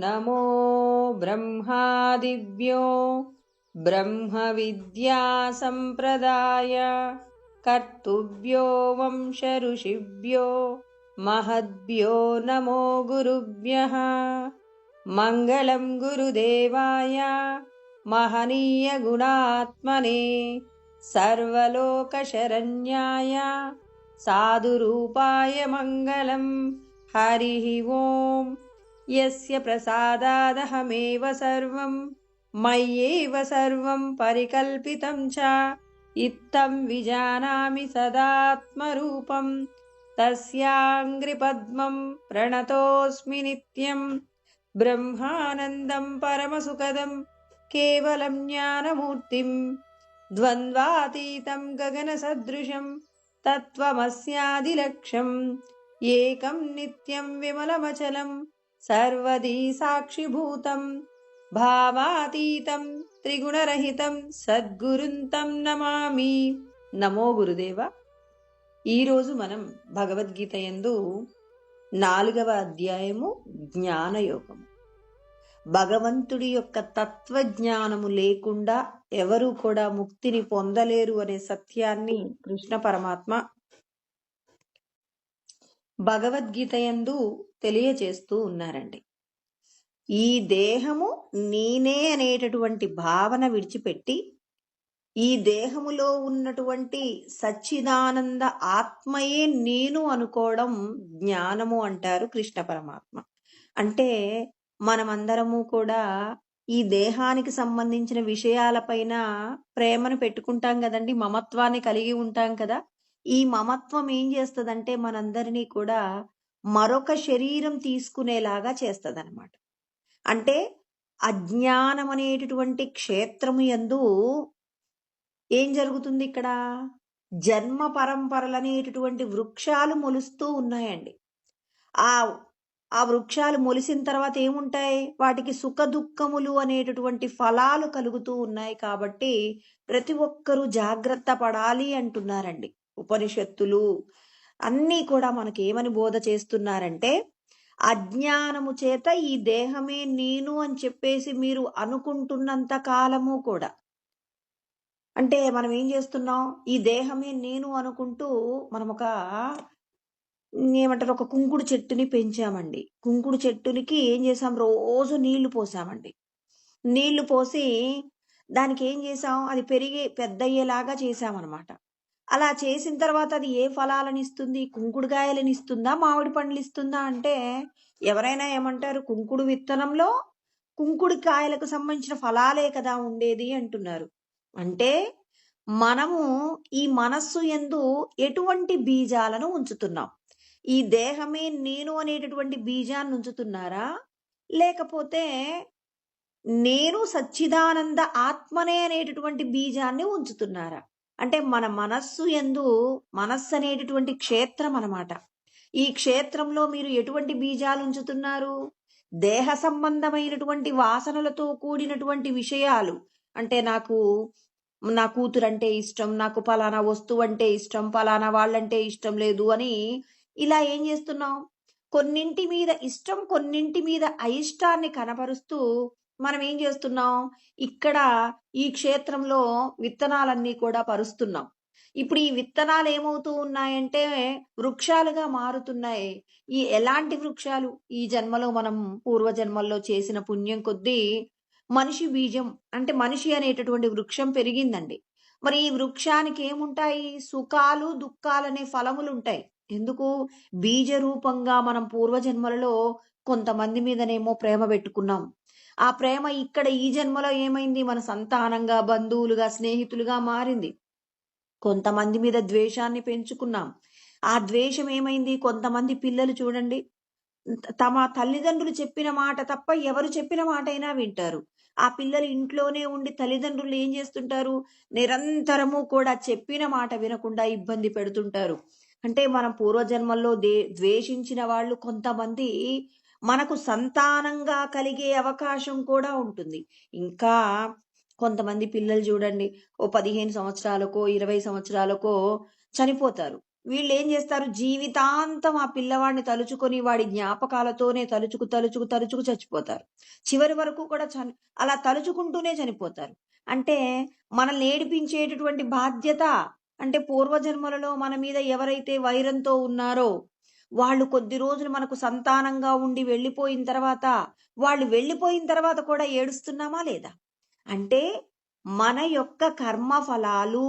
नमो ब्रह्मादिभ्यो ब्रह्मविद्यासम्प्रदाय कर्तृभ्यो वंशऋषिभ्यो महद्भ्यो नमो गुरुभ्यः। मङ्गलं गुरुदेवाय महनीयगुणात्मने सर्वलोकशरण्याय साधुरूपाय मङ्गलं। हरिः ओम्। यस्य प्रसादादहमेव सर्वं मय्येव सर्वं परिकल्पितं च इत्थं विजानामि सदात्मरूपं तस्याङ्घ्रिपद्मं प्रणतोऽस्मि नित्यं। ब्रह्मानन्दं परमसुखदं केवलं ज्ञानमूर्तिं द्वन्द्वातीतं गगनसदृशं तत्त्वमस्यादिलक्ष्यम् एकं नित्यं विमलमचलं सर्वदी साक्षिभूतं भावातीतं त्रिगुणरहितं సద్గురుం తం నమామి। నమో గురుదేవ। ఈరోజు మనం భగవద్గీత యందు 4వ అధ్యాయము జ్ఞానయోగము. భగవంతుడి యొక్క తత్వజ్ఞానము లేకుండా ఎవరు కూడా ముక్తిని పొందలేరు అనే సత్యాన్ని కృష్ణ పరమాత్మ భగవద్గీత యందు తెలియచేస్తూ ఉన్నారండి. ఈ దేహము నేనే అనేటటువంటి భావన విడిచిపెట్టి ఈ దేహములో ఉన్నటువంటి సచ్చిదానంద ఆత్మయే నేను అనుకోవడం జ్ఞానము అంటారు కృష్ణ పరమాత్మ. అంటే మనమందరము కూడా ఈ దేహానికి సంబంధించిన విషయాలపైన ప్రేమను పెట్టుకుంటాం కదండి, మమత్వాన్ని కలిగి ఉంటాం కదా. ఈ మమత్వం ఏం చేస్తుందంటే మనందరినీ కూడా మరొక శరీరం తీసుకునేలాగా చేస్తదనమాట. అంటే అజ్ఞానం అనేటటువంటి క్షేత్రము యందు ఏం జరుగుతుంది? ఇక్కడ జన్మ పరంపరలు అనేటటువంటి వృక్షాలు మొలుస్తూ ఉన్నాయండి. ఆ వృక్షాలు మొలిసిన తర్వాత ఏముంటాయి? వాటికి సుఖ దుఃఖములు అనేటటువంటి ఫలాలు కలుగుతూ ఉన్నాయి. కాబట్టి ప్రతి ఒక్కరూ జాగ్రత్త పడాలి అంటున్నారండి ఉపనిషత్తులు అన్నీ కూడా మనకి ఏమని బోధ చేస్తున్నారంటే, అజ్ఞానము చేత ఈ దేహమే నేను అని చెప్పేసి మీరు అనుకుంటున్నంత కాలము కూడా, అంటే మనం ఏం చేస్తున్నాం? ఈ దేహమే నేను అనుకుంటూ మనం ఏమంటారు, ఒక కుంకుడు చెట్టుని పెంచామండి. కుంకుడు చెట్టునికి ఏం చేసాం? రోజు నీళ్లు పోసామండి. నీళ్లు పోసి దానికి ఏం చేసాం? అది పెరిగి పెద్దయ్యేలాగా చేసామన్నమాట. అలా చేసిన తర్వాత అది ఏ ఫలాలను ఇస్తుంది? కుంకుడుకాయలను ఇస్తుందా, మామిడి పండ్లు ఇస్తుందా? అంటే ఎవరైనా ఏమంటారు? కుంకుడు విత్తనంలో కుంకుడు కాయలకు సంబంధించిన ఫలాలే కదా ఉండేది అంటున్నారు. అంటే మనము ఈ మనస్సు యందు ఎటువంటి బీజాలను ఉంచుతున్నాం? ఈ దేహమే నేను అనేటటువంటి బీజాన్ని ఉంచుతున్నారా, లేకపోతే నేను సచ్చిదానంద ఆత్మనే అనేటటువంటి బీజాన్ని ఉంచుతున్నారా? అంటే మన మనస్సు యందు, మనస్సు అనేటటువంటి క్షేత్రం అన్నమాట. ఈ క్షేత్రంలో మీరు ఎటువంటి బీజాలు ఉంచుతున్నారు? దేహ సంబంధమైనటువంటి వాసనలతో కూడినటువంటి విషయాలు. అంటే నాకు నా కూతురంటే ఇష్టం, నాకు పలానా వస్తువు అంటే ఇష్టం, పలానా వాళ్ళంటే ఇష్టం లేదు అని ఇలా ఏం చేస్తున్నాం? కొన్నింటి మీద ఇష్టం, కొన్నింటి మీద అయిష్టాన్ని కనపరుస్తూ మనం ఏం చేస్తున్నాం? ఇక్కడ ఈ క్షేత్రంలో విత్తనాలన్నీ కూడా పరుస్తున్నాం. ఇప్పుడు ఈ విత్తనాలు ఏమవుతూ ఉన్నాయంటే వృక్షాలుగా మారుతున్నాయి. ఈ ఎలాంటి వృక్షాలు? ఈ జన్మలో మనం పూర్వజన్మల్లో చేసిన పుణ్యం కొద్దీ మనిషి బీజం అంటే మనిషి అనేటటువంటి వృక్షం పెరిగిందండి. మరి ఈ వృక్షానికి ఏముంటాయి? సుఖాలు దుఃఖాలనే ఫలములు ఉంటాయి. ఎందుకు? బీజ రూపంగా మనం పూర్వజన్మలలో కొంతమంది మీదనేమో ప్రేమ పెట్టుకున్నాం. ఆ ప్రేమ ఇక్కడ ఈ జన్మలో ఏమైంది? మన సంతానంగా, బంధువులుగా, స్నేహితులుగా మారింది. కొంతమంది మీద ద్వేషాన్ని పెంచుకున్నాం. ఆ ద్వేషం ఏమైంది? కొంతమంది పిల్లలు చూడండి, తమ తల్లిదండ్రులు చెప్పిన మాట తప్ప ఎవరు చెప్పిన మాట అయినా వింటారు. ఆ పిల్లలు ఇంట్లోనే ఉండి తల్లిదండ్రులు ఏం చేస్తుంటారు? నిరంతరము కూడా చెప్పిన మాట వినకుండా ఇబ్బంది పెడుతుంటారు. అంటే మనం పూర్వజన్మల్లో ద్వేషించిన వాళ్ళు కొంతమంది మనకు సంతానంగా కలిగే అవకాశం కూడా ఉంటుంది. ఇంకా కొంతమంది పిల్లలు చూడండి, ఓ 15 సంవత్సరాలకో 20 సంవత్సరాలకో చనిపోతారు. వీళ్ళేం చేస్తారు, జీవితాంతం ఆ పిల్లవాడిని తలుచుకొని వాడి జ్ఞాపకాలతోనే తలుచుకు చచ్చిపోతారు. చివరి వరకు కూడా అలా తలుచుకుంటూనే చనిపోతారు. అంటే మనల్ని ఏడిపించేటటువంటి బాధ్యత, అంటే పూర్వజన్మలలో మన మీద ఎవరైతే వైరంతో ఉన్నారో వాళ్ళు కొద్ది రోజులు మనకు సంతానంగా ఉండి వాళ్ళు వెళ్ళిపోయిన తర్వాత కూడా ఏడుస్తున్నామా లేదా? అంటే మన యొక్క కర్మ ఫలాలు,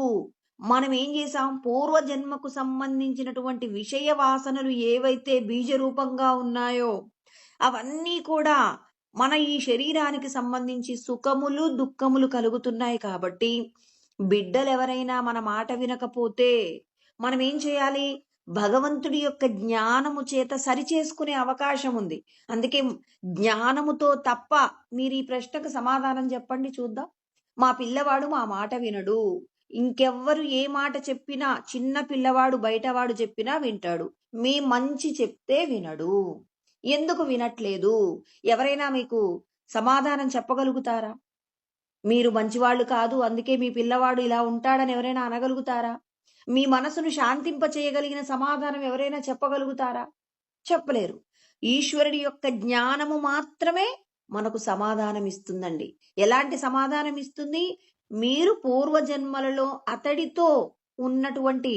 మనం ఏం చేసాం, పూర్వజన్మకు సంబంధించినటువంటి విషయ వాసనలు ఏవైతే బీజ రూపంగా ఉన్నాయో అవన్నీ కూడా మన ఈ శరీరానికి సంబంధించి సుఖములు దుఃఖములు కలుగుతున్నాయి. కాబట్టి బిడ్డలెవరైనా మన మాట వినకపోతే మనం ఏం చేయాలి, భగవంతుడి యొక్క జ్ఞానము చేత సరిచేసుకునే అవకాశం ఉంది. అందుకే జ్ఞానముతో తప్ప, మీరు ఈ ప్రశ్నకు సమాధానం చెప్పండి చూద్దాం. మా పిల్లవాడు మా మాట వినడు, ఇంకెవ్వరు ఏ మాట చెప్పినా, చిన్న పిల్లవాడు బయటవాడు చెప్పినా వింటాడు, మీ మంచి చెప్తే వినడు, ఎందుకు వినట్లేదు? ఎవరైనా మీకు సమాధానం చెప్పగలుగుతారా? మీరు మంచివాళ్ళు కాదు, అందుకే మీ పిల్లవాడు ఇలా ఉంటాడని ఎవరైనా అనగలుగుతారా? మీ మనసును శాంతింప చేయగలిగిన సమాధానం ఎవరైనా చెప్పగలుగుతారా? చెప్పలేరు. ఈశ్వరుడి యొక్క జ్ఞానము మాత్రమే మనకు సమాధానం ఇస్తుందండి. ఎలాంటి సమాధానం ఇస్తుంది? మీరు పూర్వజన్మలలో అతడితో ఉన్నటువంటి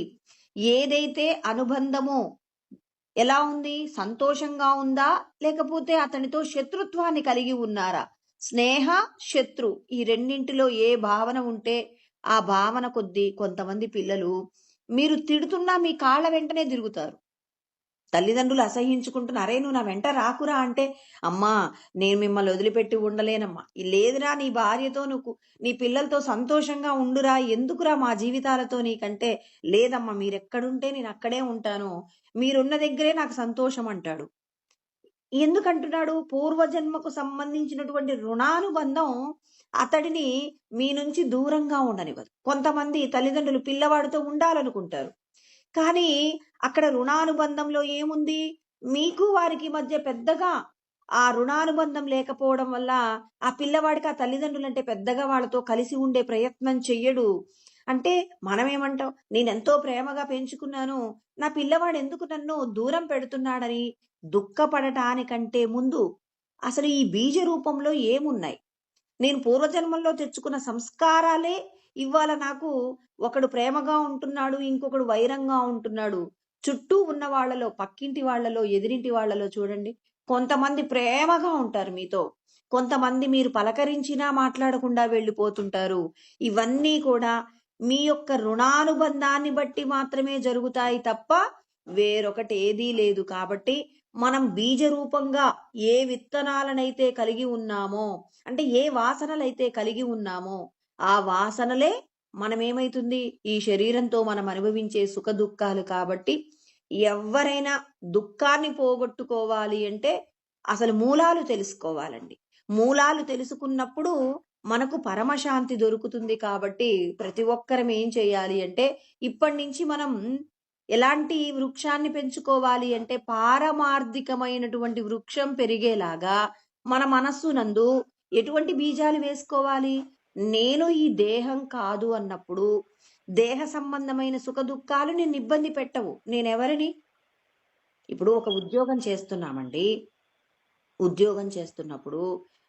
ఏదైతే అనుబంధమో ఎలా ఉంది, సంతోషంగా ఉందా, లేకపోతే అతనితో శత్రుత్వాన్ని కలిగి ఉన్నారా? స్నేహ, శత్రు, ఈ రెండింటిలో ఏ భావన ఉంటే ఆ భావన కొద్దీ కొంతమంది పిల్లలు మీరు తిడుతున్నా మీ కాళ్ళ వెంటనే తిరుగుతారు. తల్లిదండ్రులు అసహించుకుంటున్న, అరే నువ్వు నా వెంట రాకురా అంటే, అమ్మా నేను మిమ్మల్ని వదిలిపెట్టి ఉండలేనమ్మా, లేదురా నీ భార్యతో నువ్వు నీ పిల్లలతో సంతోషంగా ఉండురా, ఎందుకురా మా జీవితాలతో నీకంటే, లేదమ్మా మీరెక్కడుంటే నేను అక్కడే ఉంటాను, మీరున్న దగ్గరే నాకు సంతోషం అంటాడు. ఎందుకంటున్నాడు? పూర్వజన్మకు సంబంధించినటువంటి రుణానుబంధం అతడిని మీ నుంచి దూరంగా ఉండనివ్వదు. కొంతమంది తల్లిదండ్రులు పిల్లవాడితో ఉండాలనుకుంటారు, కానీ అక్కడ రుణానుబంధంలో ఏముంది, మీకు వారికి మధ్య పెద్దగా ఆ రుణానుబంధం లేకపోవడం వల్ల ఆ పిల్లవాడికి ఆ తల్లిదండ్రులంటే పెద్దగా వాళ్ళతో కలిసి ఉండే ప్రయత్నం చెయ్యడు. అంటే మనమేమంటాం, నేనెంతో ప్రేమగా పెంచుకున్నాను, నా పిల్లవాడు ఎందుకు నన్ను దూరం పెడుతున్నాడని దుఃఖపడటానికంటే ముందు అసలు ఈ బీజ రూపంలో ఏమున్నాయి, నేను పూర్వజన్మల్లో తెచ్చుకున్న సంస్కారాలే ఇవాళ నాకు ఒకడు ప్రేమగా ఉంటున్నాడు, ఇంకొకడు వైరంగా ఉంటున్నాడు. చుట్టూ ఉన్న వాళ్ళలో, పక్కింటి వాళ్ళలో, ఎదిరింటి వాళ్ళలో చూడండి, కొంతమంది ప్రేమగా ఉంటారు మీతో, కొంతమంది మీరు పలకరించినా మాట్లాడకుండా వెళ్ళిపోతుంటారు. ఇవన్నీ కూడా మీ యొక్క రుణానుబంధాన్ని బట్టి మాత్రమే జరుగుతాయి తప్ప వేరొకటి ఏదీ లేదు. కాబట్టి మనం బీజ రూపంగా ఏ విత్తనాలనైతే కలిగి ఉన్నామో, అంటే ఏ వాసనలైతే కలిగి ఉన్నామో ఆ వాసనలే మనమేమైతుంది, ఈ శరీరంతో మనం అనుభవించే సుఖ దుఃఖాలు. కాబట్టి ఎవరైనా దుఃఖాన్ని పోగొట్టుకోవాలి అంటే అసలు మూలాలు తెలుసుకోవాలండి. మూలాలు తెలుసుకున్నప్పుడు మనకు పరమశాంతి దొరుకుతుంది. కాబట్టి ప్రతి ఒక్కరం ఏం చేయాలి అంటే, ఇప్పటి నుంచి మనం ఎలాంటి వృక్షాన్ని పెంచుకోవాలి అంటే, పారమార్థికమైనటువంటి వృక్షం పెరిగేలాగా మన మనస్సునందు ఎటువంటి బీజాలు వేసుకోవాలి? నేను ఈ దేహం కాదు అన్నప్పుడు దేహ సంబంధమైన సుఖ దుఃఖాలు నిన్ను ఇబ్బంది పెట్టవు. నేనెవరిని? ఇప్పుడు ఒక ఉద్యోగం చేస్తున్నామండి. ఉద్యోగం చేస్తున్నప్పుడు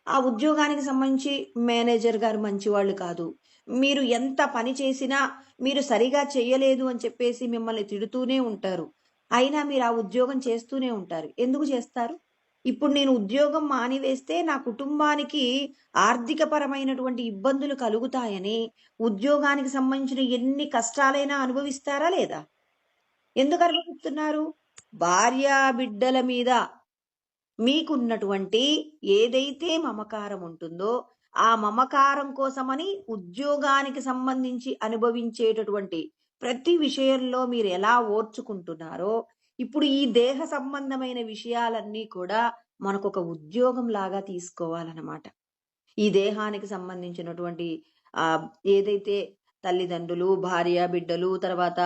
ఆ ఉద్యోగానికి సంబంధించి మేనేజర్ గారు మంచివాళ్ళు కాదు, మీరు ఎంత పని చేసినా మీరు సరిగా చెయ్యలేదు అని చెప్పేసి మిమ్మల్ని తిడుతూనే ఉంటారు. అయినా మీరు ఆ ఉద్యోగం చేస్తూనే ఉంటారు. ఎందుకు చేస్తారు? ఇప్పుడు నేను ఉద్యోగం మానివేస్తే నా కుటుంబానికి ఆర్థిక పరమైనటువంటి ఇబ్బందులు కలుగుతాయని ఉద్యోగానికి సంబంధించిన ఎన్ని కష్టాలైనా అనుభవిస్తారా లేదా? ఎందుకు అనుభవిస్తున్నారు? భార్యా బిడ్డల మీద మీకున్నటువంటి ఏదైతే మమకారం ఉంటుందో ఆ మమకారం కోసమని ఉద్యోగానికి సంబంధించి అనుభవించేటటువంటి ప్రతి విషయంలో మీరు ఎలా ఓర్చుకుంటున్నారో, ఇప్పుడు ఈ దేహ సంబంధమైన విషయాలన్నీ కూడా మనకొక ఉద్యోగం లాగా తీసుకోవాలన్నమాట. ఈ దేహానికి సంబంధించినటువంటి ఏదైతే తల్లిదండ్రులు, భార్య బిడ్డలు, తర్వాత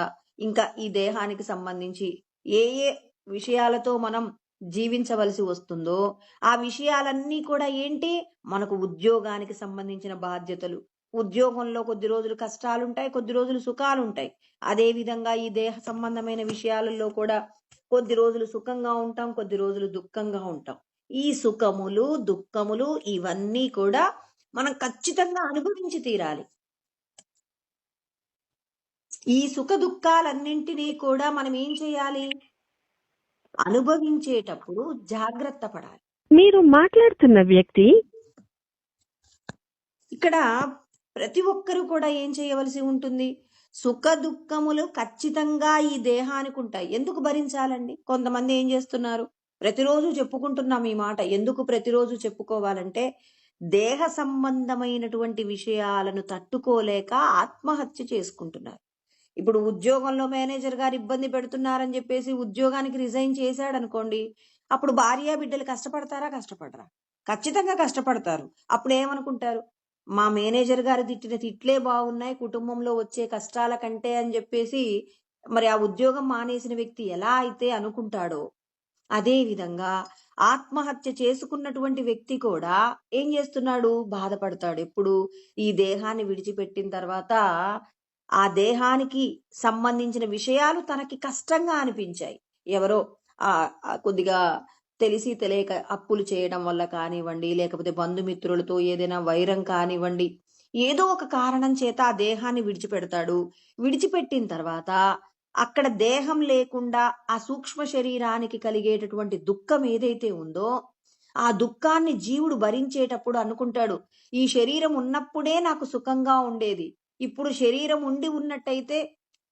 ఇంకా ఈ దేహానికి సంబంధించి ఏ ఏ విషయాలతో మనం జీవించవలసి వస్తుందో ఆ విషయాలన్నీ కూడా ఏంటి, మనకు ఉద్యోగానికి సంబంధించిన బాధ్యతలు. ఉద్యోగంలో కొద్ది రోజులు కష్టాలుంటాయి, కొద్ది రోజులు సుఖాలుంటాయి. అదే విధంగా ఈ దేహ సంబంధమైన విషయాలలో కూడా కొద్ది రోజులు సుఖంగా ఉంటాం, కొద్ది రోజులు దుఃఖంగా ఉంటాం. ఈ సుఖములు, దుఃఖములు ఇవన్నీ కూడా మనం ఖచ్చితంగా అనుభవించి తీరాలి. ఈ సుఖ దుఃఖాలన్నింటినీ కూడా మనం ఏం చేయాలి? అనుభవించేటప్పుడు జాగ్రత్త పడాలి. మీరు మాట్లాడుతున్న వ్యక్తి ఇక్కడ ప్రతి ఒక్కరు కూడా ఏం చేయవలసి ఉంటుంది? సుఖ దుఃఖములు ఖచ్చితంగా ఈ దేహానికి ఉంటాయి. ఎందుకు భరించాలండి? కొంతమంది ఏం చేస్తున్నారు? ప్రతిరోజు చెప్పుకుంటున్నాం ఈ మాట. ఎందుకు ప్రతిరోజు చెప్పుకోవాలంటే, దేహ సంబంధమైనటువంటి విషయాలను తట్టుకోలేక ఆత్మహత్య చేసుకుంటున్నారు. ఇప్పుడు ఉద్యోగంలో మేనేజర్ గారు ఇబ్బంది పెడుతున్నారని చెప్పేసి ఉద్యోగానికి రిజైన్ చేశాడు అనుకోండి, అప్పుడు భార్య బిడ్డలు కష్టపడతారా? కష్టపడరా? ఖచ్చితంగా కష్టపడతారు. అప్పుడు ఏమనుకుంటారు? మా మేనేజర్ గారు తిట్టిన తిట్లే బాగున్నాయి కుటుంబంలో వచ్చే కష్టాల కంటే అని చెప్పేసి మరి ఆ ఉద్యోగం మానేసిన వ్యక్తి ఎలా అయితే అనుకుంటాడో, అదే విధంగా ఆత్మహత్య చేసుకున్నటువంటి వ్యక్తి కూడా ఏం చేస్తున్నాడు? బాధపడతాడు. ఎప్పుడు? ఈ దేహాన్ని విడిచిపెట్టిన తర్వాత ఆ దేహానికి సంబంధించిన విషయాలు తనకి కష్టంగా అనిపించాయి. ఎవరో కొద్దిగా తెలిసి తెలియక అప్పులు చేయడం వల్ల కానివ్వండి, లేకపోతే బంధుమిత్రులతో ఏదైనా వైరం కానివ్వండి, ఏదో ఒక కారణం చేత ఆ దేహాన్ని విడిచిపెడతాడు. విడిచిపెట్టిన తర్వాత అక్కడ దేహం లేకుండా ఆ సూక్ష్మ శరీరానికి కలిగేటటువంటి దుఃఖం ఏదైతే ఉందో, ఆ దుఃఖాన్ని జీవుడు భరించేటప్పుడు అనుకుంటాడు, ఈ శరీరం ఉన్నప్పుడే నాకు సుఖంగా ఉండేది. ఇప్పుడు శరీరం ఉండి ఉన్నట్టయితే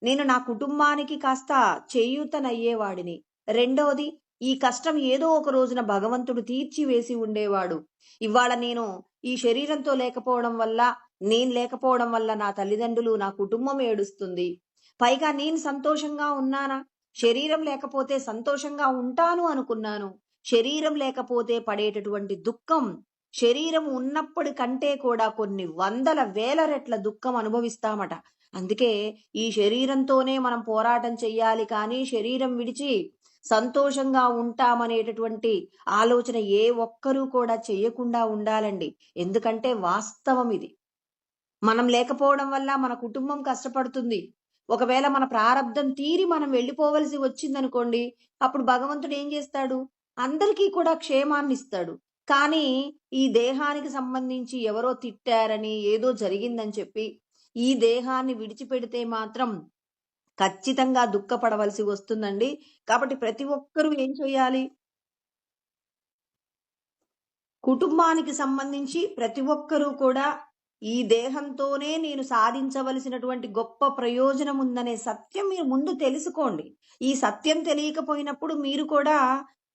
నేను నా కుటుంబానికి కాస్త చేయూతనయ్యేవాడిని. రెండవది, ఈ కష్టం ఏదో ఒక రోజున భగవంతుడు తీర్చివేసి ఉండేవాడు. ఇవాళ నేను ఈ శరీరంతో లేకపోవడం వల్ల, నేను లేకపోవడం వల్ల నా తల్లిదండ్రులు, నా కుటుంబం ఏడుస్తుంది. పైగా నేను సంతోషంగా ఉన్నానా? శరీరం లేకపోతే సంతోషంగా ఉంటాను అనుకున్నాను. శరీరం లేకపోతే పడేటటువంటి దుఃఖం శరీరం ఉన్నప్పటి కంటే కూడా కొన్ని వందల వేల రెట్ల దుఃఖం అనుభవిస్తామట. అందుకే ఈ శరీరంతోనే మనం పోరాటం చెయ్యాలి, కానీ శరీరం విడిచి సంతోషంగా ఉంటామనేటటువంటి ఆలోచన ఏ ఒక్కరూ కూడా చెయ్యకుండా ఉండాలండి. ఎందుకంటే వాస్తవం ఇది. మనం లేకపోవడం వల్ల మన కుటుంబం కష్టపడుతుంది. ఒకవేళ మన ప్రారబ్ధం తీరి మనం వెళ్ళిపోవలసి వచ్చిందనుకోండి, అప్పుడు భగవంతుడు ఏం చేస్తాడు? అందరికీ కూడా క్షేమాన్ని ఇస్తాడు. కానీ ఈ దేహానికి సంబంధించి ఎవరో తిట్టారని, ఏదో జరిగిందని చెప్పి ఈ దేహాన్ని విడిచిపెడితే మాత్రం ఖచ్చితంగా దుఃఖపడవలసి వస్తుందండి. కాబట్టి ప్రతి ఒక్కరూ ఏం చేయాలి? కుటుంబానికి సంబంధించి ప్రతి ఒక్కరూ కూడా ఈ దేహంతోనే నేను సాధించవలసినటువంటి గొప్ప ప్రయోజనం ఉందనే సత్యం మీరు ముందు తెలుసుకోండి. ఈ సత్యం తెలియకపోయినప్పుడు మీరు కూడా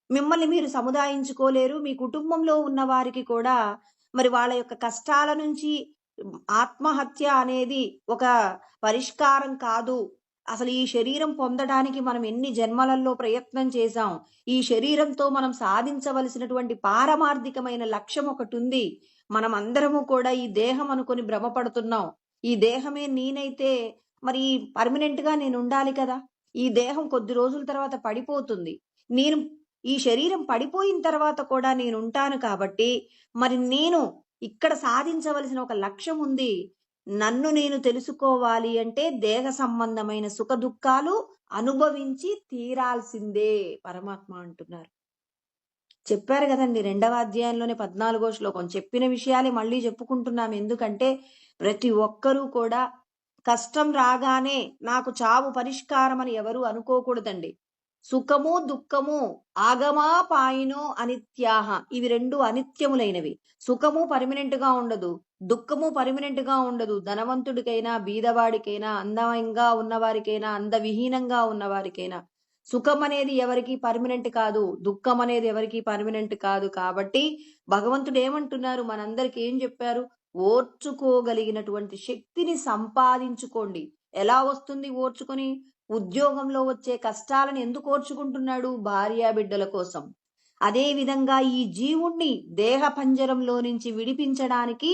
మిమ్మల్ని మీరు సముదాయించుకోలేరు. మీ కుటుంబంలో ఉన్న వారికి కూడా మరి వాళ్ళ యొక్క కష్టాల నుంచి ఆత్మహత్య అనేది ఒక పరిష్కారం కాదు. అసలు ఈ శరీరం పొందడానికి మనం ఎన్ని జన్మలలో ప్రయత్నం చేశాం. ఈ శరీరంతో మనం సాధించవలసినటువంటి పారమార్థికమైన లక్ష్యం ఒకటి ఉంది. మనం అందరము కూడా ఈ దేహం అనుకొని భ్రమపడుతున్నాం. ఈ దేహమే నేనైతే మరి పర్మనెంట్ గా నేను ఉండాలి కదా. ఈ దేహం కొద్ది రోజుల తర్వాత పడిపోతుంది. నేను ఈ శరీరం పడిపోయిన తర్వాత కూడా నేను ఉంటాను కాబట్టి మరి నేను ఇక్కడ సాధించవలసిన ఒక లక్ష్యం ఉంది. నన్ను నేను తెలుసుకోవాలి అంటే దేహ సంబంధమైన సుఖ దుఃఖాలు అనుభవించి తీరాల్సిందే పరమాత్మ అంటున్నారు. చెప్పారు కదండి 2వ అధ్యాయంలోనే 14వ శ్లోకం. చెప్పిన విషయాలే మళ్ళీ చెప్పుకుంటున్నాం. ఎందుకంటే ప్రతి ఒక్కరూ కూడా కష్టం రాగానే నాకు చావు పరిష్కారం అని ఎవరు అనుకోకూడదండి. సుఖము దుఃఖము ఆగమాపాయినో అనిత్యాహ, ఇవి రెండు అనిత్యములైనవి. సుఖము పర్మనెంట్ గా ఉండదు, దుఃఖము పర్మనెంట్ గా ఉండదు. ధనవంతుడికైనా బీదవాడికైనా, అందంగా ఉన్నవారికైనా అందవిహీనంగా ఉన్నవారికైనా సుఖం అనేది ఎవరికి పర్మనెంట్ కాదు, దుఃఖం అనేది ఎవరికి పర్మనెంట్ కాదు. కాబట్టి భగవంతుడు ఏమంటున్నారు? మనందరికి ఏం చెప్పారు? ఓర్చుకోగలిగినటువంటి శక్తిని సంపాదించుకోండి. ఎలా వస్తుంది ఓర్చుకొని? ఉద్యోగంలో వచ్చే కష్టాలను ఎందుకు ఓర్చుకుంటున్నాడు? భార్యా బిడ్డల కోసం. అదే విధంగా ఈ జీవుణ్ణి దేహ పంజరంలో నుంచి విడిపించడానికి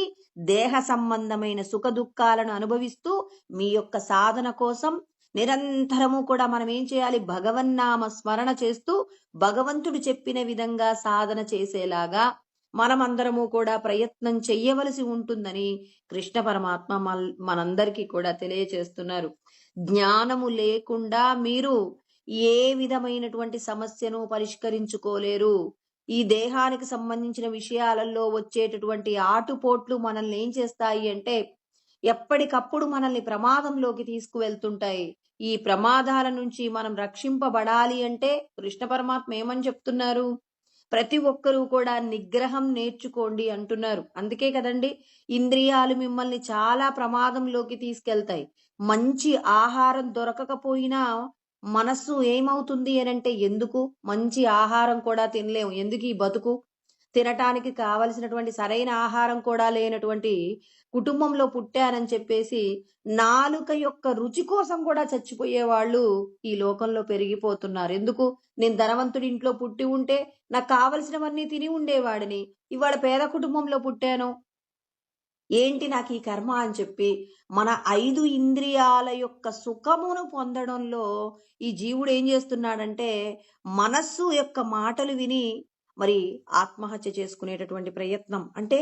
దేహ సంబంధమైన సుఖ దుఃఖాలను అనుభవిస్తూ మీ యొక్క సాధన కోసం నిరంతరము కూడా మనం ఏం చేయాలి? భగవన్నామ స్మరణ చేస్తూ భగవంతుడు చెప్పిన విధంగా సాధన చేసేలాగా మనమందరము కూడా ప్రయత్నం చెయ్యవలసి ఉంటుందని కృష్ణ పరమాత్మ మనందరికీ కూడా తెలియచేస్తున్నారు. జ్ఞానము లేకుండా మీరు ఏ విధమైనటువంటి సమస్యను పరిష్కరించుకోలేరు. ఈ దేహానికి సంబంధించిన విషయాలలో వచ్చేటటువంటి ఆటుపోట్లు మనల్ని ఏం చేస్తాయి అంటే ఎప్పటికప్పుడు మనల్ని ప్రమాదంలోకి తీసుకువెళ్తుంటాయి. ఈ ప్రమాదాల నుంచి మనం రక్షింపబడాలి అంటే కృష్ణ పరమాత్మ ఏమని చెప్తున్నారు? ప్రతి ఒక్కరూ కూడా నిగ్రహం నేర్చుకోండి అంటున్నారు. అందుకే కదండి ఇంద్రియాలు మిమ్మల్ని చాలా ప్రమాదంలోకి తీసుకెళ్తాయి. మంచి ఆహారం దొరకకపోయినా మనస్సు ఏమవుతుంది అనంటే ఎందుకు మంచి ఆహారం కూడా తినలేము, ఎందుకు ఈ బతుకు, తినటానికి కావలసినటువంటి సరైన ఆహారం కూడా లేనటువంటి కుటుంబంలో పుట్టానని చెప్పేసి నాలుక యొక్క రుచి కోసం కూడా చచ్చిపోయే వాళ్ళు ఈ లోకంలో పెరిగిపోతున్నారు. ఎందుకు? నేను ధనవంతుడి ఇంట్లో పుట్టి ఉంటే నాకు కావలసినవన్నీ తిని ఉండేవాడిని, ఇవాళ పేద కుటుంబంలో పుట్టాను, ఏంటి నాకు ఈ కర్మ అని చెప్పి మన 5 ఇంద్రియాల యొక్క సుఖమును పొందడంలో ఈ జీవుడు ఏం చేస్తున్నాడంటే మనస్సు యొక్క మాటలు విని మరి ఆత్మహత్య చేసుకునేటటువంటి ప్రయత్నం. అంటే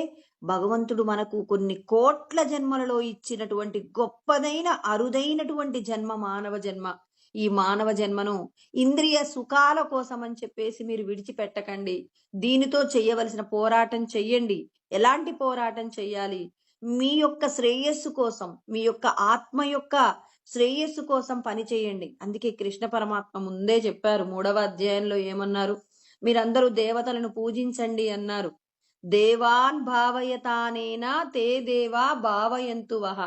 భగవంతుడు మనకు కొన్ని కోట్ల జన్మలలో ఇచ్చినటువంటి గొప్పదైన అరుదైనటువంటి జన్మ మానవ జన్మ. ఈ మానవ జన్మను ఇంద్రియ సుఖాల కోసం అని చెప్పేసి మీరు విడిచిపెట్టకండి. దీనితో చెయ్యవలసిన పోరాటం చెయ్యండి. ఎలాంటి పోరాటం చెయ్యాలి? మీ యొక్క శ్రేయస్సు కోసం, మీ యొక్క ఆత్మ యొక్క శ్రేయస్సు కోసం పని చేయండి. అందుకే కృష్ణ పరమాత్మ ముందే చెప్పారు, 3వ అధ్యాయంలో ఏమన్నారు? మీరందరూ దేవతలను పూజించండి అన్నారు. దేవాన్ భావయతానేనా తే దేవా భావయంతు వహ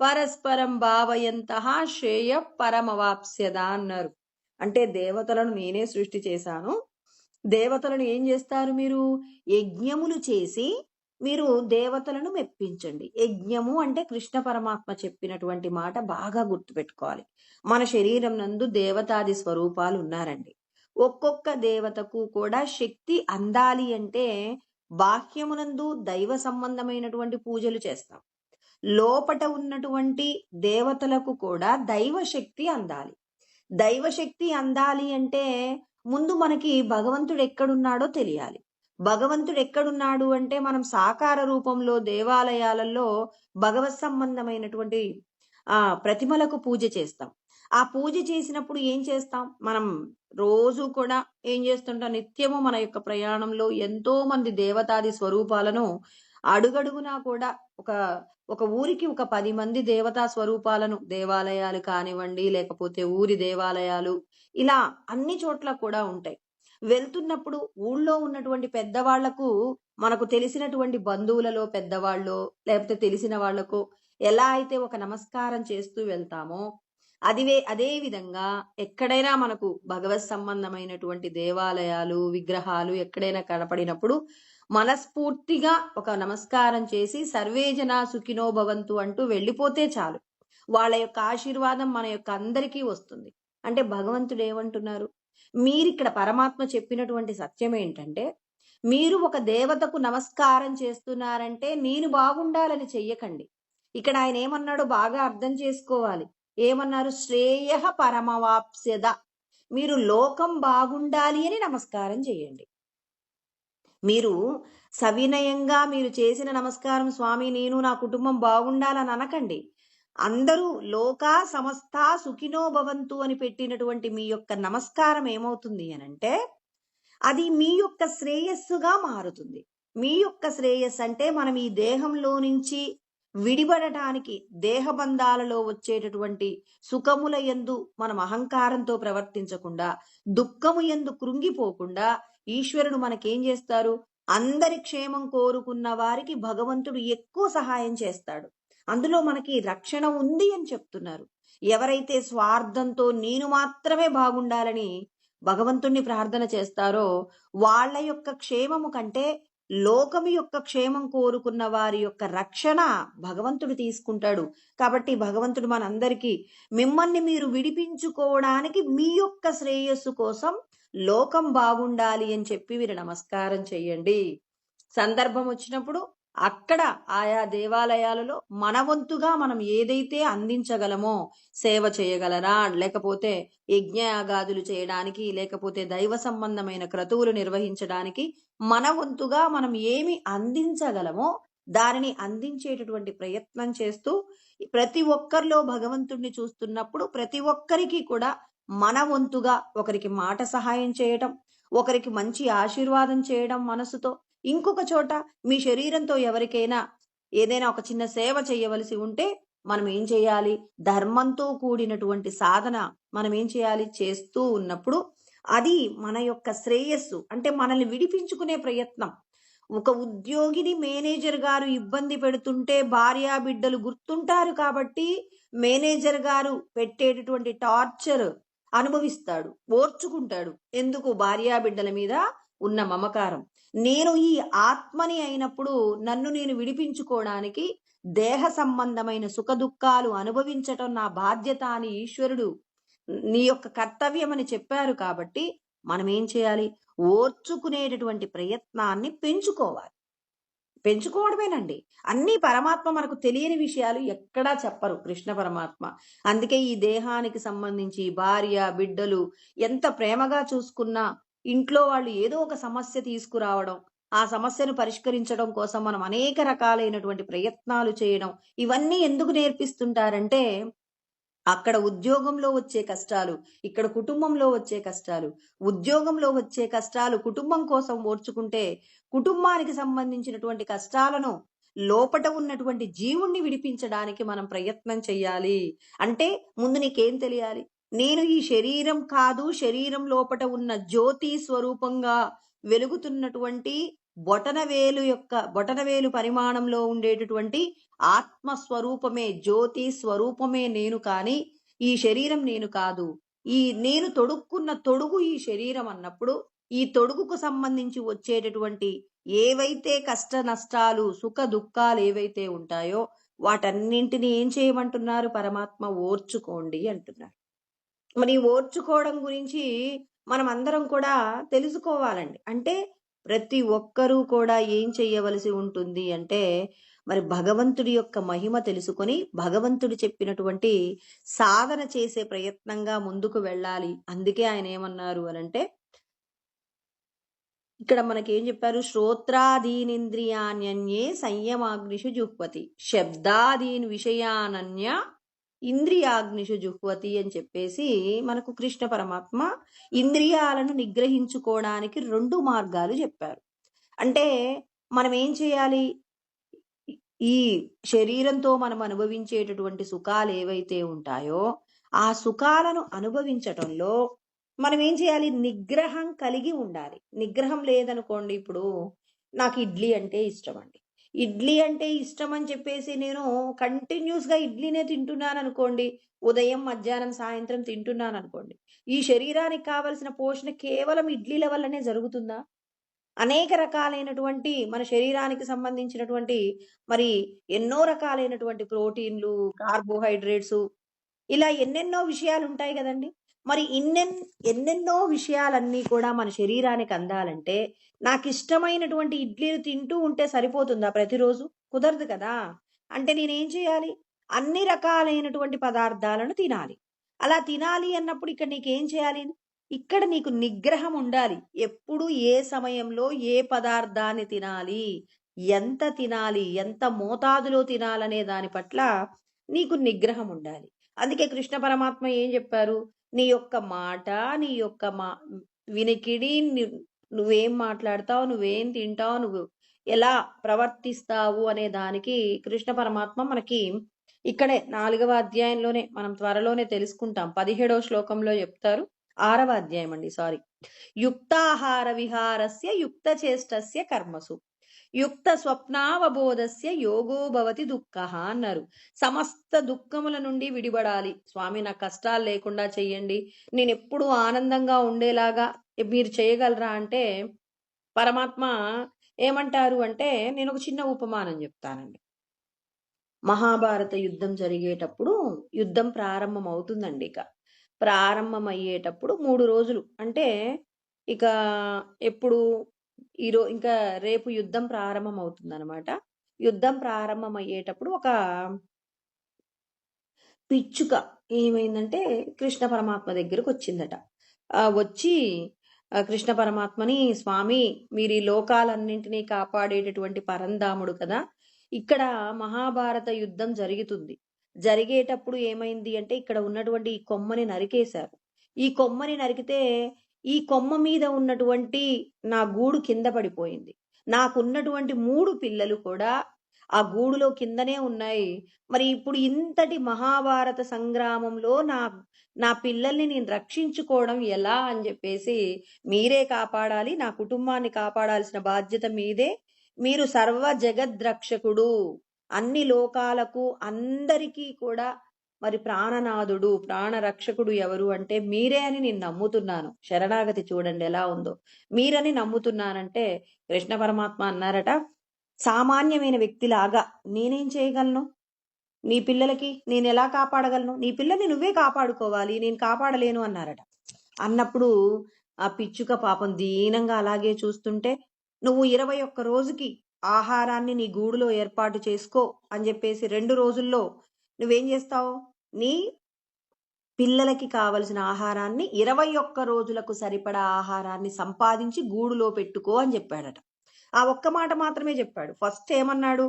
పరస్పరం భావయంతః శ్రేయ పరమవాప్స్యద అన్నారు. అంటే దేవతలను నేనే సృష్టి చేశాను. దేవతలను ఏం చేస్తారు? మీరు యజ్ఞములు చేసి మీరు దేవతలను మెప్పించండి. యజ్ఞము అంటే కృష్ణ పరమాత్మ చెప్పినటువంటి మాట బాగా గుర్తుపెట్టుకోవాలి. మన శరీరం నందు దేవతాది స్వరూపాలు ఉన్నారండి. ఒక్కొక్క దేవతకు కూడా శక్తి అందాలి అంటే బాహ్యమునందు దైవ సంబంధమైనటువంటి పూజలు చేస్తాం. లోపట ఉన్నటువంటి దేవతలకు కూడా దైవ శక్తి అందాలి. దైవ శక్తి అందాలి అంటే ముందు మనకి భగవంతుడు ఎక్కడున్నాడో తెలియాలి. భగవంతుడు ఎక్కడున్నాడు అంటే మనం సాకార రూపంలో దేవాలయాలలో భగవత్ సంబంధమైనటువంటి ప్రతిమలకు పూజ చేస్తాం. ఆ పూజ చేసినప్పుడు ఏం చేస్తాం? మనం రోజు కూడా ఏం చేస్తుంటాం? నిత్యము మన యొక్క ప్రయాణంలో ఎంతో మంది దేవతాది స్వరూపాలను అడుగడుగునా కూడా ఒక ఊరికి ఒక 10 మంది దేవతా స్వరూపాలను, దేవాలయాలు కానివ్వండి లేకపోతే ఊరి దేవాలయాలు, ఇలా అన్ని చోట్ల కూడా ఉంటాయి. వెళ్తున్నప్పుడు ఊళ్ళో ఉన్నటువంటి పెద్దవాళ్లకు, మనకు తెలిసినటువంటి బంధువులలో పెద్దవాళ్ళు లేకపోతే తెలిసిన వాళ్లకు ఎలా అయితే ఒక నమస్కారం చేస్తూ వెళ్తామో అదే విధంగా ఎక్కడైనా మనకు భగవత్ సంబంధమైనటువంటి దేవాలయాలు, విగ్రహాలు ఎక్కడైనా కనపడినప్పుడు మనస్ఫూర్తిగా ఒక నమస్కారం చేసి సర్వే జనా సుఖినో భవంతు అంటూ వెళ్ళిపోతే చాలు. వాళ్ళ యొక్క ఆశీర్వాదం మన యొక్క అందరికీ వస్తుంది. అంటే భగవంతుడు ఏమంటున్నారు? మీరిక్కడ పరమాత్మ చెప్పినటువంటి సత్యం ఏంటంటే, మీరు ఒక దేవతకు నమస్కారం చేస్తున్నారంటే నేను బాగుండాలని చెయ్యకండి. ఇక్కడ ఆయన ఏమన్నాడో బాగా అర్థం చేసుకోవాలి. ఏమన్నారు? శ్రేయ పరమవాప్స్యద. మీరు లోకం బాగుండాలి అని నమస్కారం చేయండి. మీరు సవినయంగా మీరు చేసిన నమస్కారం, స్వామి నేను నా కుటుంబం బాగుండాలని అనకండి. అందరూ లోకా సమస్త సుఖినో భవంతు అని పెట్టినటువంటి మీ యొక్క నమస్కారం ఏమవుతుంది అనంటే అది మీ యొక్క శ్రేయస్సుగా మారుతుంది. మీ యొక్క శ్రేయస్సు అంటే మనం ఈ దేహంలో నుంచి విడిపడటానికి, దేహబంధాలలో వచ్చేటటువంటి సుఖముల యందు మనం అహంకారంతో ప్రవర్తించకుండా, దుఃఖము యందు కృంగిపోకుండా ఈశ్వరుడు మనకేం చేస్తారు? అందరి క్షేమం కోరుకున్న వారికి భగవంతుడు ఎక్కువ సహాయం చేస్తాడు. అందులో మనకి రక్షణ ఉంది అని చెప్తున్నారు. ఎవరైతే స్వార్థంతో నేను మాత్రమే బాగుండాలని భగవంతుణ్ణి ప్రార్థన చేస్తారో వాళ్ళ యొక్క క్షేమము కంటే లోకము యొక్క క్షేమం కోరుకున్న వారి యొక్క రక్షణ భగవంతుడు తీసుకుంటాడు. కాబట్టి భగవంతుడు మనందరికీ మిమ్మల్ని మీరు విడిపించుకోవడానికి మీ యొక్క శ్రేయస్సు కోసం లోకం బాగుండాలి అని చెప్పి మీరు నమస్కారం చెయ్యండి. సందర్భం వచ్చినప్పుడు అక్కడ ఆయా దేవాలయాలలో మన వంతుగా మనం ఏదైతే అందించగలమో, సేవ చేయగలరా, లేకపోతే యజ్ఞయాగాదులు చేయడానికి, లేకపోతే దైవ సంబంధమైన క్రతువులు నిర్వహించడానికి మన వంతుగా మనం ఏమి అందించగలమో దానిని అందించేటటువంటి ప్రయత్నం చేస్తూ, ప్రతి ఒక్కరిలో భగవంతుడిని చూస్తున్నప్పుడు ప్రతి ఒక్కరికి కూడా మన వంతుగా ఒకరికి మాట సహాయం చేయటం, ఒకరికి మంచి ఆశీర్వాదం చేయడం మనసుతో, ఇంకొక చోట మీ శరీరంతో ఎవరికైనా ఏదైనా ఒక చిన్న సేవ చేయవలసి ఉంటే మనం ఏం చేయాలి? ధర్మంతో కూడినటువంటి సాధన మనం ఏం చేయాలి? చేస్తూ ఉన్నప్పుడు అది మన యొక్క శ్రేయస్సు, అంటే మనల్ని విడిపించుకునే ప్రయత్నం. ఒక ఉద్యోగిని మేనేజర్ గారు ఇబ్బంది పెడుతుంటే భార్యా బిడ్డలు గుర్తుంటారు కాబట్టి మేనేజర్ గారు పెట్టేటటువంటి టార్చర్ అనుభవిస్తాడు, ఓర్చుకుంటాడు. ఎందుకు? భార్యా బిడ్డల మీద ఉన్న మమకారం. నేను ఈ ఆత్మని అయినప్పుడు నన్ను నేను విడిపించుకోవడానికి దేహ సంబంధమైన సుఖ దుఃఖాలు అనుభవించటం నా బాధ్యత అని ఈశ్వరుడు నీ యొక్క కర్తవ్యం అని చెప్పారు కాబట్టి మనం ఏం చేయాలి? ఓర్చుకునేటటువంటి ప్రయత్నాన్ని పెంచుకోవడమేనండి. అన్నీ పరమాత్మ మనకు తెలియని విషయాలు ఎక్కడా చెప్పరు కృష్ణ పరమాత్మ. అందుకే ఈ దేహానికి సంబంధించి భార్య, బిడ్డలు ఎంత ప్రేమగా చూసుకున్నా ఇంట్లో వాళ్ళు ఏదో ఒక సమస్య తీసుకురావడం, ఆ సమస్యను పరిష్కరించడం కోసం మనం అనేక రకాలైనటువంటి ప్రయత్నాలు చేయడం, ఇవన్నీ ఎందుకు నేర్పిస్తుంటారంటే అక్కడ ఉద్యోగంలో వచ్చే కష్టాలు, ఇక్కడ కుటుంబంలో వచ్చే కష్టాలు, ఉద్యోగంలో వచ్చే కష్టాలు కుటుంబం కోసం ఓర్చుకుంటే, కుటుంబానికి సంబంధించినటువంటి కష్టాలను లోపట ఉన్నటువంటి జీవుణ్ణి విడిపించడానికి మనం ప్రయత్నం చెయ్యాలి. అంటే ముందు నీకేం తెలియాలి? నేను ఈ శరీరం కాదు, శరీరం లోపట ఉన్న జ్యోతి స్వరూపంగా వెలుగుతున్నటువంటి బొటనవేలు పరిమాణంలో ఉండేటటువంటి ఆత్మస్వరూపమే, జ్యోతి స్వరూపమే నేను కాని ఈ శరీరం నేను కాదు. ఈ నేను తొడుక్కున్న తొడుగు ఈ శరీరం అన్నప్పుడు ఈ తొడుగుకు సంబంధించి వచ్చేటటువంటి ఏవైతే కష్ట నష్టాలు, సుఖ దుఃఖాలు ఏవైతే ఉంటాయో వాటన్నింటిని ఏం చేయమంటున్నారు? పరమాత్మ ఓర్చుకోండి అంటున్నారు. మరి ఓర్చుకోవడం గురించి మనం అందరం కూడా తెలుసుకోవాలండి. అంటే ప్రతి ఒక్కరూ కూడా ఏం చెయ్యవలసి ఉంటుంది అంటే, మరి భగవంతుడి యొక్క మహిమ తెలుసుకొని భగవంతుడు చెప్పినటువంటి సాధన చేసే ప్రయత్నంగా ముందుకు వెళ్ళాలి. అందుకే ఆయన ఏమన్నారు అనంటే, ఇక్కడ మనకేం చెప్పారు? శ్రోత్రాదీనింద్రియాణ్యన్యే సంయమాగ్నిషు జుహ్వతి, శబ్దాదీన్ విషయానన్య ఇంద్రియాగ్నిషు జుహ్వతి అని చెప్పేసి మనకు కృష్ణ పరమాత్మ ఇంద్రియాలను నిగ్రహించుకోవడానికి 2 మార్గాలు చెప్పారు. అంటే మనం ఏం చేయాలి? ఈ శరీరంతో మనం అనుభవించేటటువంటి సుఖాలు ఏవైతే ఉంటాయో ఆ సుఖాలను అనుభవించటంలో మనం ఏం చేయాలి? నిగ్రహం కలిగి ఉండాలి. నిగ్రహం లేదనుకోండి, ఇప్పుడు నాకు ఇడ్లీ అంటే ఇష్టం అండి. ఇడ్లీ అంటే ఇష్టం అని చెప్పేసి నేను కంటిన్యూస్ గా ఇడ్లీనే తింటున్నాను అనుకోండి, ఉదయం మధ్యాహ్నం సాయంత్రం తింటున్నాను అనుకోండి, ఈ శరీరానికి కావలసిన పోషణ కేవలం ఇడ్లీల వల్లనే జరుగుతుందా? అనేక రకాలైనటువంటి మన శరీరానికి సంబంధించినటువంటి మరి ఎన్నో రకాలైనటువంటి ప్రోటీన్లు, కార్బోహైడ్రేట్స్, ఇలా ఎన్నెన్నో విషయాలు ఉంటాయి కదండి. మరి ఎన్నెన్నో విషయాలన్నీ కూడా మన శరీరానికి అందాలంటే నాకు ఇష్టమైనటువంటి ఇడ్లీలు తింటూ ఉంటే సరిపోతుందా ప్రతిరోజు? కుదరదు కదా. అంటే నేనేం చేయాలి? అన్ని రకాలైనటువంటి పదార్థాలను తినాలి. అలా తినాలి అన్నప్పుడు ఇక్కడ నీకేం చేయాలి? ఇక్కడ నీకు నిగ్రహం ఉండాలి. ఎప్పుడు ఏ సమయంలో ఏ పదార్థాన్ని తినాలి, ఎంత తినాలి, ఎంత మోతాదులో తినాలనే దాని పట్ల నీకు నిగ్రహం ఉండాలి. అందుకే కృష్ణ పరమాత్మ ఏం చెప్పారు? నీ యొక్క మాట, నీ యొక్క వినికిడి, నువ్వేం మాట్లాడతావు, నువ్వేం తింటావు, నువ్వు ఎలా ప్రవర్తిస్తావు అనే దానికి కృష్ణ పరమాత్మ మనకి ఇక్కడే 4వ అధ్యాయంలోనే మనం త్వరలోనే తెలుసుకుంటాం. 17వ శ్లోకంలో చెప్తారు. 6వ అధ్యాయం అండి, సారీ. యుక్తాహార విహారస్య యుక్త చేష్టస్య కర్మసు యుక్త స్వప్నావబోధస్య యోగో భవతి దుఃఖః అన్నారు. సమస్త దుఃఖముల నుండి విడిపడాలి. స్వామి నాకు కష్టాలు లేకుండా చెయ్యండి, నేను ఎప్పుడూ ఆనందంగా ఉండేలాగా మీరు చేయగలరా అంటే పరమాత్మ ఏమంటారు అంటే, నేను ఒక చిన్న ఉపమానం చెప్తానండి. మహాభారత యుద్ధం జరిగేటప్పుడు యుద్ధం ప్రారంభం అవుతుందండి. ఇక ప్రారంభం అయ్యేటప్పుడు 3 రోజులు అంటే ఇక ఎప్పుడు ఇంకా రేపు యుద్ధం ప్రారంభం అవుతుందన్నమాట. యుద్ధం ప్రారంభమయ్యేటప్పుడు ఒక పిచ్చుక ఏమైందంటే కృష్ణ పరమాత్మ దగ్గరకొచ్చిందట. వచ్చి కృష్ణ పరమాత్మని, "స్వామి మీరు ఈ లోకాలన్నింటినీ కాపాడేటటువంటి పరంధాముడు కదా! ఇక్కడ మహాభారత యుద్ధం జరుగుతుంది. జరిగేటప్పుడు ఏమైంది అంటే ఇక్కడ ఉన్నటువంటి ఈ కొమ్మని నరికేశారు. ఈ కొమ్మని నరికితే ఈ కొమ్మ మీద ఉన్నటువంటి నా గూడు కింద పడిపోయింది. నాకున్నటువంటి 3 పిల్లలు కూడా ఆ గూడులో కిందనే ఉన్నాయి. మరి ఇప్పుడు ఇంతటి మహాభారత సంగ్రామంలో నా నా పిల్లల్ని నేను రక్షించుకోవడం ఎలా అని చెప్పేసి మీరే కాపాడాలి. నా కుటుంబాన్ని కాపాడాల్సిన బాధ్యత మీదే. మీరు సర్వ జగద్రక్షకుడు. అన్ని లోకాలకు అందరికీ కూడా మరి ప్రాణనాథుడు, ప్రాణరక్షకుడు ఎవరు అంటే మీరే అని నేను నమ్ముతున్నాను. శరణాగతి చూడండి ఎలా ఉందో. మీరని నమ్ముతున్నానంటే కృష్ణ పరమాత్మ అన్నారట, సామాన్యమైన వ్యక్తిలాగా నేనేం చేయగలను? నీ పిల్లలకి నేనెలా కాపాడగలను? నీ పిల్లల్ని నువ్వే కాపాడుకోవాలి. నేను కాపాడలేను అన్నారట. అన్నప్పుడు ఆ పిచ్చుక పాపం దీనంగా అలాగే చూస్తుంటే, నువ్వు 21 రోజుకి ఆహారాన్ని నీ గూడులో ఏర్పాటు చేసుకో అని చెప్పేసి 2 రోజుల్లో నువ్వేం చేస్తావు? నీ పిల్లలకి కావలసిన ఆహారాన్ని 21 రోజులకు సరిపడా ఆహారాన్ని సంపాదించి గూడులో పెట్టుకో అని చెప్పాడట. ఆ ఒక్క మాట మాత్రమే చెప్పాడు. ఫస్ట్ ఏమన్నాడు?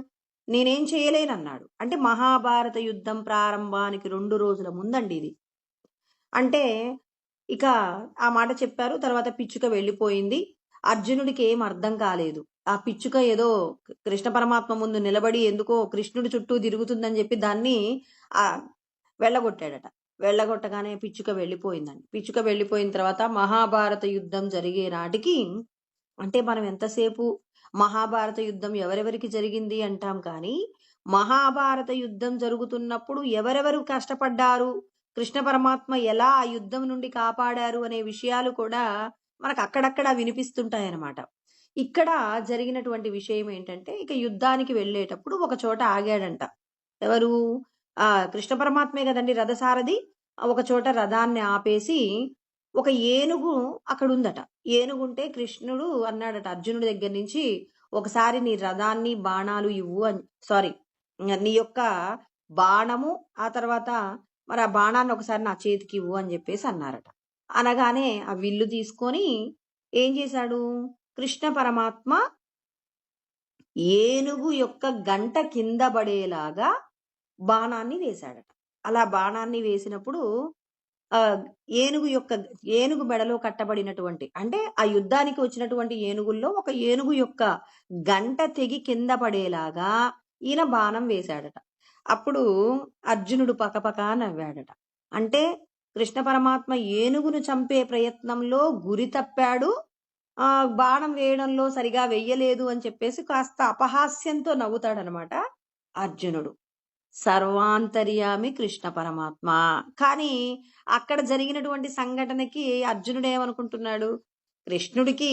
నేనేం చేయలేనన్నాడు. అంటే మహాభారత యుద్ధం ప్రారంభానికి 2 రోజుల ముందండి ఇది. అంటే ఇక ఆ మాట చెప్పారు. తర్వాత పిచ్చుక వెళ్ళిపోయింది. అర్జునుడికి ఏం అర్థం కాలేదు. ఆ పిచ్చుక ఏదో కృష్ణ పరమాత్మ ముందు నిలబడి ఎందుకో కృష్ణుడి చుట్టూ తిరుగుతుందని చెప్పి దాన్ని ఆ వెళ్ళగొట్టాడట. వెళ్ళగొట్టగానే పిచ్చుక వెళ్ళిపోయిందండి. పిచ్చుక వెళ్ళిపోయిన తర్వాత మహాభారత యుద్ధం జరిగే నాటికి అంటే మనం ఎంతసేపు మహాభారత యుద్ధం ఎవరెవరికి జరిగింది అంటాం కానీ మహాభారత యుద్ధం జరుగుతున్నప్పుడు ఎవరెవరు కష్టపడ్డారు, కృష్ణ పరమాత్మ ఎలా ఆ యుద్ధం నుండి కాపాడారు అనే విషయాలు కూడా మనకు అక్కడక్కడ వినిపిస్తుంటాయన్నమాట. ఇక్కడ జరిగినటువంటి విషయం ఏంటంటే ఇక యుద్ధానికి వెళ్ళేటప్పుడు ఒక చోట ఆగాడంట. ఎవరు? కృష్ణ పరమాత్మే కదండి రథసారథి. ఒక చోట రథాన్ని ఆపేసి ఒక ఏనుగు అక్కడుందట. ఏనుగుంటే కృష్ణుడు అన్నాడట అర్జునుడి దగ్గర నుంచి, ఒకసారి నీ రథాన్ని బాణాలు ఇవ్వు అని, సారీ, నీ యొక్క బాణము ఆ తర్వాత మరి ఆ బాణాన్ని ఒకసారి నా చేతికి ఇవ్వు అని చెప్పేసి అన్నారట. అనగానే ఆ విల్లు తీసుకొని ఏం చేశాడు కృష్ణ పరమాత్మ, ఏనుగు యొక్క గంట కింద పడేలాగా బాణాన్ని వేశాడట. అలా బాణాన్ని వేసినప్పుడు ఏనుగు మెడలో కట్టబడినటువంటి అంటే ఆ యుద్ధానికి వచ్చినటువంటి ఏనుగుల్లో ఒక ఏనుగు యొక్క గంట తెగి కింద పడేలాగా ఈయన బాణం వేశాడట. అప్పుడు అర్జునుడు పకపక నవ్వాడట. అంటే కృష్ణ పరమాత్మ ఏనుగును చంపే ప్రయత్నంలో గురి తప్పాడు, బాణం వేయడంలో సరిగా వెయ్యలేదు అని చెప్పేసి కాస్త అపహాస్యంతో నవ్వుతాడనమాట అర్జునుడు. సర్వాంతర్యామి కృష్ణ పరమాత్మ. కానీ అక్కడ జరిగినటువంటి సంఘటనకి అర్జునుడు ఏమనుకుంటున్నాడు? కృష్ణుడికి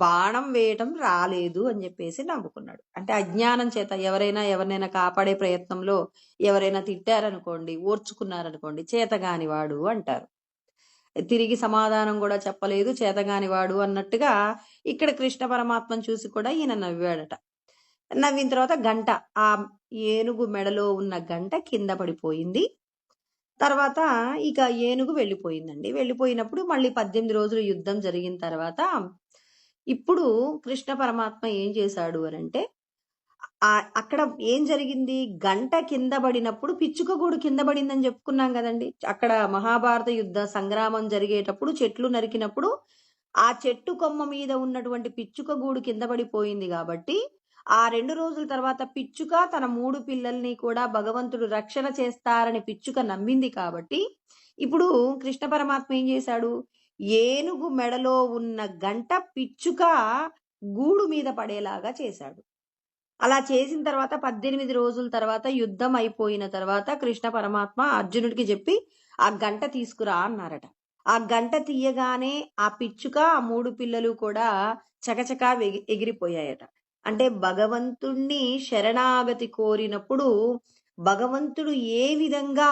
బాణం వేయటం రాలేదు అని చెప్పేసి నవ్వుకున్నాడు. అంటే అజ్ఞానం చేత ఎవరినైనా కాపాడే ప్రయత్నంలో ఎవరైనా తిట్టారనుకోండి, ఓర్చుకున్నారనుకోండి, చేతగాని వాడు అంటారు. తిరిగి సమాధానం కూడా చెప్పలేదు, చేతగాని వాడు అన్నట్టుగా ఇక్కడ కృష్ణ పరమాత్మను చూసి కూడా ఈయన నవ్వాడట. నవ్విన తర్వాత గంట, ఆ ఏనుగు మెడలో ఉన్న గంట కింద పడిపోయింది. తర్వాత ఇక ఏనుగు వెళ్ళిపోయిందండి. వెళ్ళిపోయినప్పుడు మళ్ళీ 18 రోజులు యుద్ధం జరిగిన తర్వాత ఇప్పుడు కృష్ణ పరమాత్మ ఏం చేశాడు అనంటే, అక్కడ ఏం జరిగింది? గంట కింద పడినప్పుడు పిచ్చుక గూడు కింద పడిందని చెప్పుకున్నాం కదండి. అక్కడ మహాభారత యుద్ధ సంగ్రామం జరిగేటప్పుడు చెట్లు నరికినప్పుడు ఆ చెట్టు కొమ్మ మీద ఉన్నటువంటి పిచ్చుక గూడు కింద పడిపోయింది కాబట్టి ఆ 2 రోజుల తర్వాత పిచ్చుక తన 3 పిల్లల్ని కూడా భగవంతుడు రక్షణ చేస్తారని పిచ్చుక నమ్మింది కాబట్టి ఇప్పుడు కృష్ణ పరమాత్మ ఏం చేశాడు? ఏనుగు మెడలో ఉన్న గంట పిచ్చుక గూడు మీద పడేలాగా చేశాడు. అలా చేసిన తర్వాత 18 రోజుల తర్వాత యుద్ధం అయిపోయిన తర్వాత కృష్ణ పరమాత్మ అర్జునుడికి చెప్పి ఆ గంట తీసుకురా అన్నారట. ఆ గంట తీయగానే ఆ పిచ్చుక ఆ 3 పిల్లలు కూడా చకచకా ఎగిరిపోయాయట. అంటే భగవంతుణ్ణి శరణాగతి కోరినప్పుడు భగవంతుడు ఏ విధంగా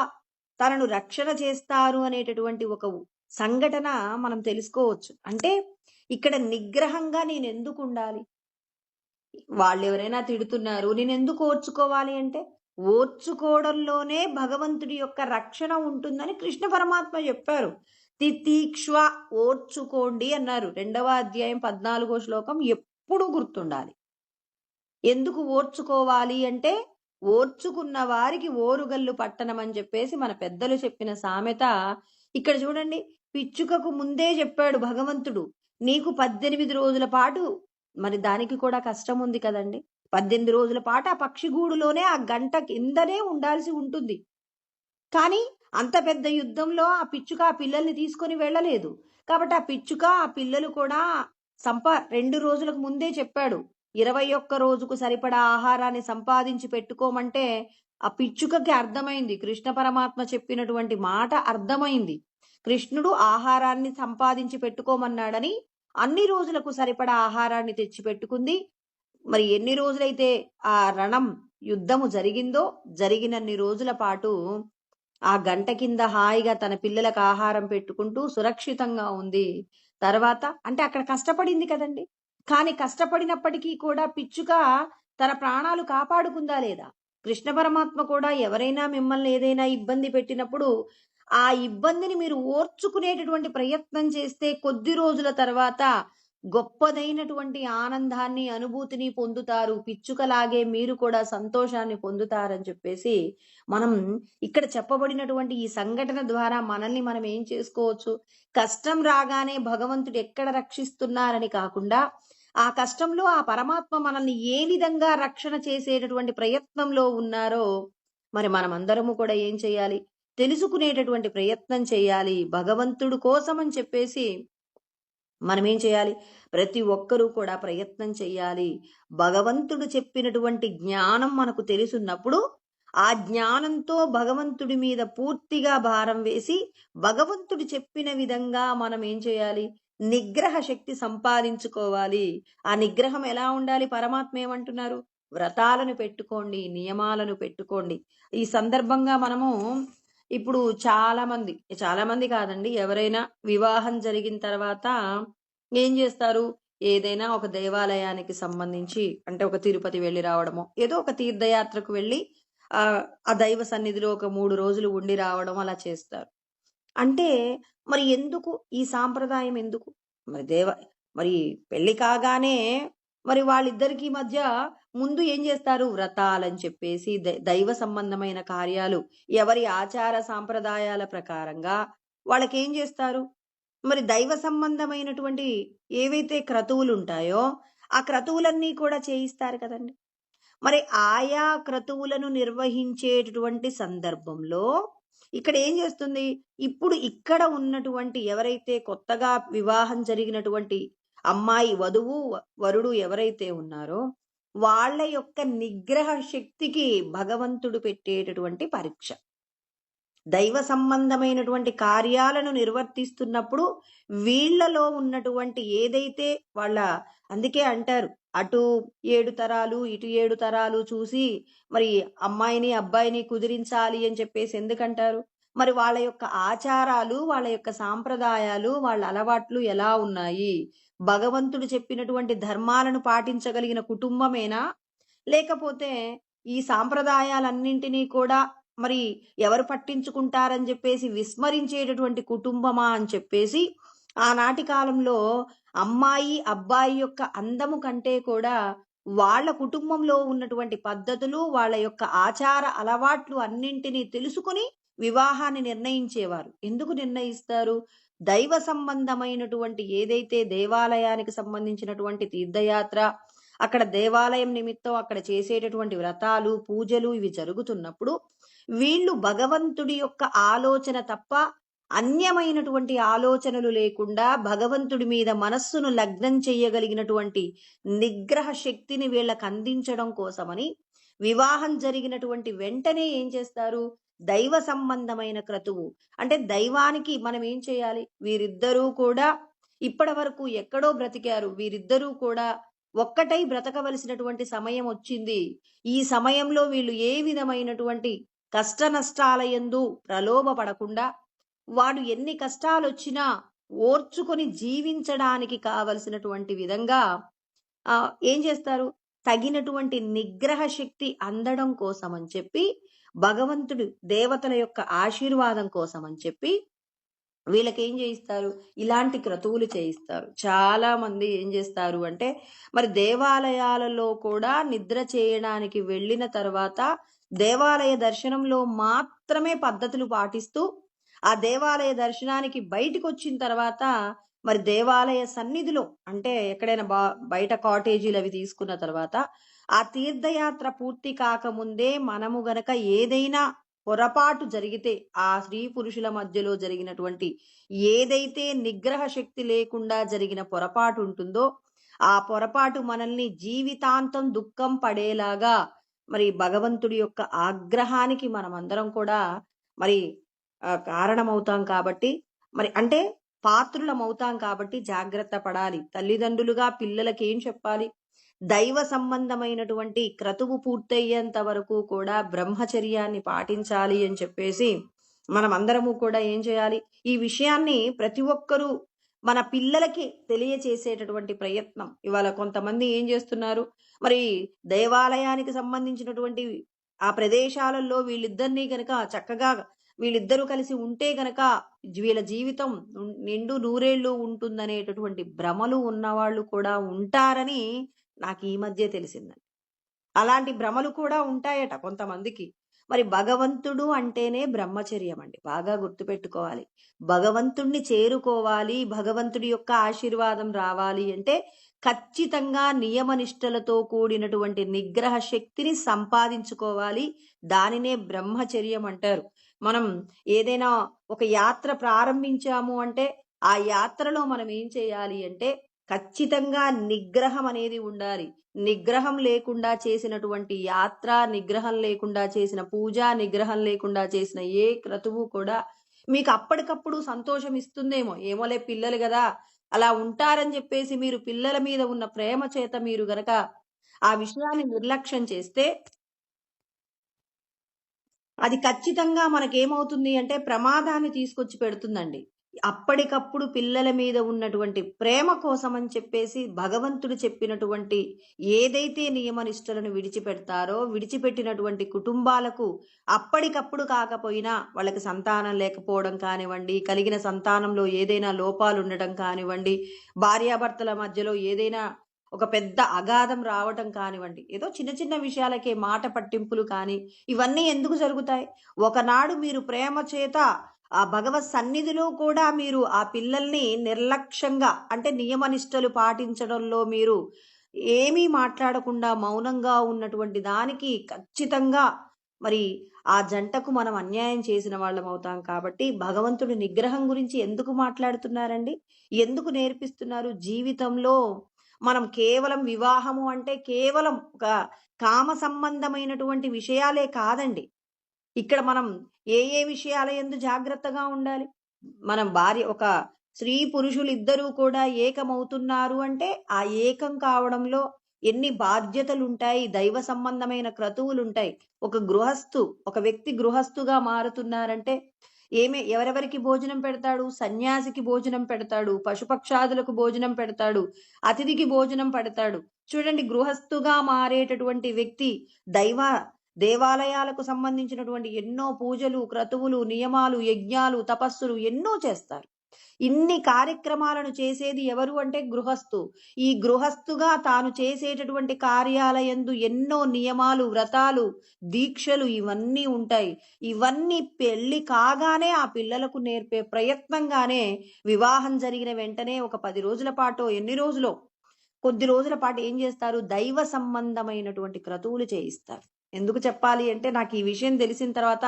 తనను రక్షణ చేస్తారు అనేటటువంటి ఒక సంఘటన మనం తెలుసుకోవచ్చు. అంటే ఇక్కడ నిగ్రహంగా నేను ఎందుకు ఉండాలి? వాళ్ళెవరైనా తిడుతున్నారు. నేనెందుకు ఓర్చుకోవాలి అంటే, ఓర్చుకోవడంలోనే భగవంతుడి యొక్క రక్షణ ఉంటుందని కృష్ణ పరమాత్మ చెప్పారు. తితీక్ష్వ ఓర్చుకోండి అన్నారు. 2వ అధ్యాయం 14 శ్లోకం ఎప్పుడూ గుర్తుండాలి. ఎందుకు ఓర్చుకోవాలి అంటే, ఓర్చుకున్న వారికి ఓరుగల్లు పట్టణమని చెప్పేసి మన పెద్దలు చెప్పిన సామెత ఇక్కడ చూడండి. పిచ్చుకకు ముందే చెప్పాడు భగవంతుడు. నీకు 18 రోజుల పాటు మరి దానికి కూడా కష్టం ఉంది కదండీ! 18 రోజుల పాటు ఆ పక్షి గూడులోనే ఆ గంట కిందనే ఉండాల్సి ఉంటుంది. కానీ అంత పెద్ద యుద్ధంలో ఆ పిచ్చుక ఆ పిల్లల్ని తీసుకొని వెళ్ళలేదు. కాబట్టి ఆ పిచ్చుక, ఆ పిల్లలు కూడా 2 రోజులకు ముందే చెప్పాడు. 21 రోజుకు సరిపడా ఆహారాన్ని సంపాదించి పెట్టుకోమంటే, ఆ పిచ్చుకకి అర్థమైంది. కృష్ణ పరమాత్మ చెప్పినటువంటి మాట అర్థమైంది. కృష్ణుడు ఆహారాన్ని సంపాదించి పెట్టుకోమన్నాడని, అన్ని రోజులకు సరిపడా ఆహారాన్ని తెచ్చిపెట్టుకుంది. మరి ఎన్ని రోజులైతే ఆ యుద్ధము జరిగిందో, జరిగినన్ని రోజుల పాటు ఆ గంట కింద హాయిగా తన పిల్లలకు ఆహారం పెట్టుకుంటూ సురక్షితంగా ఉంది. తర్వాత అంటే అక్కడ కష్టపడింది కదండీ! కానీ కష్టపడినప్పటికీ కూడా పిచ్చుక తన ప్రాణాలు కాపాడుకుందా లేదా? కృష్ణ పరమాత్మ కూడా ఎవరైనా మిమ్మల్ని ఏదైనా ఇబ్బంది పెట్టినప్పుడు, ఆ ఇబ్బందిని మీరు ఓర్చుకునేటటువంటి ప్రయత్నం చేస్తే కొద్ది రోజుల తర్వాత గొప్పదైనటువంటి ఆనందాన్ని, అనుభూతిని పొందుతారు. పిచ్చుకలాగే మీరు కూడా సంతోషాన్ని పొందుతారని చెప్పేసి, మనం ఇక్కడ చెప్పబడినటువంటి ఈ సంఘటన ద్వారా మనల్ని మనం ఏం చేసుకోవచ్చు? కష్టం రాగానే భగవంతుడు ఎక్కడ రక్షిస్తున్నారని కాకుండా, ఆ కష్టంలో ఆ పరమాత్మ మనల్ని ఏ విధంగా రక్షణ చేసేటటువంటి ప్రయత్నంలో ఉన్నారో, మరి మనమందరము కూడా ఏం చేయాలి? తెలుసుకునేటటువంటి ప్రయత్నం చేయాలి. భగవంతుడు కోసమని చెప్పేసి మనమేం చేయాలి? ప్రతి ఒక్కరూ కూడా ప్రయత్నం చెయ్యాలి. భగవంతుడు చెప్పినటువంటి జ్ఞానం మనకు తెలుసున్నప్పుడు, ఆ జ్ఞానంతో భగవంతుడి మీద పూర్తిగా భారం వేసి, భగవంతుడు చెప్పిన విధంగా మనం ఏం చేయాలి? నిగ్రహ శక్తి సంపాదించుకోవాలి. ఆ నిగ్రహం ఎలా ఉండాలి? పరమాత్మ ఏమంటున్నారు? వ్రతాలను పెట్టుకోండి, నియమాలను పెట్టుకోండి. ఈ సందర్భంగా మనము ఇప్పుడు చాలా మంది కాదండి, ఎవరైనా వివాహం జరిగిన తర్వాత ఏం చేస్తారు? ఏదైనా ఒక దేవాలయానికి సంబంధించి అంటే ఒక తిరుపతి వెళ్ళి రావడమో, ఏదో ఒక తీర్థయాత్రకు వెళ్ళి ఆ దైవ సన్నిధిలో ఒక 3 రోజులు ఉండి రావడం అలా చేస్తారు. అంటే మరి ఎందుకు ఈ సాంప్రదాయం ఎందుకు? మరి మరి పెళ్లి కాగానే మరి వాళ్ళిద్దరికీ మధ్య ముందు ఏం చేస్తారు? వ్రతాలని చెప్పేసి దైవ సంబంధమైన కార్యాలు ఎవరి ఆచార సాంప్రదాయాల ప్రకారంగా వాళ్ళకేం చేస్తారు? మరి దైవ సంబంధమైనటువంటి ఏవైతే క్రతువులుంటాయో, ఆ క్రతువులన్నీ కూడా చేయిస్తారు కదండీ! మరి ఆయా క్రతువులను నిర్వహించేటటువంటి సందర్భంలో ఇక్కడ ఏం చేస్తుంది? ఇప్పుడు ఇక్కడ ఉన్నటువంటి ఎవరైతే కొత్తగా వివాహం జరిగినటువంటి అమ్మాయి వధువు, వరుడు ఎవరైతే ఉన్నారో, వాళ్ళ యొక్క నిగ్రహ శక్తికి భగవంతుడు పెట్టేటటువంటి పరీక్ష. దైవ సంబంధమైనటువంటి కార్యాలను నిర్వర్తిస్తున్నప్పుడు వీళ్ళలో ఉన్నటువంటి ఏదైతే అందుకే అంటారు, అటు 7 తరాలు ఇటు 7 తరాలు చూసి మరి అమ్మాయిని అబ్బాయిని కుదిరించాలి అని చెప్పేసి ఎందుకంటారు? మరి వాళ్ళ యొక్క ఆచారాలు, వాళ్ళ యొక్క సాంప్రదాయాలు, వాళ్ళ అలవాట్లు ఎలా ఉన్నాయి? భగవంతుడు చెప్పినటువంటి ధర్మాలను పాటించగలిగిన కుటుంబమేనా? లేకపోతే ఈ సాంప్రదాయాలన్నింటినీ కూడా మరి ఎవరు పట్టించుకుంటారని చెప్పేసి విస్మరించేటటువంటి కుటుంబమా అని చెప్పేసి, ఆనాటి కాలంలో అమ్మాయి అబ్బాయి యొక్క అందము కంటే కూడా వాళ్ళ కుటుంబంలో ఉన్నటువంటి పద్ధతులు, వాళ్ళ యొక్క ఆచార అలవాట్లు అన్నింటినీ తెలుసుకుని వివాహాన్ని నిర్ణయించేవారు. ఎందుకు నిర్ణయిస్తారు? దైవ సంబంధమైనటువంటి ఏదైతే దేవాలయానికి సంబంధించినటువంటి తీర్థయాత్ర, అక్కడ దేవాలయం నిమిత్తం అక్కడ చేసేటటువంటి వ్రతాలు, పూజలు ఇవి జరుగుతున్నప్పుడు వీళ్ళు భగవంతుడి యొక్క ఆలోచన తప్ప అన్యమైనటువంటి ఆలోచనలు లేకుండా భగవంతుడి మీద మనస్సును లగ్నం చేయగలిగినటువంటి నిగ్రహ శక్తిని వీళ్ళకు అందించడం కోసమని వివాహం జరిగినటువంటి వెంటనే ఏం చేస్తారు? దైవ సంబంధమైన క్రతువు అంటే దైవానికి మనం ఏం చేయాలి? వీరిద్దరూ కూడా ఇప్పటి వరకు ఎక్కడో బ్రతికారు. వీరిద్దరూ కూడా ఒక్కటై బ్రతకవలసినటువంటి సమయం వచ్చింది. ఈ సమయంలో వీళ్ళు ఏ విధమైనటువంటి కష్ట నష్టాల యందు ప్రలోభపడకుండా, వాడు ఎన్ని కష్టాలొచ్చినా ఓర్చుకొని జీవించడానికి కావలసినటువంటి విధంగా ఏం చేస్తారు? తగినటువంటి నిగ్రహ శక్తి అందడం కోసం అని చెప్పి, భగవంతుడు దేవతల యొక్క ఆశీర్వాదం కోసం అని చెప్పి వీళ్ళకేం చేయిస్తారు? ఇలాంటి క్రతువులు చేయిస్తారు. చాలా మంది ఏం చేస్తారు అంటే, మరి దేవాలయాలలో కూడా నిద్ర చేయడానికి వెళ్ళిన తర్వాత, దేవాలయ దర్శనంలో మాత్రమే పద్ధతులు పాటిస్తూ, ఆ దేవాలయ దర్శనానికి బయటికొచ్చిన తర్వాత, మరి దేవాలయ సన్నిధిలో అంటే ఎక్కడైనా బయట కాటేజీలవి తీసుకున్న తర్వాత, ఆ తీర్థయాత్ర పూర్తి కాకముందే మనము గనక ఏదైనా పొరపాటు జరిగితే, ఆ స్త్రీ పురుషుల మధ్యలో జరిగినటువంటి ఏదైతే నిగ్రహ శక్తి లేకుండా జరిగిన పొరపాటు ఉంటుందో, ఆ పొరపాటు మనల్ని జీవితాంతం దుఃఖం పడేలాగా మరి భగవంతుడి యొక్క ఆగ్రహానికి మనమందరం కూడా మరి కారణమవుతాం కాబట్టి, మరి అంటే పాత్రులమవుతాం కాబట్టి జాగ్రత్త పడాలి. తల్లిదండ్రులుగా పిల్లలకేం చెప్పాలి? దైవ సంబంధమైనటువంటి క్రతువు పూర్తయ్యేంత వరకు కూడా బ్రహ్మచర్యాన్ని పాటించాలి అని చెప్పేసి మనమందరము కూడా ఏం చేయాలి? ఈ విషయాన్ని ప్రతి ఒక్కరూ మన పిల్లలకి తెలియచేసేటటువంటి ప్రయత్నం. ఇవాళ కొంతమంది ఏం చేస్తున్నారు? మరి దేవాలయానికి సంబంధించినటువంటి ఆ ప్రదేశాలలో వీళ్ళిద్దరిని గనక చక్కగా వీళ్ళిద్దరూ కలిసి ఉంటే గనక వీళ్ళ జీవితం నిండు నూరేళ్లు ఉంటుందనేటటువంటి భ్రమలు ఉన్నవాళ్ళు కూడా ఉంటారని నాకు ఈ మధ్య తెలిసిందండి. అలాంటి భ్రమలు కూడా ఉంటాయట కొంతమందికి. మరి భగవంతుడు అంటేనే బ్రహ్మచర్యం అండి. బాగా గుర్తుపెట్టుకోవాలి. భగవంతుణ్ణి చేరుకోవాలి, భగవంతుడి యొక్క ఆశీర్వాదం రావాలి అంటే ఖచ్చితంగా నియమనిష్టలతో కూడినటువంటి నిగ్రహ శక్తిని సంపాదించుకోవాలి. దానినే బ్రహ్మచర్యం అంటారు. మనం ఏదైనా ఒక యాత్ర ప్రారంభించాము అంటే, ఆ యాత్రలో మనం ఏం చేయాలి అంటే ఖచ్చితంగా నిగ్రహం అనేది ఉండాలి. నిగ్రహం లేకుండా చేసినటువంటి యాత్ర, నిగ్రహం లేకుండా చేసిన పూజ, నిగ్రహం లేకుండా చేసిన ఏ క్రతువు కూడా మీకు అప్పటికప్పుడు సంతోషం ఇస్తుందేమో. ఏమోలే పిల్లలు గదా! అలా ఉంటారని చెప్పేసి మీరు పిల్లల మీద ఉన్న ప్రేమ చేత మీరు గనక ఆ విషయాన్ని నిర్లక్ష్యం చేస్తే, అది ఖచ్చితంగా మనకేమవుతుంది అంటే ప్రమాదాన్ని తీసుకొచ్చి పెడుతుందండి. అప్పటికప్పుడు పిల్లల మీద ఉన్నటువంటి ప్రేమ కోసమని చెప్పేసి భగవంతుడు చెప్పినటువంటి ఏదైతే నియమనిష్టలను విడిచిపెడతారో, విడిచిపెట్టినటువంటి కుటుంబాలకు అప్పటికప్పుడు కాకపోయినా వాళ్ళకి సంతానం లేకపోవడం కానివ్వండి, కలిగిన సంతానంలో ఏదైనా లోపాలుండటం కానివ్వండి, భార్యాభర్తల మధ్యలో ఏదైనా ఒక పెద్ద అగాధం రావటం కానివ్వండి, ఏదో చిన్న చిన్న విషయాలకే మాట పట్టింపులు కానీ, ఇవన్నీ ఎందుకు జరుగుతాయి? ఒకనాడు మీరు ప్రేమ చేత ఆ భగవత్ సన్నిధిలో కూడా మీరు ఆ పిల్లల్ని నిర్లక్ష్యంగా అంటే నియమనిష్టలు పాటించడంలో మీరు ఏమీ మాట్లాడకుండా మౌనంగా ఉన్నటువంటి దానికి ఖచ్చితంగా మరి ఆ జంటకు మనం అన్యాయం చేసిన వాళ్ళం అవుతాం. కాబట్టి భగవంతుడి నిగ్రహం గురించి ఎందుకు మాట్లాడుతున్నారండి? ఎందుకు నేర్పిస్తున్నారు? జీవితంలో మనం కేవలం వివాహము అంటే కేవలం ఒక కామ సంబంధమైనటువంటి విషయాలే కాదండి. ఇక్కడ మనం ఏ ఏ విషయాల యందు జాగ్రత్తగా ఉండాలి? మనం ఒక స్త్రీ పురుషులిద్దరూ కూడా ఏకమవుతున్నారు అంటే, ఆ ఏకం కావడంలో ఎన్ని బాధ్యతలుంటాయి, దైవ సంబంధమైన క్రతువులుంటాయి. ఒక వ్యక్తి గృహస్థుగా మారుతున్నారంటే, ఎవరెవరికి భోజనం పెడతాడు? సన్యాసికి భోజనం పెడతాడు, పశుపక్షాదులకు భోజనం పెడతాడు, అతిథికి భోజనం పెడతాడు. చూడండి, గృహస్థుగా మారేటటువంటి వ్యక్తి దైవ దేవాలయాలకు సంబంధించినటువంటి ఎన్నో పూజలు, క్రతువులు, నియమాలు, యజ్ఞాలు, తపస్సులు ఎన్నో చేస్తారు. ఇన్ని కార్యక్రమాలను చేసేది ఎవరు అంటే గృహస్థు. ఈ గృహస్థుగా తాను చేసేటటువంటి కార్యాలయందు ఎన్నో నియమాలు, వ్రతాలు, దీక్షలు ఇవన్నీ ఉంటాయి. ఇవన్నీ పెళ్లి కాగానే ఆ పిల్లలకు నేర్పే ప్రయత్నంగానే వివాహం జరిగిన వెంటనే ఒక 10 రోజుల పాటో ఎన్ని రోజులో కొద్ది రోజుల పాటు ఏం చేస్తారు? దైవ సంబంధమైనటువంటి క్రతువులు చేయిస్తారు. ఎందుకు చెప్పాలి అంటే నాకు ఈ విషయం తెలిసిన తర్వాత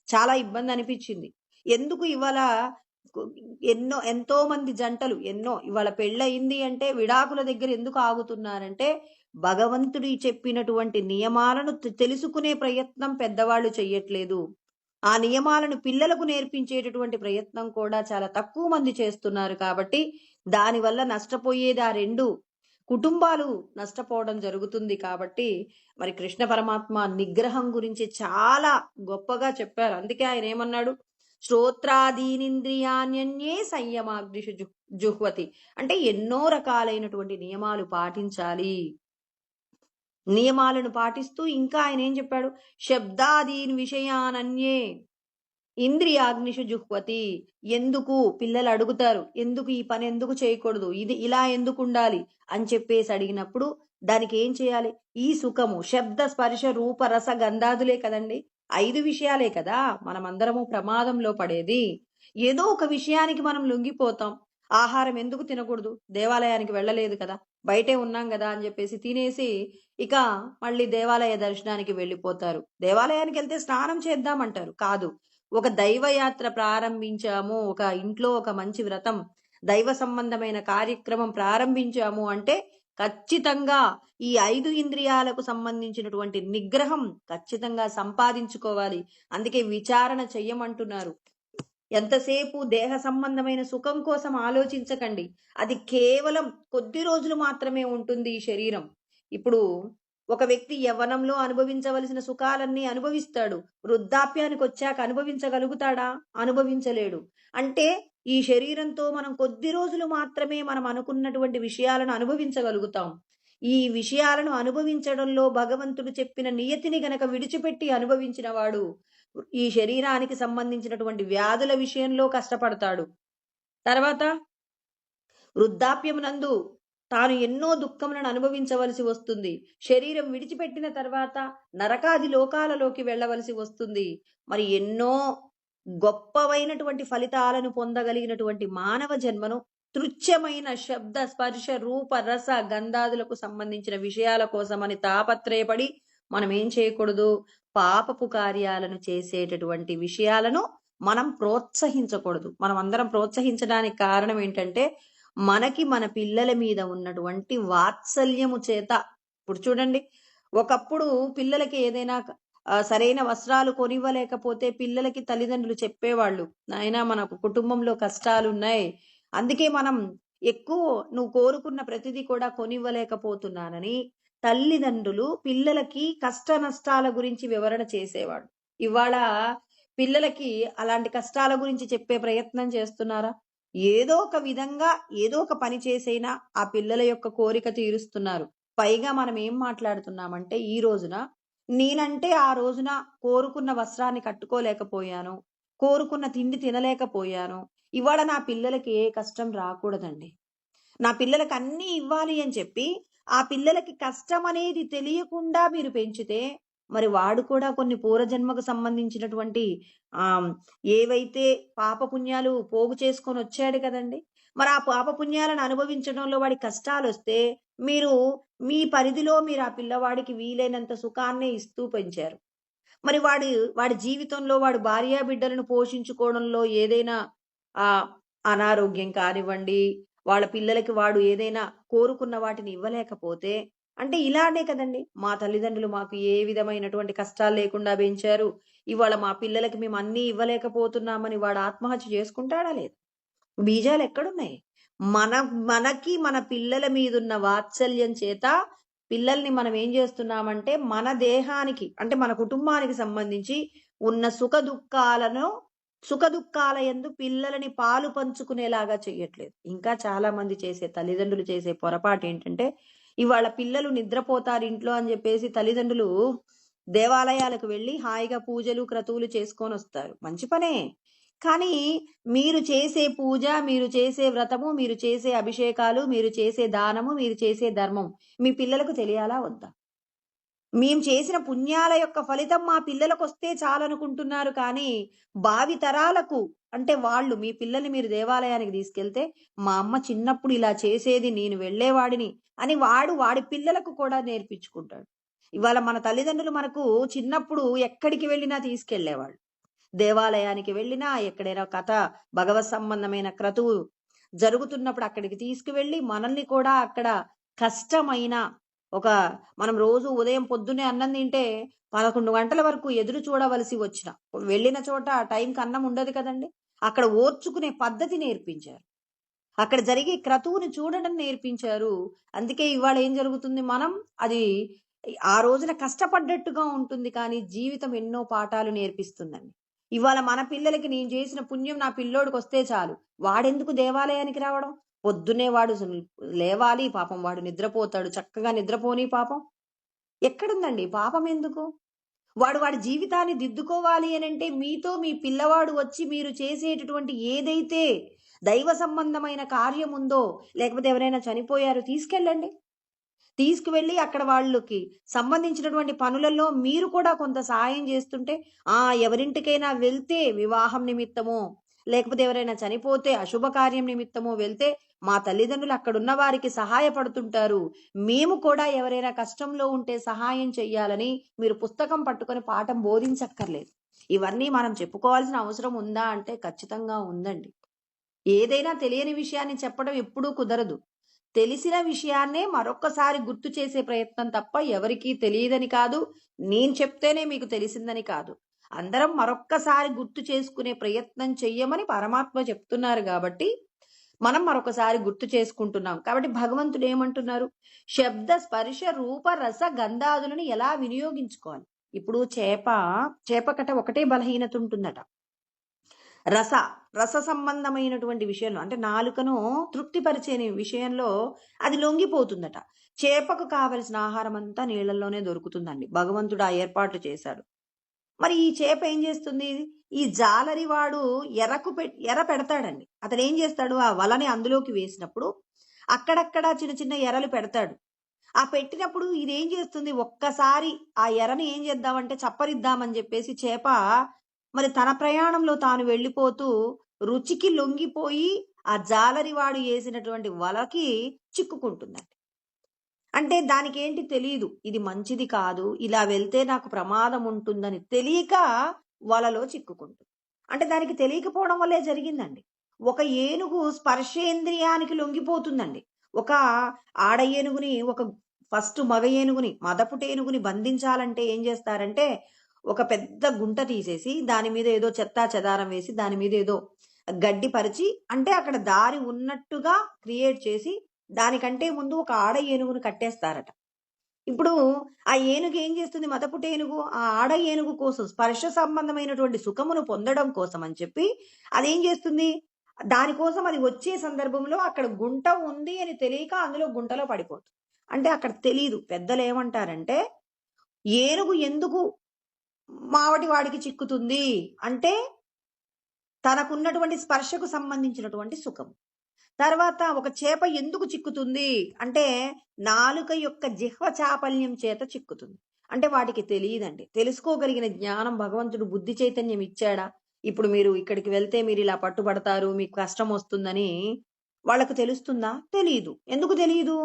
చాలా ఇబ్బంది అనిపించింది. ఎందుకు ఇవాళ ఎంతో మంది జంటలు ఇవాళ పెళ్ళయింది అంటే విడాకుల దగ్గర ఎందుకు ఆగుతున్నారంటే, భగవంతుడి చెప్పినటువంటి నియమాలను తెలుసుకునే ప్రయత్నం పెద్దవాళ్ళు చెయ్యట్లేదు. ఆ నియమాలను పిల్లలకు నేర్పించేటటువంటి ప్రయత్నం కూడా చాలా తక్కువ మంది చేస్తున్నారు. కాబట్టి దానివల్ల నష్టపోయేది ఆ 2 కుటుంబాలు నష్టపోవడం జరుగుతుంది. కాబట్టి మరి కృష్ణ పరమాత్మ నిగ్రహం గురించి చాలా గొప్పగా చెప్పారు. అందుకే ఆయన ఏమన్నాడు? శ్రోత్రాదీనింద్రియాణ్యన్యే సంయమాగ్నిషు జుహ్వతి. అంటే ఎన్నో రకాలైనటువంటి నియమాలు పాటించాలి. నియమాలను పాటిస్తూ ఇంకా ఆయన ఏం చెప్పాడు, శబ్దాదీన్ విషయానన్యే ఇంద్రియాగ్నిషు జుహ్వతి. ఎందుకు పిల్లలు అడుగుతారు, ఎందుకు ఈ పని ఎందుకు చేయకూడదు, ఇది ఇలా ఎందుకు ఉండాలి అని చెప్పేసి అడిగినప్పుడు దానికి ఏం చేయాలి, ఈ సుఖము శబ్ద స్పర్శ రూప రస గంధాదులే కదండి, 5 విషయాలే కదా మనమందరము ప్రమాదంలో పడేది. ఏదో ఒక విషయానికి మనం లొంగిపోతాం. ఆహారం ఎందుకు తినకూడదు, దేవాలయానికి వెళ్ళలేదు కదా, బయటే ఉన్నాం కదా అని చెప్పేసి తినేసి ఇక మళ్ళీ దేవాలయ దర్శనానికి వెళ్ళిపోతారు. దేవాలయానికి వెళ్తే స్నానం చేద్దామంటారు, కాదు, ఒక దైవయాత్ర ప్రారంభించాము, ఒక ఇంట్లో ఒక మంచి వ్రతం, దైవ సంబంధమైన కార్యక్రమం ప్రారంభించాము అంటే ఖచ్చితంగా ఈ 5 ఇంద్రియాలకు సంబంధించినటువంటి నిగ్రహం ఖచ్చితంగా సంపాదించుకోవాలి. అందుకే విచారణ చెయ్యమంటున్నారు. ఎంతసేపు దేహ సంబంధమైన సుఖం కోసం ఆలోచించకండి. అది కేవలం కొద్ది రోజులు మాత్రమే ఉంటుంది ఈ శరీరం. ఇప్పుడు ఒక వ్యక్తి యవ్వనంలో అనుభవించవలసిన సుఖాలన్నీ అనుభవిస్తాడు. వృద్ధాప్యానికి వచ్చాక అనుభవించగలుగుతాడా? అనుభవించలేడు. అంటే ఈ శరీరంతో మనం కొద్ది రోజులు మాత్రమే మనం అనుకున్నటువంటి విషయాలను అనుభవించగలుగుతాం. ఈ విషయాలను అనుభవించడంలో భగవంతుడు చెప్పిన నియతిని గనక విడిచిపెట్టి అనుభవించిన వాడు ఈ శరీరానికి సంబంధించినటువంటి వ్యాధుల విషయంలో కష్టపడతాడు. తర్వాత వృద్ధాప్యమునందు తాను ఎన్నో దుఃఖములను అనుభవించవలసి వస్తుంది. శరీరం విడిచిపెట్టిన తర్వాత నరకాది లోకాలలోకి వెళ్ళవలసి వస్తుంది. మరి ఎన్నో గొప్పవైనటువంటి ఫలితాలను పొందగలిగినటువంటి మానవ జన్మను తృచ్ఛమైన శబ్ద స్పర్శ రూప రస గంధాదులకు సంబంధించిన విషయాల కోసమని తాపత్రయపడి మనం ఏం చేయకూడదు, పాపపు కార్యాలను చేసేటటువంటి విషయాలను మనం ప్రోత్సహించకూడదు. మనం అందరం ప్రోత్సహించడానికి కారణం ఏంటంటే మనకి మన పిల్లల మీద ఉన్నటువంటి వాత్సల్యము చేత. ఇప్పుడు చూడండి, ఒకప్పుడు పిల్లలకి ఏదైనా సరైన వస్త్రాలు కొనివ్వలేకపోతే పిల్లలకి తల్లిదండ్రులు చెప్పేవాళ్ళు, నాయనా మనకు కుటుంబంలో కష్టాలు ఉన్నాయి, అందుకే మనం ఎక్కువ నువ్వు కోరుకున్న ప్రతిదీ కూడా కొనివ్వలేకపోతున్నానని తల్లిదండ్రులు పిల్లలకి కష్ట నష్టాల గురించి వివరణ చేసేవాడు. ఇవాళ పిల్లలకి అలాంటి కష్టాల గురించి చెప్పే ప్రయత్నం చేస్తున్నారా? ఏదో ఒక విధంగా ఏదో ఒక పని చేసైనా ఆ పిల్లల యొక్క కోరిక తీరుస్తున్నారు. పైగా మనం ఏం మాట్లాడుతున్నామంటే, ఈ రోజున నేనంటే ఆ రోజున కోరుకున్న వస్త్రాన్ని కట్టుకోలేకపోయాను, కోరుకున్న తిండి తినలేకపోయాను, ఇవాళ నా పిల్లలకి ఏ కష్టం రాకూడదండి, నా పిల్లలకి అన్నీ ఇవ్వాలి అని చెప్పి ఆ పిల్లలకి కష్టం అనేది తెలియకుండా మీరు పెంచితే మరి వాడు కూడా కొన్ని పూర్వజన్మకు సంబంధించినటువంటి ఆ ఏవైతే పాపపుణ్యాలు పోగు చేసుకొని వచ్చాడు కదండి, మరి ఆ పాపపుణ్యాలను అనుభవించడంలో వాడి కష్టాలు వస్తే మీరు మీ పరిధిలో మీరు ఆ పిల్లవాడికి వీలైనంత సుఖాన్నే ఇస్తూ పెంచారు. మరి వాడి జీవితంలో వాడు భార్యా బిడ్డలను పోషించుకోవడంలో ఏదైనా ఆ అనారోగ్యం కానివ్వండి, వాళ్ళ పిల్లలకి వాడు ఏదైనా కోరుకున్న వాటిని ఇవ్వలేకపోతే, అంటే ఇలానే కదండి, మా తల్లిదండ్రులు మాకు ఏ విధమైనటువంటి కష్టాలు లేకుండా పెంచారు, ఇవాళ మా పిల్లలకి మేము అన్నీ ఇవ్వలేకపోతున్నామని వాడు ఆత్మహత్య చేసుకుంటాడా లేదా? బీజాలు ఎక్కడున్నాయి? మనకి మన పిల్లల మీదున్న వాత్సల్యం చేత పిల్లల్ని మనం ఏం చేస్తున్నామంటే మన దేహానికి అంటే మన కుటుంబానికి సంబంధించి ఉన్న సుఖ దుఃఖాల యందు పిల్లలని పాలు పంచుకునేలాగా చెయ్యట్లేదు. ఇంకా చాలా మంది చేసే తల్లిదండ్రులు చేసే పొరపాటు ఏంటంటే, ఇవాళ పిల్లలు నిద్రపోతారు ఇంట్లో అని చెప్పేసి తల్లిదండ్రులు దేవాలయాలకు వెళ్ళి హాయిగా పూజలు క్రతువులు చేసుకొని వస్తారు. మంచి పనే. కానీ మీరు చేసే పూజ, మీరు చేసే వ్రతము, మీరు చేసే అభిషేకాలు, మీరు చేసే దానము, మీరు చేసే ధర్మం మీ పిల్లలకు తెలియాలా వద్దా? మేము చేసిన పుణ్యాల యొక్క ఫలితం మా పిల్లలకొస్తే చాలనుకుంటున్నారు కానీ భావి తరాలకు, అంటే వాళ్ళు మీ పిల్లల్ని మీరు దేవాలయానికి తీసుకెళ్తే మా అమ్మ చిన్నప్పుడు ఇలా చేసేది, నేను వెళ్ళేవాడిని అని వాడి పిల్లలకు కూడా నేర్పించుకుంటాడు. ఇవాళ మన తల్లిదండ్రులు మనకు చిన్నప్పుడు ఎక్కడికి వెళ్ళినా తీసుకెళ్లేవాళ్ళు. దేవాలయానికి వెళ్ళినా, ఎక్కడైనా కథ భగవత్ సంబంధమైన క్రతువు జరుగుతున్నప్పుడు అక్కడికి తీసుకువెళ్ళి మనల్ని కూడా అక్కడ కష్టమైన మనం రోజు ఉదయం పొద్దున్నే అన్నం తింటే 11 గంటల వరకు ఎదురు చూడవలసి వచ్చిన వెళ్ళిన చోట ఆ టైంకి అన్నం ఉండదు కదండి, అక్కడ ఓర్చుకునే పద్ధతి నేర్పించారు, అక్కడ జరిగే క్రతువుని చూడడం నేర్పించారు. అందుకే ఇవాళ ఏం జరుగుతుంది, మనం అది ఆ రోజున కష్టపడ్డట్టుగా ఉంటుంది కానీ జీవితం ఎన్నో పాఠాలు నేర్పిస్తుందండి. ఇవాళ మన పిల్లలకి నేను చేసిన పుణ్యం నా పిల్లోడికి వస్తే చాలు, వాడెందుకు దేవాలయానికి రావడం? పొద్దున్నే వాడు లేవాలి పాపం, వాడు నిద్రపోతాడు, చక్కగా నిద్రపోని పాపం. ఎక్కడుందండి పాపం ఎందుకు? వాడి జీవితాన్ని దిద్దుకోవాలి అనంటే మీతో మీ పిల్లవాడు వచ్చి మీరు చేసేటటువంటి ఏదైతే దైవ సంబంధమైన కార్యం ఉందో, లేకపోతే ఎవరైనా చనిపోయారు తీసుకెళ్ళండి. తీసుకువెళ్ళి అక్కడ వాళ్ళకి సంబంధించినటువంటి పనులలో మీరు కూడా కొంత సహాయం చేస్తుంటే, ఎవరింటికైనా వెళ్తే వివాహం నిమిత్తమో, లేకపోతే ఎవరైనా చనిపోతే అశుభ కార్యం నిమిత్తమో వెళ్తే, మా తల్లిదండ్రులు అక్కడున్న వారికి సహాయపడుతుంటారు. మేము కూడా ఎవరైనా కష్టంలో ఉంటే సహాయం చెయ్యాలని మీరు పుస్తకం పట్టుకొని పాఠం బోధించక్కర్లేదు. ఇవన్నీ మనం చెప్పుకోవాల్సిన అవసరం ఉందా అంటే ఖచ్చితంగా ఉందండి. ఏదైనా తెలియని విషయాన్ని చెప్పడం ఎప్పుడూ కుదరదు. తెలిసిన విషయాన్నే మరొక్కసారి గుర్తు చేసే ప్రయత్నం తప్ప ఎవరికీ తెలియదని కాదు. నేను చెప్తేనే మీకు తెలిసిందని కాదు. అందరం మరొక్కసారి గుర్తు చేసుకునే ప్రయత్నం చెయ్యమని పరమాత్మ చెప్తున్నారు గాబట్టి, మనం మరొకసారి గుర్తు చేసుకుంటున్నాం. కాబట్టి భగవంతుడు ఏమంటున్నారు? శబ్ద, స్పర్శ, రూప, రస, గంధాదులను ఎలా వినియోగించుకోవాలి. ఇప్పుడు చేపకట ఒకటే బలహీనత ఉంటుందట. రస రస సంబంధమైనటువంటి విషయంలో అంటే నాలుకను తృప్తిపరిచే విషయంలో అది లొంగిపోతుందట. చేపకు కావలసిన ఆహారం అంతా నీళ్ళల్లోనే దొరుకుతుందండి. భగవంతుడు ఆ ఏర్పాట్లు చేశాడు. మరి ఈ చేప ఏం చేస్తుంది? ఈ జాలరి వాడు ఎర పెడతాడండి. అతడు ఏం చేస్తాడు? ఆ వలని అందులోకి వేసినప్పుడు అక్కడక్కడ చిన్న చిన్న ఎరలు పెడతాడు. ఆ పెట్టినప్పుడు ఇదేం చేస్తుంది? ఒక్కసారి ఆ ఎరని ఏం చేద్దామంటే చప్పరిద్దామని చెప్పేసి చేప మరి తన ప్రయాణంలో తాను వెళ్ళిపోతూ రుచికి లొంగిపోయి ఆ జాలరివాడు వేసినటువంటి వలకి చిక్కుకుంటుందండి. అంటే దానికేంటి తెలీదు. ఇది మంచిది కాదు. ఇలా వెళ్తే నాకు ప్రమాదం ఉంటుందని తెలియక వలలో చిక్కుకుంటుంది. అంటే దానికి తెలియకపోవడం వల్లే జరిగిందండి. ఒక ఏనుగు స్పర్శేంద్రియానికి లొంగిపోతుందండి. ఒక ఆడ ఏనుగుని ఫస్ట్ మగ ఏనుగుని మదపుటేనుగుని బంధించాలంటే ఏం చేస్తారంటే ఒక పెద్ద గుంట తీసేసి దాని మీద ఏదో చెత్తా చెదారం వేసి దాని మీద ఏదో గడ్డి పరిచి అంటే అక్కడ దారి ఉన్నట్టుగా క్రియేట్ చేసి దానికంటే ముందు ఒక ఆడ ఏనుగును కట్టేస్తారట. ఇప్పుడు ఆ ఏనుగు ఏం చేస్తుంది? మదపుట ఏనుగు ఆ ఆడ ఏనుగు కోసం స్పర్శ సంబంధమైనటువంటి సుఖమును పొందడం కోసం అని చెప్పి అదేం చేస్తుంది? దానికోసం అది వచ్చే సందర్భంలో అక్కడ గుంట ఉంది అని తెలియక అందులో గుంటలో పడిపోతుంది. అంటే అక్కడ తెలీదు. పెద్దలు ఏమంటారంటే ఏనుగు ఎందుకు మావటి వాడికి చిక్కుతుంది అంటే తనకున్నటువంటి స్పర్శకు సంబంధించినటువంటి సుఖం. తర్వాత ఒక చేప ఎందుకు చిక్కుతుంది అంటే నాలుక యొక్క జిహ్వ చాపల్యం చేత చిక్కుతుంది. అంటే వాటికి తెలియదండి. తెలుసుకోగలిగిన జ్ఞానం భగవంతుడు బుద్ధి చైతన్యం ఇచ్చాడా? ఇప్పుడు మీరు ఇక్కడికి వెళ్తే మీరు ఇలా పట్టుబడతారు, మీకు కష్టం వస్తుందని వాళ్ళకు తెలుస్తుందా? తెలీదు. ఎందుకు తెలీదు?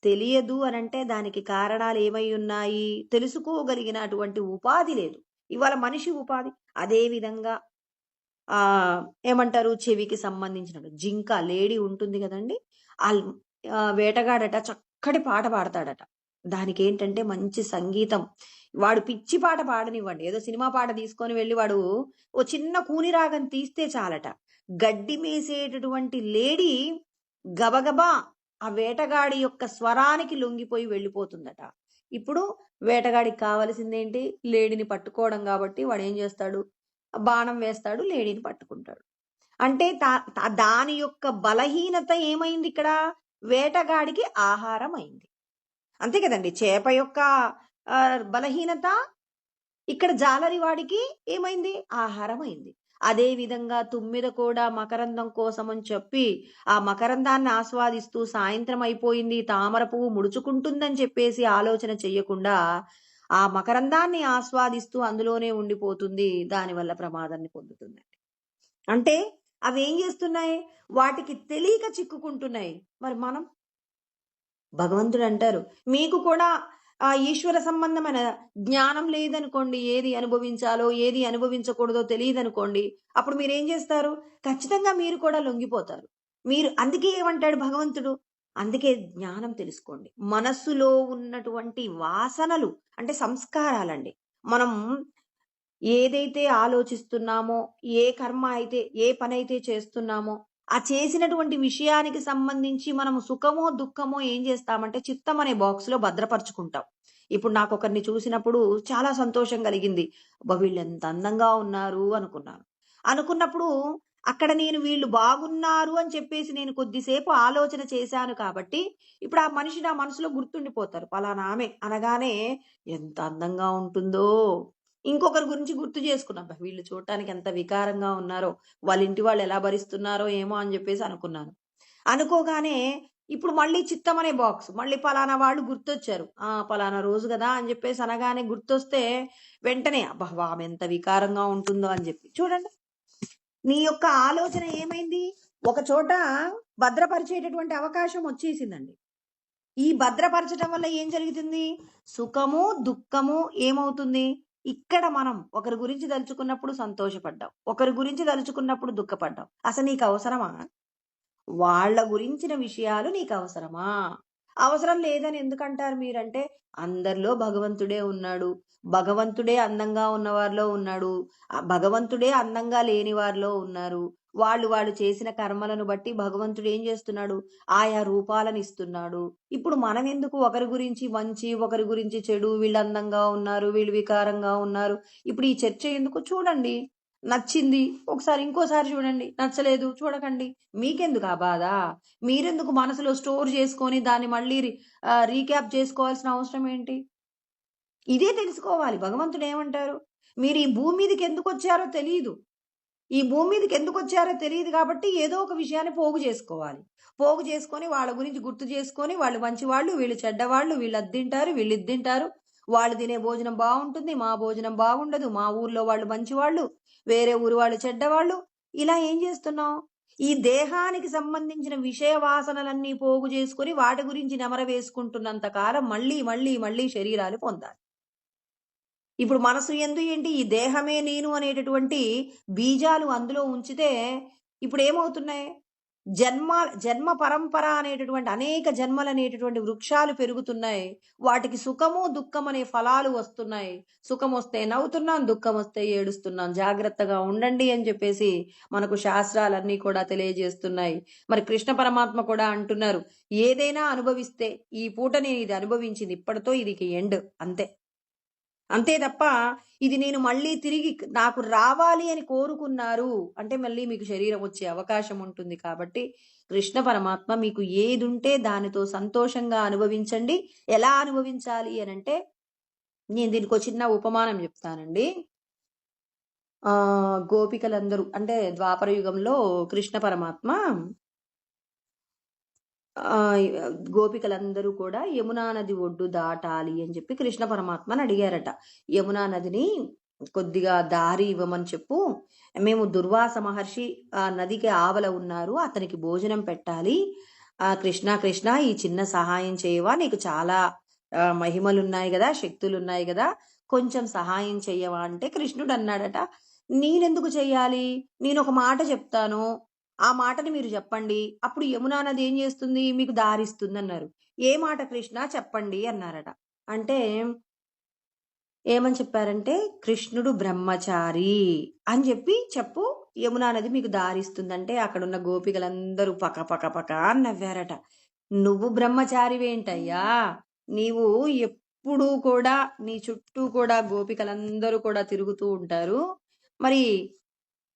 తెలియదు అనంటే దానికి కారణాలు ఏమై ఉన్నాయి? తెలుసుకోగలిగినటువంటి ఉపాధి లేదు. ఇవాళ మనిషి ఉపాధి. అదే విధంగా ఏమంటారు? చెవికి సంబంధించిన జింక లేడీ ఉంటుంది కదండి. వేటగాడట చక్కటి పాట పాడతాడట. దానికేంటంటే మంచి సంగీతం. వాడు పిచ్చి పాట పాడనివ్వండి. ఏదో సినిమా పాట తీసుకొని వెళ్ళి వాడు ఓ చిన్న కూని రాగం తీస్తే చాలట. గడ్డి మేసేటటువంటి లేడీ గబగబా ఆ వేటగాడి యొక్క స్వరానికి లొంగిపోయి వెళ్ళిపోతుందట. ఇప్పుడు వేటగాడికి కావలసిందేంటి? లేడీని పట్టుకోవడం కాబట్టి వాడు ఏం చేస్తాడు? బాణం వేస్తాడు, లేడీని పట్టుకుంటాడు. అంటే దాని యొక్క బలహీనత ఏమైంది ఇక్కడ? వేటగాడికి ఆహారం అయింది. అంతే కదండి. చేప యొక్క బలహీనత ఇక్కడ జాలరి వాడికి ఏమైంది? ఆహారం అయింది. అదే విధంగా తుమ్మిద కూడా మకరందం కోసం అని చెప్పి ఆ మకరందాన్ని ఆస్వాదిస్తూ సాయంత్రం అయిపోయింది తామర పువ్వు ముడుచుకుంటుందని చెప్పేసి ఆలోచన చెయ్యకుండా ఆ మకరందాన్ని ఆస్వాదిస్తూ అందులోనే ఉండిపోతుంది. దానివల్ల ప్రమాదాన్ని పొందుతుందండి. అంటే అవి ఏం చేస్తున్నాయి? వాటికి తెలియక చిక్కుకుంటున్నాయి. మరి మనం భగవంతుడు అంటారు మీకు కూడా ఆ ఈశ్వర సంబంధమైన జ్ఞానం లేదనుకోండి, ఏది అనుభవించాలో ఏది అనుభవించకూడదో తెలియదనుకోండి, అప్పుడు మీరేం చేస్తారు? ఖచ్చితంగా మీరు కూడా లొంగిపోతారు. అందుకే ఏమంటాడు భగవంతుడు? అందుకే జ్ఞానం తెలుసుకోండి. మనస్సులో ఉన్నటువంటి వాసనలు అంటే సంస్కారాలండి. మనం ఏదైతే ఆలోచిస్తున్నామో, ఏ కర్మ అయితే ఏ పనైతే చేస్తున్నామో ఆ చేసినటువంటి విషయానికి సంబంధించి మనము సుఖమో దుఃఖమో ఏం చేస్తామంటే చిత్తం అనే బాక్స్‌లో భద్రపరుచుకుంటాం. ఇప్పుడు నాకొకరిని చూసినప్పుడు చాలా సంతోషం కలిగింది. వీళ్ళెంత అందంగా ఉన్నారు అనుకున్నాను. అనుకున్నప్పుడు అక్కడ నేను వీళ్ళు బాగున్నారు అని చెప్పేసి నేను కొద్దిసేపు ఆలోచన చేశాను కాబట్టి, ఇప్పుడు ఆ మనిషి నా మనసులో గుర్తుండిపోతారు. పలానా ఆమె అనగానే ఎంత అందంగా ఉంటుందో! ఇంకొకరి గురించి గుర్తు చేసుకున్నా. అబ్బా! వీళ్ళు చూడటానికి ఎంత వికారంగా ఉన్నారో, వాళ్ళ ఇంటి వాళ్ళు ఎలా భరిస్తున్నారో ఏమో అని చెప్పేసి అనుకున్నాను. అనుకోగానే ఇప్పుడు మళ్ళీ చిత్తం అనే బాక్స్. మళ్ళీ పలానా వాళ్ళు గుర్తొచ్చారు. ఆ! పలానా రోజు గదా! అని జెప్పేసి అనగానే గుర్తొస్తే వెంటనే అబ్బా! ఆమె ఎంత వికారంగా ఉంటుందో అని జెప్పి. చూడండి. నీ యొక్క ఆలోచన ఏమైంది? ఒక చోట భద్రపరిచేటటువంటి అవకాశం వచ్చేసిందండి. ఈ భద్రపరచటం వల్ల ఏం జరుగుతుంది? సుఖము, దుఃఖము ఏమవుతుంది? ఇక్కడ మనం ఒకరి గురించి తలుచుకున్నప్పుడు సంతోషపడ్డాం. ఒకరి గురించి తలుచుకున్నప్పుడు దుఃఖపడ్డాం. అసలు నీకు అవసరమా? వాళ్ళ గురించిన విషయాలు నీకవసరమా? అవసరం లేదని ఎందుకంటారు మీరంటే, అందరిలో భగవంతుడే ఉన్నాడు. భగవంతుడే అందంగా ఉన్నవారిలో ఉన్నాడు. భగవంతుడే అందంగా లేని వారిలో ఉన్నారు. వాళ్ళు చేసిన కర్మలను బట్టి భగవంతుడు ఏం చేస్తున్నాడు? ఆయా రూపాలనిస్తున్నాడు. ఇప్పుడు మనమెందుకు ఒకరి గురించి మంచి, ఒకరి గురించి చెడు, వీళ్ళు అందంగా ఉన్నారు, వీళ్ళు వికారంగా ఉన్నారు. ఇప్పుడు ఈ చర్చ ఎందుకు? చూడండి. నచ్చింది. ఒకసారి ఇంకోసారి చూడండి. నచ్చలేదు చూడకండి. మీకెందుకు ఆ బాధ? మీరెందుకు మనసులో స్టోర్ చేసుకొని దాన్ని మళ్ళీ రీక్యాప్ చేసుకోవాల్సిన అవసరం ఏంటి? ఇదే తెలుసుకోవాలి. భగవంతుడేమంటారు? మీరు ఈ భూమి మీదకెందుకొచ్చారో తెలీదు. ఈ భూమి మీదకెందుకొచ్చారో తెలీదు కాబట్టి ఏదో ఒక విషయాన్ని పోగు చేసుకోవాలి. పోగు చేసుకొని వాళ్ళ గురించి గుర్తు చేసుకొని వాళ్ళు మంచివాళ్ళు, వీళ్ళు చెడ్డవాళ్ళు, వీళ్ళు అది తింటారు, వీళ్ళు ఇది తింటారు. వాళ్ళు తినే భోజనం బావుంటుంది. మా భోజనం బాగుండదు. మా ఊర్లో వాళ్ళు మంచివాళ్ళు, వేరే ఊరు వాళ్ళు చెడ్డవాళ్ళు. ఇలా ఏం చేస్తున్నాం? ఈ దేహానికి సంబంధించిన విషయ వాసనలన్నీ పోగు చేసుకొని వాటి గురించి నెమర వేసుకుంటున్నంత కాలం మళ్ళీ శరీరాలు పొందాలి. ఇప్పుడు మనసు యందు ఏంటి? ఈ దేహమే నేను అనేటటువంటి బీజాలు అందులో ఉంచితే ఇప్పుడేమవుతున్నాయి? జన్మ పరంపర అనేటటువంటి అనేక జన్మలనేటటువంటి వృక్షాలు పెరుగుతున్నాయి. వాటికి సుఖము, దుఃఖం అనే ఫలాలు వస్తున్నాయి. సుఖమొస్తే నవ్వుతున్నాం, దుఃఖమొస్తే ఏడుస్తున్నాం. జాగ్రత్తగా ఉండండి అని చెప్పేసి మనకు శాస్త్రాలన్నీ కూడా తెలియజేస్తున్నాయి. మరి కృష్ణ పరమాత్మ కూడా అంటున్నారు, ఏదైనా అనుభవిస్తే ఈ పూట నేను ఇది అనుభవించింది. ఇప్పటితో ఇది ఎండ్ అంతే. అంతే తప్ప ఇది నేను మళ్ళీ తిరిగి నాకు రావాలి అని కోరుకున్నారు అంటే మళ్ళీ మీకు శరీరం వచ్చే అవకాశం ఉంటుంది కాబట్టి కృష్ణ పరమాత్మ మీకు ఏదుంటే దానితో సంతోషంగా అనుభవించండి. ఎలా అనుభవించాలి అనంటే నేను దీనికి ఒక చిన్న ఉపమానం చెప్తానండి. గోపికలందరూ అంటే ద్వాపర యుగంలో కృష్ణ పరమాత్మ గోపికలందరూ కూడా యమునా నది ఒడ్డు దాటాలి అని చెప్పి కృష్ణ పరమాత్మని అడిగారట. యమునా నదిని కొద్దిగా దారి ఇవ్వమని చెప్పు. మేము దుర్వాస మహర్షి ఆ నదికి ఆవల ఉన్నారు. అతనికి భోజనం పెట్టాలి. కృష్ణ ఈ చిన్న సహాయం చేయవా? నీకు చాలా మహిమలున్నాయి కదా, శక్తులున్నాయి కదా, కొంచెం సహాయం చెయ్యవా అంటే కృష్ణుడు అన్నాడట, నేనెందుకు చెయ్యాలి? నేను ఒక మాట చెప్తాను. ఆ మాటని మీరు చెప్పండి. అప్పుడు యమునా నది ఏం చేస్తుంది? మీకు దారిస్తుంది అన్నారు. ఏ మాట కృష్ణ చెప్పండి అన్నారట. అంటే ఏమని చెప్పారంటే కృష్ణుడు బ్రహ్మచారి అని చెప్పు యమునా నది మీకు దారిస్తుందంటే అక్కడున్న గోపికలందరూ పక అని నవ్వారట. నువ్వు బ్రహ్మచారివేంటయ్యా? నీవు ఎప్పుడూ కూడా నీ చుట్టూ కూడా గోపికలందరూ కూడా తిరుగుతూ ఉంటారు. మరి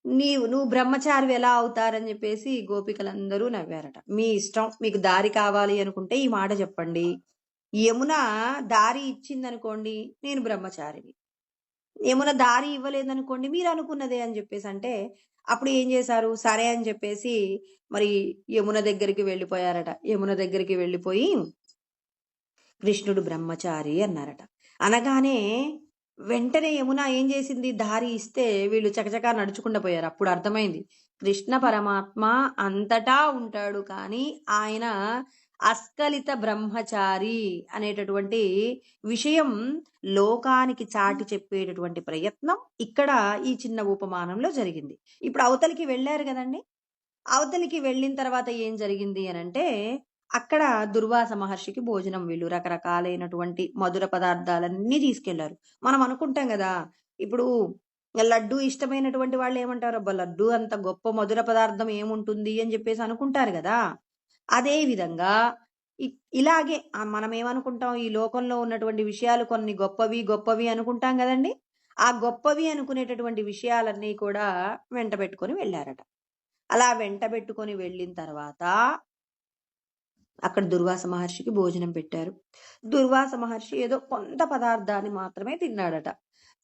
నువ్వు బ్రహ్మచారివి ఎలా అవుతారని చెప్పేసి గోపికలందరూ నవ్వారట. మీ ఇష్టం, మీకు దారి కావాలి అనుకుంటే ఈ మాట చెప్పండి. యమున దారి ఇచ్చిందనుకోండి నేను బ్రహ్మచారిని. యమున దారి ఇవ్వలేదనుకోండి మీరు అనుకున్నదే అని చెప్పేసి అంటే అప్పుడు ఏం చేశారు? సరే అని చెప్పేసి మరి యమున దగ్గరికి వెళ్ళిపోయారట. యమున దగ్గరికి వెళ్ళిపోయి కృష్ణుడు బ్రహ్మచారి అన్నారట. అనగానే వెంటనే యమున ఏం చేసింది? దారి ఇస్తే వీళ్ళు చకచకా నడుచుకుంటూ పోయారు. అప్పుడు అర్థమైంది కృష్ణ పరమాత్మ అంతటా ఉంటాడు కానీ ఆయన అస్కలిత బ్రహ్మచారి అనేటటువంటి విషయం లోకానికి చాటి చెప్పేటటువంటి ప్రయత్నం ఇక్కడ ఈ చిన్న ఉపమానంలో జరిగింది. ఇప్పుడు అవతలికి వెళ్ళారు కదండి. అవతలికి వెళ్ళిన తర్వాత ఏం జరిగింది అనంటే అక్కడ దుర్వాస మహర్షికి భోజనం వీళ్ళు రకరకాలైనటువంటి మధుర పదార్థాలన్నీ తీసుకెళ్లారు. మనం అనుకుంటాం కదా, ఇప్పుడు లడ్డు ఇష్టమైనటువంటి వాళ్ళు ఏమంటారు? అబ్బా లడ్డు అంత గొప్ప మధుర పదార్థం ఏముంటుంది అని చెప్పేసి అనుకుంటారు కదా. అదే విధంగా ఇలాగే మనం ఏమనుకుంటాం? ఈ లోకంలో ఉన్నటువంటి విషయాలు కొన్ని గొప్పవి అనుకుంటాం కదండి. ఆ గొప్పవి అనుకునేటటువంటి విషయాలన్నీ కూడా వెంట పెట్టుకొని వెళ్ళారట. అలా వెంటబెట్టుకొని వెళ్ళిన తర్వాత అక్కడ దుర్వాస మహర్షికి భోజనం పెట్టారు. దుర్వాస మహర్షి ఏదో కొంత పదార్థాన్ని మాత్రమే తిన్నాడట.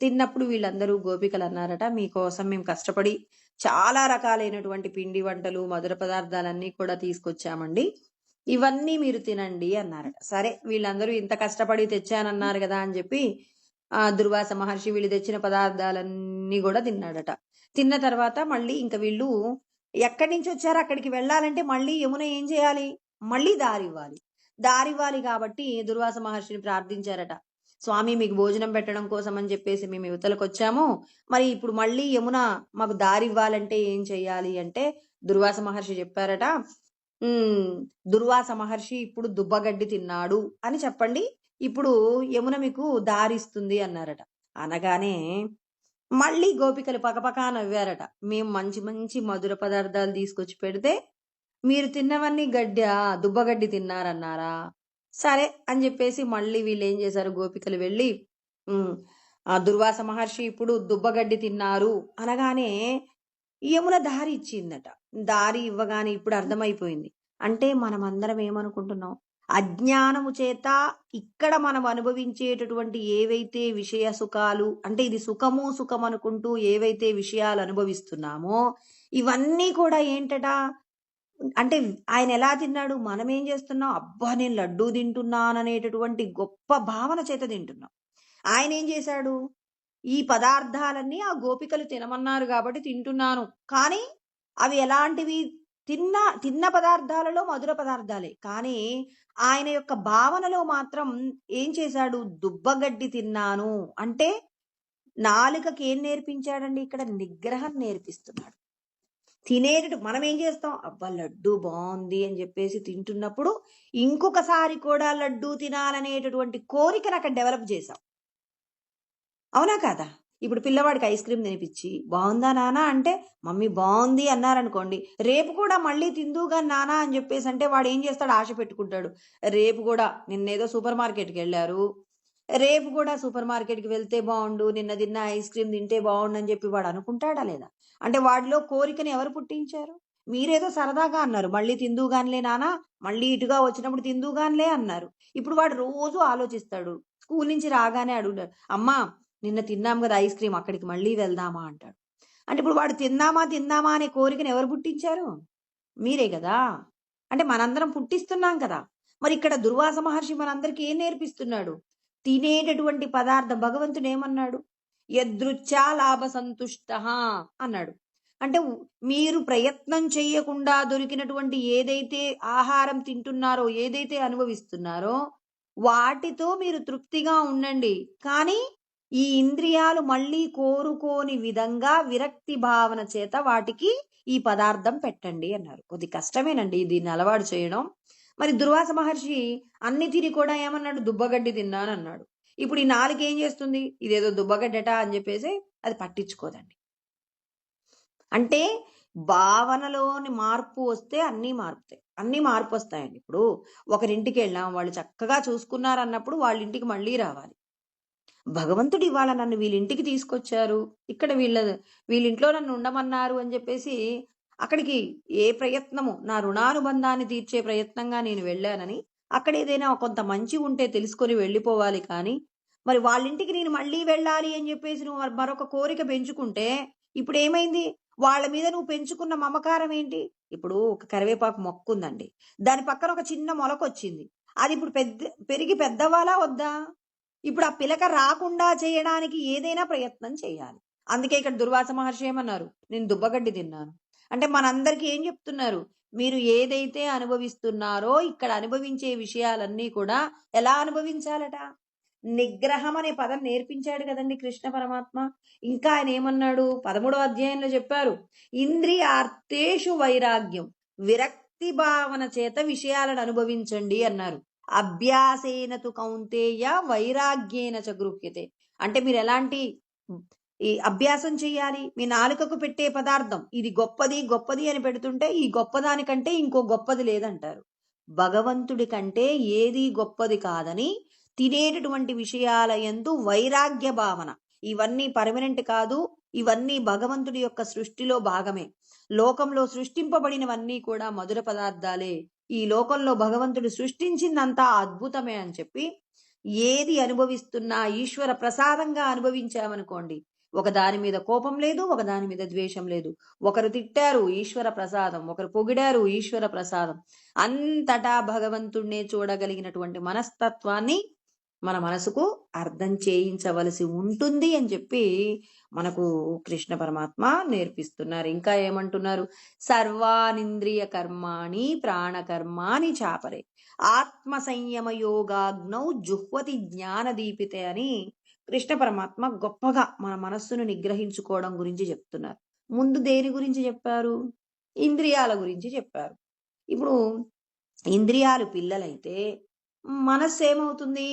తిన్నప్పుడు వీళ్ళందరూ గోపికలు అన్నారట, మీకోసం మేము కష్టపడి చాలా రకాలైనటువంటి పిండి వంటలు, మధుర పదార్థాలన్నీ కూడా తీసుకొచ్చామండి. ఇవన్నీ మీరు తినండి అన్నారట. సరే, వీళ్ళందరూ ఇంత కష్టపడి తెచ్చానన్నారు కదా అని చెప్పి దుర్వాస మహర్షి వీళ్ళు తెచ్చిన పదార్థాలన్నీ కూడా తిన్నాడట. తిన్న తర్వాత మళ్ళీ ఇంక వీళ్ళు ఎక్కడి నుంచి వచ్చారో అక్కడికి వెళ్ళాలంటే మళ్ళీ యమున ఏం చేయాలి? మళ్ళీ దారివ్వాలి. దారివ్వాలి కాబట్టి దుర్వాస మహర్షిని ప్రార్థించారట. స్వామి, మీకు భోజనం పెట్టడం కోసం అని చెప్పేసి మేము యువతలకు వచ్చాము. మరి ఇప్పుడు మళ్ళీ యమున మాకు దారివ్వాలంటే ఏం చెయ్యాలి అంటే దుర్వాస మహర్షి చెప్పారట, దుర్వాస మహర్షి ఇప్పుడు దుబ్బగడ్డి తిన్నాడు అని చెప్పండి, ఇప్పుడు యమున మీకు దారిస్తుంది అన్నారట. అనగానే మళ్ళీ గోపికలు పకపకా నవ్వారట. మేము మంచి మంచి మధుర పదార్థాలు తీసుకొచ్చి పెడితే మీరు తిన్నవన్నీ దుబ్బగడ్డి తిన్నారన్నారా? సరే అని చెప్పేసి మళ్ళీ వీళ్ళు ఏం చేశారు, గోపికలు వెళ్ళి ఆ దుర్వాస మహర్షి ఇప్పుడు దుబ్బగడ్డి తిన్నారు అనగానే యమున దారి ఇచ్చిందట. దారి ఇవ్వగానే ఇప్పుడు అర్థమైపోయింది. అంటే మనమందరం ఏమనుకుంటున్నాం, అజ్ఞానము చేత ఇక్కడ మనం అనుభవించేటటువంటి ఏవైతే విషయ సుఖాలు, అంటే ఇది సుఖము సుఖం అనుకుంటూ ఏవైతే విషయాలు అనుభవిస్తున్నామో ఇవన్నీ కూడా ఏంటట, అంటే ఆయన ఎలా తిన్నాడు, మనం ఏం చేస్తున్నాం, అబ్బా నేను లడ్డూ తింటున్నాననేటటువంటి గొప్ప భావన చేత తింటున్నాం. ఆయన ఏం చేశాడు, ఈ పదార్థాలన్నీ ఆ గోపికలు తినమన్నారు కాబట్టి తింటున్నాను, కానీ అవి ఎలాంటివి, తిన్న పదార్థాలలో మధుర పదార్థాలే, కానీ ఆయన యొక్క భావనలో మాత్రం ఏం చేశాడు, దుబ్బగడ్డి తిన్నాను అంటే నాలుకకి ఏం నేర్పించాడండి, ఇక్కడ నిగ్రహం నేర్పిస్తున్నాడు. మనం ఏం చేస్తాం, అబ్బా లడ్డు బాగుంది అని చెప్పేసి తింటున్నప్పుడు ఇంకొకసారి కూడా లడ్డు తినాలనేటటువంటి కోరికను అక్కడ డెవలప్ చేసాం. అవునా కాదా? ఇప్పుడు పిల్లవాడికి ఐస్ క్రీమ్ తినిపించి బాగుందా నానా అంటే మమ్మీ బాగుంది అన్నారనుకోండి, రేపు కూడా మళ్ళీ తిందుగా నానా అని చెప్పేసి అంటే వాడు ఏం చేస్తాడు, ఆశ పెట్టుకుంటాడు. రేపు కూడా నిన్నేదో సూపర్ మార్కెట్కి వెళ్ళారు, రేపు కూడా సూపర్ మార్కెట్కి వెళ్తే బాగుండు, నిన్న తిన్న ఐస్ క్రీమ్ తింటే బాగుండు అని చెప్పి వాడు అనుకుంటాడా లేదా? అంటే వాడిలో కోరికని ఎవరు పుట్టించారు? మీరేదో సరదాగా అన్నారు, మళ్ళీ తిందుగానిలే నానా, మళ్ళీ ఇటుగా వచ్చినప్పుడు తిందుగానిలే అన్నారు. ఇప్పుడు వాడు రోజు ఆలోచిస్తాడు, స్కూల్ నుంచి రాగానే అడుగుతాడు, అమ్మా నిన్న తిన్నాం కదా ఐస్ క్రీమ్, అక్కడికి మళ్ళీ వెళ్దామా అంటాడు. అంటే ఇప్పుడు వాడు తిందామా అనే కోరికను ఎవరు పుట్టించారు? మీరే కదా. అంటే మనందరం పుట్టిస్తున్నాం కదా. మరి ఇక్కడ దుర్వాస మహర్షి మనందరికీ ఏం నేర్పిస్తున్నాడు, తినేటటువంటి పదార్థం భగవంతుడు ఏమన్నాడు, యదృచ్ఛా లాభ సంతుష్ట అన్నాడు. అంటే మీరు ప్రయత్నం చేయకుండా దొరికినటువంటి ఏదైతే ఆహారం తింటున్నారో, ఏదైతే అనుభవిస్తున్నారో వాటితో మీరు తృప్తిగా ఉండండి, కానీ ఈ ఇంద్రియాలు మళ్ళీ కోరుకోని విధంగా విరక్తి భావన చేత వాటికి ఈ పదార్థం పెట్టండి అన్నారు. కొద్ది కష్టమేనండి దీన్ని అలవాటు చేయడం. మరి దుర్వాస మహర్షి అన్ని తిని కూడా ఏమన్నాడు, దుబ్బగడ్డి తిన్నాను అన్నాడు. ఇప్పుడు ఈ నాలుగు ఏం చేస్తుంది, ఇదేదో దుబ్బగడ్డట అని చెప్పేసి అది పట్టించుకోదండి. అంటే భావనలోని మార్పు వస్తే అన్నీ మారుతాయి, అన్నీ మార్పు వస్తాయండి. ఇప్పుడు ఒకరింటికి వెళ్ళాం, వాళ్ళు చక్కగా చూసుకున్నారు అన్నప్పుడు వాళ్ళ ఇంటికి మళ్ళీ రావాలి. భగవంతుడు ఇవాళ నన్ను వీళ్ళింటికి తీసుకొచ్చారు, ఇక్కడ వీళ్ళింట్లో నన్ను ఉండమన్నారు అని చెప్పేసి అక్కడికి ఏ ప్రయత్నము, నా రుణానుబంధాన్ని తీర్చే ప్రయత్నంగా నేను వెళ్ళానని అక్కడ ఏదైనా కొంత మంచి ఉంటే తెలుసుకొని వెళ్ళిపోవాలి. కానీ మరి వాళ్ళింటికి నేను మళ్ళీ వెళ్ళాలి అని చెప్పేసి నువ్వు మరొక కోరిక పెంచుకుంటే ఇప్పుడు ఏమైంది, వాళ్ళ మీద నువ్వు పెంచుకున్న మమకారం ఏంటి? ఇప్పుడు ఒక కరివేపాకు మొక్క ఉందండి, దాని పక్కన ఒక చిన్న మొలకొచ్చింది, అది ఇప్పుడు పెరిగి పెద్దవాలా వద్దా? ఇప్పుడు ఆ పిలక రాకుండా చేయడానికి ఏదైనా ప్రయత్నం చేయాలి. అందుకే ఇక్కడ దుర్వాస మహర్షి ఏమన్నారు, నేను దుబ్బగడ్డి తిన్నాను అంటే మనందరికీ ఏం చెప్తున్నారు, మీరు ఏదైతే అనుభవిస్తున్నారో ఇక్కడ అనుభవించే విషయాలన్నీ కూడా ఎలా అనుభవించాలట, నిగ్రహం అనే పదం నేర్పించాడు కదండి కృష్ణ పరమాత్మ. ఇంకా ఆయన ఏమన్నాడు, 13వ అధ్యాయంలో చెప్పారు, ఇంద్రియార్థేషు వైరాగ్యం, విరక్తి భావన చేత విషయాలను అనుభవించండి అన్నారు. అభ్యాసేన తు కౌంతేయ వైరాగ్యేన చ గృహ్యతే. అంటే మీరు ఎలాంటి ఈ అభ్యాసం చేయాలి, మీ నాలుకకు పెట్టే పదార్థం ఇది గొప్పది అని పెడుతుంటే ఈ గొప్పదానికంటే ఇంకో గొప్పది లేదంటారు. భగవంతుడి కంటే ఏది గొప్పది కాదని తినేటటువంటి విషయాల యందు వైరాగ్య భావన, ఇవన్నీ పర్మనెంట్ కాదు, ఇవన్నీ భగవంతుడి యొక్క సృష్టిలో భాగమే. లోకంలో సృష్టింపబడినవన్నీ కూడా మధుర పదార్థాలే. ఈ లోకంలో భగవంతుడు సృష్టించిందంతా అద్భుతమే అని చెప్పి ఏది అనుభవిస్తున్నా ఈశ్వర ప్రసాదంగా అనుభవించామనుకోండి, ఒక దాని మీద కోపం లేదు, ఒక దాని మీద ద్వేషం లేదు. ఒకరు తిట్టారు ఈశ్వర ప్రసాదం, ఒకరు పొగిడారు ఈశ్వర ప్రసాదం. అంతటా భగవంతుణ్ణే చూడగలిగినటువంటి మనస్తత్వాన్ని మన మనసుకు అర్థం చేయించవలసి ఉంటుంది అని చెప్పి మనకు కృష్ణ పరమాత్మ నేర్పిస్తున్నారు. ఇంకా ఏమంటున్నారు? సర్వానింద్రియ కర్మాణి ప్రాణకర్మాణి చాపరే ఆత్మ సంయమ యోగాగ్నౌ జుహ్వతి జ్ఞాన దీపితే అని కృష్ణ పరమాత్మ గొప్పగా మన మనస్సును నిగ్రహించుకోవడం గురించి చెప్తున్నారు. ముందు దేని గురించి చెప్పారు? ఇంద్రియాల గురించి చెప్పారు. ఇప్పుడు ఇంద్రియాలు పిల్లలైతే మనస్సు ఏమవుతుంది?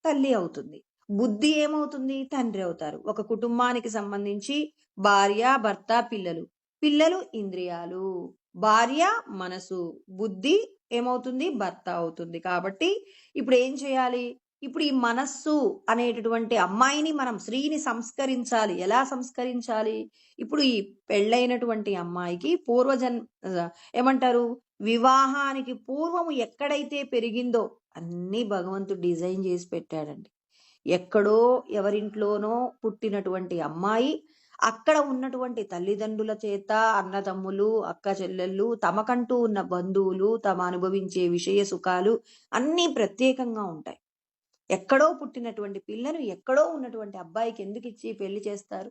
తల్లి అవుతుంది. బుద్ధి ఏమవుతుంది? తండ్రి అవుతారు. ఒక కుటుంబానికి సంబంధించి భార్య, భర్త, పిల్లలు. పిల్లలు ఇంద్రియాలు, భార్య మనసు, బుద్ధి ఏమవుతుంది? భర్త అవుతుంది. కాబట్టి ఇప్పుడు ఏం చేయాలి? ఇప్పుడు ఈ మనస్సు అనేటటువంటి అమ్మాయిని మనం స్త్రీని సంస్కరించాలి. ఎలా సంస్కరించాలి? ఇప్పుడు ఈ పెళ్ళైనటువంటి అమ్మాయికి ఏమంటారు? వివాహానికి పూర్వము ఎక్కడైతే పెరిగిందో అన్నీ భగవంతుడు డిజైన్ చేసి పెట్టాడండి. ఎక్కడో ఎవరింట్లోనో పుట్టినటువంటి అమ్మాయి అక్కడ ఉన్నటువంటి తల్లిదండ్రుల చేత, అన్నదమ్ములు, అక్క చెల్లెళ్ళు, తమకంటూ ఉన్న బంధువులు, తమ అనుభవించే విషయ సుఖాలు అన్నీ ప్రత్యేకంగా ఉంటాయి. ఎక్కడో పుట్టినటువంటి పిల్లను ఎక్కడో ఉన్నటువంటి అబ్బాయికి ఎందుకు ఇచ్చి పెళ్లి చేస్తారు?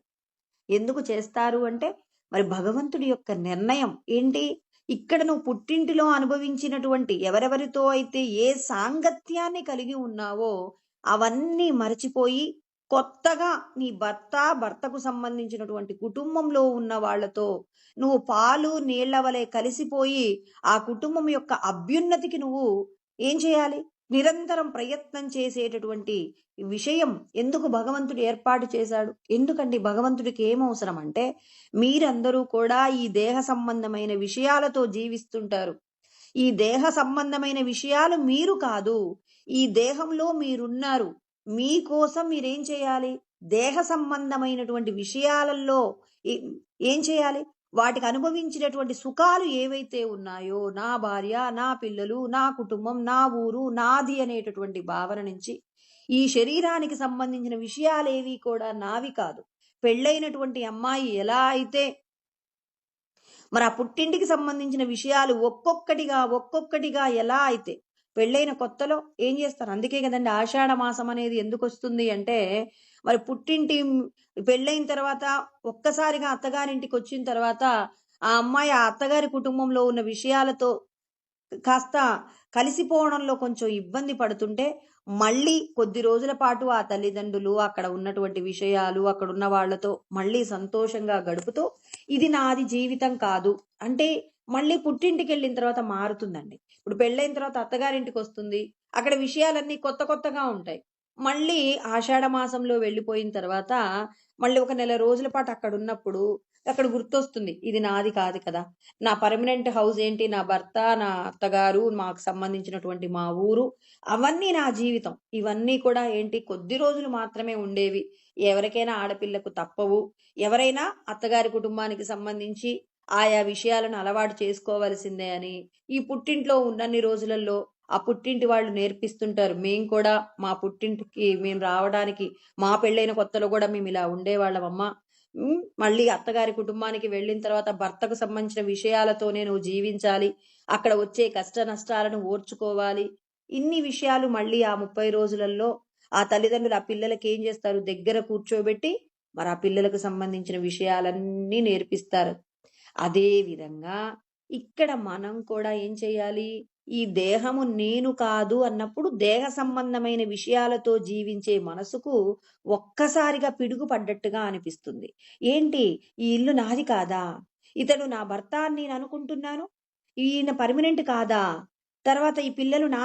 ఎందుకు చేస్తారు అంటే మరి భగవంతుడి యొక్క నిర్ణయం ఏంటి? ఇక్కడ నువ్వు పుట్టింటిలో అనుభవించినటువంటి ఎవరెవరితో అయితే ఏ సాంగత్యాన్ని కలిగి ఉన్నావో అవన్నీ మరచిపోయి కొత్తగా నీ భర్తకు సంబంధించినటువంటి కుటుంబంలో ఉన్న వాళ్లతో నువ్వు పాలు నీళ్ల వలె కలిసిపోయి ఆ కుటుంబం యొక్క అభ్యున్నతికి నువ్వు ఏం చేయాలి? నిరంతరం ప్రయత్నం చేసేటటువంటి విషయం ఎందుకు భగవంతుడు ఏర్పాటు చేశాడు? ఎందుకండి భగవంతుడికి ఏమవసరం అంటే, మీరందరూ కూడా ఈ దేహ సంబంధమైన విషయాలతో జీవిస్తుంటారు. ఈ దేహ సంబంధమైన విషయాలు మీరు కాదు, ఈ దేహంలో మీరున్నారు. మీకోసం మీరేం చేయాలి? దేహ సంబంధమైనటువంటి విషయాలలో ఏం చేయాలి? వాటికి అనుభవించినటువంటి సుఖాలు ఏవైతే ఉన్నాయో, నా భార్య, నా పిల్లలు, నా కుటుంబం, నా ఊరు, నాది అనేటటువంటి భావన నుంచి ఈ శరీరానికి సంబంధించిన విషయాలేవి కూడా నావి కాదు. పెళ్ళైనటువంటి అమ్మాయి ఎలా అయితే మరి ఆ పుట్టింటికి సంబంధించిన విషయాలు ఒక్కొక్కటిగా ఎలా అయితే పెళ్ళైన కొత్తలో ఏం చేస్తారు? అందుకే కదండి ఆషాఢ మాసం అనేది ఎందుకు వస్తుంది అంటే, మరి పుట్టింటి పెళ్ళైన తర్వాత ఒక్కసారిగా అత్తగారింటికి వచ్చిన తర్వాత ఆ అమ్మాయి ఆ అత్తగారి కుటుంబంలో ఉన్న విషయాలతో కాస్త కలిసిపోవడంలో కొంచెం ఇబ్బంది పడుతుంటే, మళ్ళీ కొద్ది రోజుల పాటు ఆ తల్లిదండ్రులు, అక్కడ ఉన్నటువంటి విషయాలు, అక్కడ ఉన్న వాళ్లతో మళ్ళీ సంతోషంగా గడుపుతూ ఇది నాది జీవితం కాదు అంటే మళ్ళీ పుట్టింటికి వెళ్ళిన తర్వాత మారుతుందండి. ఇప్పుడు పెళ్ళైన తర్వాత అత్తగారింటికి వస్తుంది, అక్కడ విషయాలన్నీ కొత్తగా ఉంటాయి. మళ్ళీ ఆషాఢ మాసంలో వెళ్ళిపోయిన తర్వాత మళ్ళీ ఒక నెల రోజుల పాటు అక్కడ ఉన్నప్పుడు అక్కడ గుర్తొస్తుంది, ఇది నాది కాదు కదా, నా పర్మనెంట్ హౌస్ ఏంటి? నా భర్త, నా అత్తగారు, మాకు సంబంధించినటువంటి మా ఊరు, అవన్నీ నా జీవితం. ఇవన్నీ కూడా ఏంటి? కొద్ది రోజులు మాత్రమే ఉండేవి. ఎవరికైనా ఆడపిల్లకు తప్పవు. ఎవరైనా అత్తగారి కుటుంబానికి సంబంధించి ఆయా విషయాలను అలవాటు చేసుకోవలసిందే అని ఈ పుట్టింట్లో ఉన్నన్ని రోజులలో ఆ పుట్టింటి వాళ్ళు నేర్పిస్తుంటారు. మేం కూడా మా పుట్టింటికి మేము రావడానికి, మా పెళ్ళైన కొత్తలో కూడా మేము ఇలా ఉండేవాళ్ళమమ్మా. మళ్ళీ అత్తగారి కుటుంబానికి వెళ్ళిన తర్వాత భర్తకు సంబంధించిన విషయాలతోనే నువ్వు జీవించాలి, అక్కడ వచ్చే కష్ట నష్టాలను ఓర్చుకోవాలి. ఇన్ని విషయాలు మళ్ళీ ఆ 30 రోజులలో ఆ తల్లిదండ్రులు ఆ పిల్లలకి ఏం చేస్తారు? దగ్గర కూర్చోబెట్టి మరి ఆ పిల్లలకు సంబంధించిన విషయాలన్నీ నేర్పిస్తారు. అదే విధంగా ఇక్కడ మనం కూడా ఏం చేయాలి? ఈ దేహము నేను కాదు అన్నప్పుడు దేహ సంబంధమైన విషయాలతో జీవించే మనసుకు ఒక్కసారిగా పిడుగు పడ్డట్టుగా అనిపిస్తుంది. ఏంటి? ఈ ఇల్లు నాది కాదా? ఇతడు నా భర్త అని నేను అనుకుంటున్నాను, ఈయన పర్మనెంట్ కాదా? తర్వాత ఈ పిల్లలు నా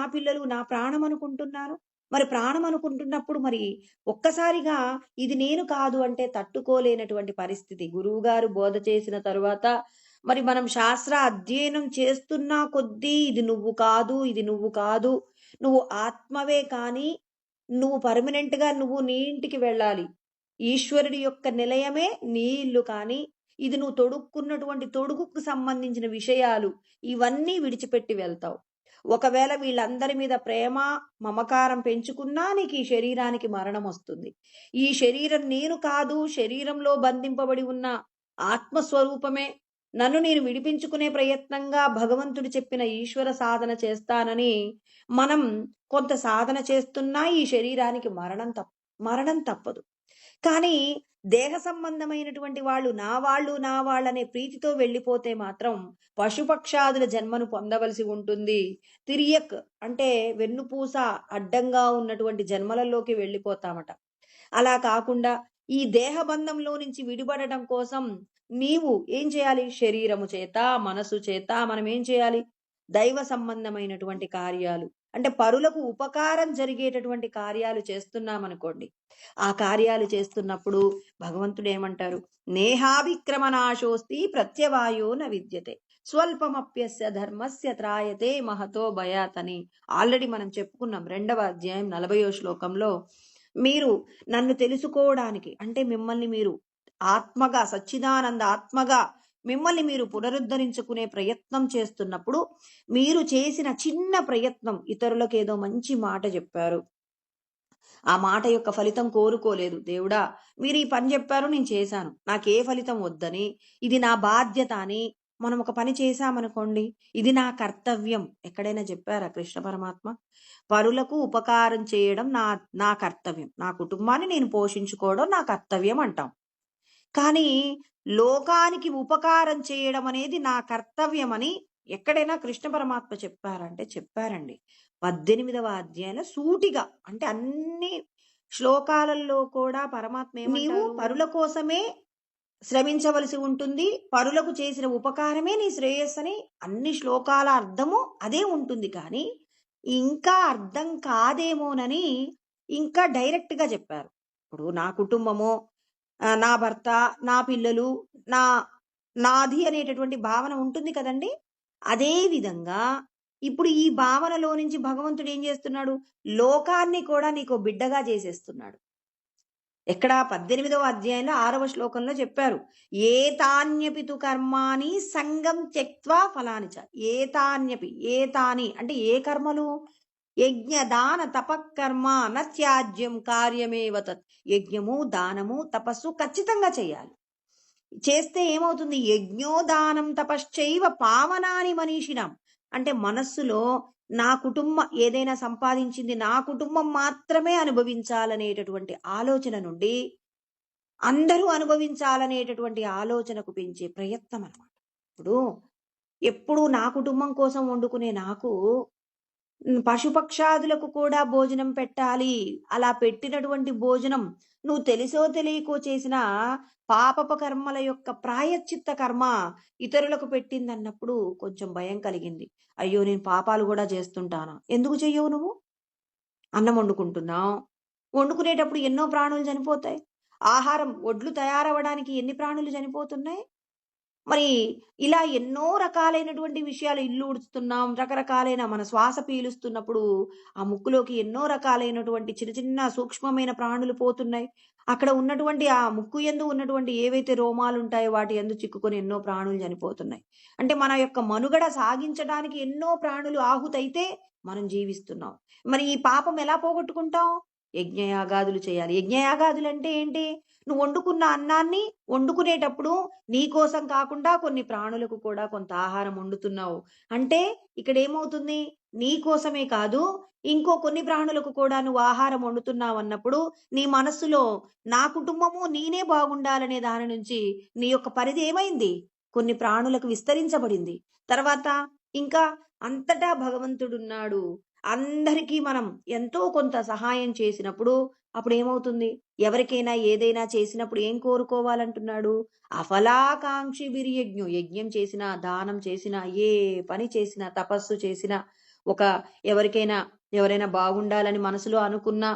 పిల్లలు నా ప్రాణం అనుకుంటున్నాను. మరి ప్రాణం అనుకుంటున్నప్పుడు మరి ఒక్కసారిగా ఇది నేను కాదు అంటే తట్టుకోలేనటువంటి పరిస్థితి. గురువుగారు బోధ చేసిన తరువాత మరి మనం శాస్త్ర అధ్యయనం చేస్తున్నా కొద్దీ ఇది నువ్వు కాదు, నువ్వు ఆత్మవే కానీ నువ్వు పర్మనెంట్ గా నువ్వు నీ ఇంటికి వెళ్ళాలి, ఈశ్వరుడి యొక్క నిలయమే నీ ఇల్లు కానీ ఇది నువ్వు తొడుక్కున్నటువంటి తొడుగుకు సంబంధించిన విషయాలు ఇవన్నీ విడిచిపెట్టి వెళ్తావు. ఒకవేళ వీళ్ళందరి మీద ప్రేమ మమకారం పెంచుకున్నా నీకు ఈ శరీరానికి మరణం వస్తుంది. ఈ శరీరం నేను కాదు, శరీరంలో బంధింపబడి ఉన్న ఆత్మస్వరూపమే. నన్ను నేను విడిపించుకునే ప్రయత్నంగా భగవంతుడు చెప్పిన ఈశ్వర సాధన చేస్తానని మనం కొంత సాధన చేస్తున్నా ఈ శరీరానికి మరణం తప్పదు. కానీ దేహ సంబంధమైనటువంటి వాళ్ళు నా వాళ్ళనే ప్రీతితో వెళ్ళిపోతే మాత్రం పశుపక్షాదుల జన్మను పొందవలసి ఉంటుంది. తిరియక్ అంటే వెన్నుపూస అడ్డంగా ఉన్నటువంటి జన్మలలోకి వెళ్ళిపోతామట. అలా కాకుండా ఈ దేహ బంధంలో నుంచి విడిపడడం కోసం నీవు ఏం చేయాలి? శరీరము చేత మనసు చేత మనం ఏం చేయాలి? దైవ సంబంధమైనటువంటి కార్యాలు అంటే పరులకు ఉపకారం జరిగేటటువంటి కార్యాలు చేస్తున్నామనుకోండి. ఆ కార్యాలు చేస్తున్నప్పుడు భగవంతుడు ఏమంటారు? నేహాభిక్రమనాశోస్తి ప్రత్యవాయో న విద్యతే స్వల్పమప్యస్య ధర్మస్య త్రాయతే మహతో భయాతని ఆల్రెడీ మనం చెప్పుకున్నాం 2వ అధ్యాయం 40వ శ్లోకంలో. మీరు నన్ను తెలుసుకోవడానికి అంటే మిమ్మల్ని మీరు ఆత్మగా సచ్చిదానంద ఆత్మగా మిమ్మల్ని మీరు పునరుద్ధరించుకునే ప్రయత్నం చేస్తున్నప్పుడు మీరు చేసిన చిన్న ప్రయత్నం ఇతరులకు ఏదో మంచి మాట చెప్పారు, ఆ మాట యొక్క ఫలితం కోరుకోలేదు. దేవుడా మీరు ఈ పని చెప్పారు, నేను చేశాను, నాకే ఫలితం వద్దని, ఇది నా బాధ్యత అని మనం ఒక పని చేశామనుకోండి, ఇది నా కర్తవ్యం. ఎక్కడైనా చెప్పారా కృష్ణ పరమాత్మ? పరులకు ఉపకారం చేయడం నా కర్తవ్యం, నా కుటుంబాన్ని నేను పోషించుకోవడం నా కర్తవ్యం అంటాం. కానీ లోకానికి ఉపకారం చేయడం అనేది నా కర్తవ్యం అని ఎక్కడైనా కృష్ణ పరమాత్మ చెప్పారంటే చెప్పారండి. 18వ అధ్యాయంలో సూటిగా, అంటే అన్ని శ్లోకాలలో కూడా పరమాత్మ నీవు పరుల కోసమే శ్రమించవలసి ఉంటుంది, పరులకు చేసిన ఉపకారమే నీ శ్రేయస్సని అన్ని శ్లోకాల అర్థము అదే ఉంటుంది. కానీ ఇంకా అర్థం కాదేమోనని ఇంకా డైరెక్ట్ గా చెప్పారు. ఇప్పుడు నా కుటుంబము, నా భర్త, నా పిల్లలు, నాది అనేటటువంటి భావన ఉంటుంది కదండి. అదే విధంగా ఇప్పుడు ఈ భావనలో నుంచి భగవంతుడు ఏం చేస్తున్నాడు? లోకాన్ని కూడా నీకు బిడ్డగా చేసేస్తున్నాడు. ఎక్కడ 18వ అధ్యాయంలో 6వ శ్లోకంలో చెప్పారు, ఏతాన్యపితు కర్మాని సంగం త్యక్త్వా ఫలాని చ. ఏతాని అంటే ఏ కర్మలు? యజ్ఞ దాన తపకర్మ నత్యాజ్యం కార్యమేవ తత్. యజ్ఞము దానము తపస్సు ఖచ్చితంగా చేయాలి. చేస్తే ఏమవుతుంది? యజ్ఞోదానం తపశ్చైవ పావనాని మనీషిణం. అంటే మనస్సులో నా కుటుంబం ఏదైనా సంపాదించింది నా కుటుంబం మాత్రమే అనుభవించాలనేటటువంటి ఆలోచన నుండి అందరూ అనుభవించాలనేటటువంటి ఆలోచనకు పెంచే ప్రయత్నం అన్నమాట. ఇప్పుడు ఎప్పుడు నా కుటుంబం కోసం వండుకునే నాకు పశుపక్షాదులకు కూడా భోజనం పెట్టాలి. అలా పెట్టినటువంటి భోజనం నువ్వు తెలిసో తెలియకో చేసిన పాపప కర్మల యొక్క ప్రాయశ్చిత్త కర్మ ఇతరులకు పెట్టిందన్నప్పుడు కొంచెం భయం కలిగింది. అయ్యో నేను పాపాలు కూడా చేస్తుంటానా? ఎందుకు చెయ్యవు నువ్వు? అన్నం వండుకుంటున్నావు, వండుకునేటప్పుడు ఎన్నో ప్రాణులు చనిపోతాయి. ఆహారం ఒడ్లు తయారవడానికి ఎన్ని ప్రాణులు చనిపోతున్నాయి? మరి ఇలా ఎన్నో రకాలైనటువంటి విషయాలు, ఇల్లు ఉడుస్తున్నాం, రకరకాలైన మన శ్వాస పీలుస్తున్నప్పుడు ఆ ముక్కులోకి ఎన్నో రకాలైనటువంటి చిన్న చిన్న సూక్ష్మమైన ప్రాణులు పోతున్నాయి. అక్కడ ఉన్నటువంటి ఆ ముక్కు యందు ఉన్నటువంటి ఏవైతే రోమాలు ఉంటాయో వాటి యందు చిక్కుకొని ఎన్నో ప్రాణులు చనిపోతున్నాయి. అంటే మన యొక్క మనుగడ సాగించడానికి ఎన్నో ప్రాణులు ఆహుతైతే మనం జీవిస్తున్నాం. మరి ఈ పాపం ఎలా పోగొట్టుకుంటాం? యజ్ఞయాగాదులు చేయాలి. యజ్ఞయాగాదులు అంటే ఏంటి? నువ్వు వండుకున్న అన్నాన్ని వండుకునేటప్పుడు నీ కోసం కాకుండా కొన్ని ప్రాణులకు కూడా కొంత ఆహారం వండుతున్నావు అంటే ఇక్కడ ఏమవుతుంది? నీ కోసమే కాదు, ఇంకో కొన్ని ప్రాణులకు కూడా నువ్వు ఆహారం వండుతున్నావు అన్నప్పుడు నీ మనస్సులో నా కుటుంబము నేనే బాగుండాలనే దాని నుంచి నీ యొక్క పరిధి ఏమైంది? కొన్ని ప్రాణులకు విస్తరించబడింది. తర్వాత ఇంకా అంతటా భగవంతుడున్నాడు. అందరికీ మనం ఎంతో కొంత సహాయం చేసినప్పుడు అప్పుడు ఏమవుతుంది? ఎవరికైనా ఏదైనా చేసినప్పుడు ఏం కోరుకోవాలంటున్నాడు? అఫలాకాంక్షి బిర్యజ్ఞం. యజ్ఞం చేసినా, దానం చేసినా, ఏ పని చేసినా, తపస్సు చేసినా, ఎవరైనా బాగుండాలని మనసులో అనుకున్నా,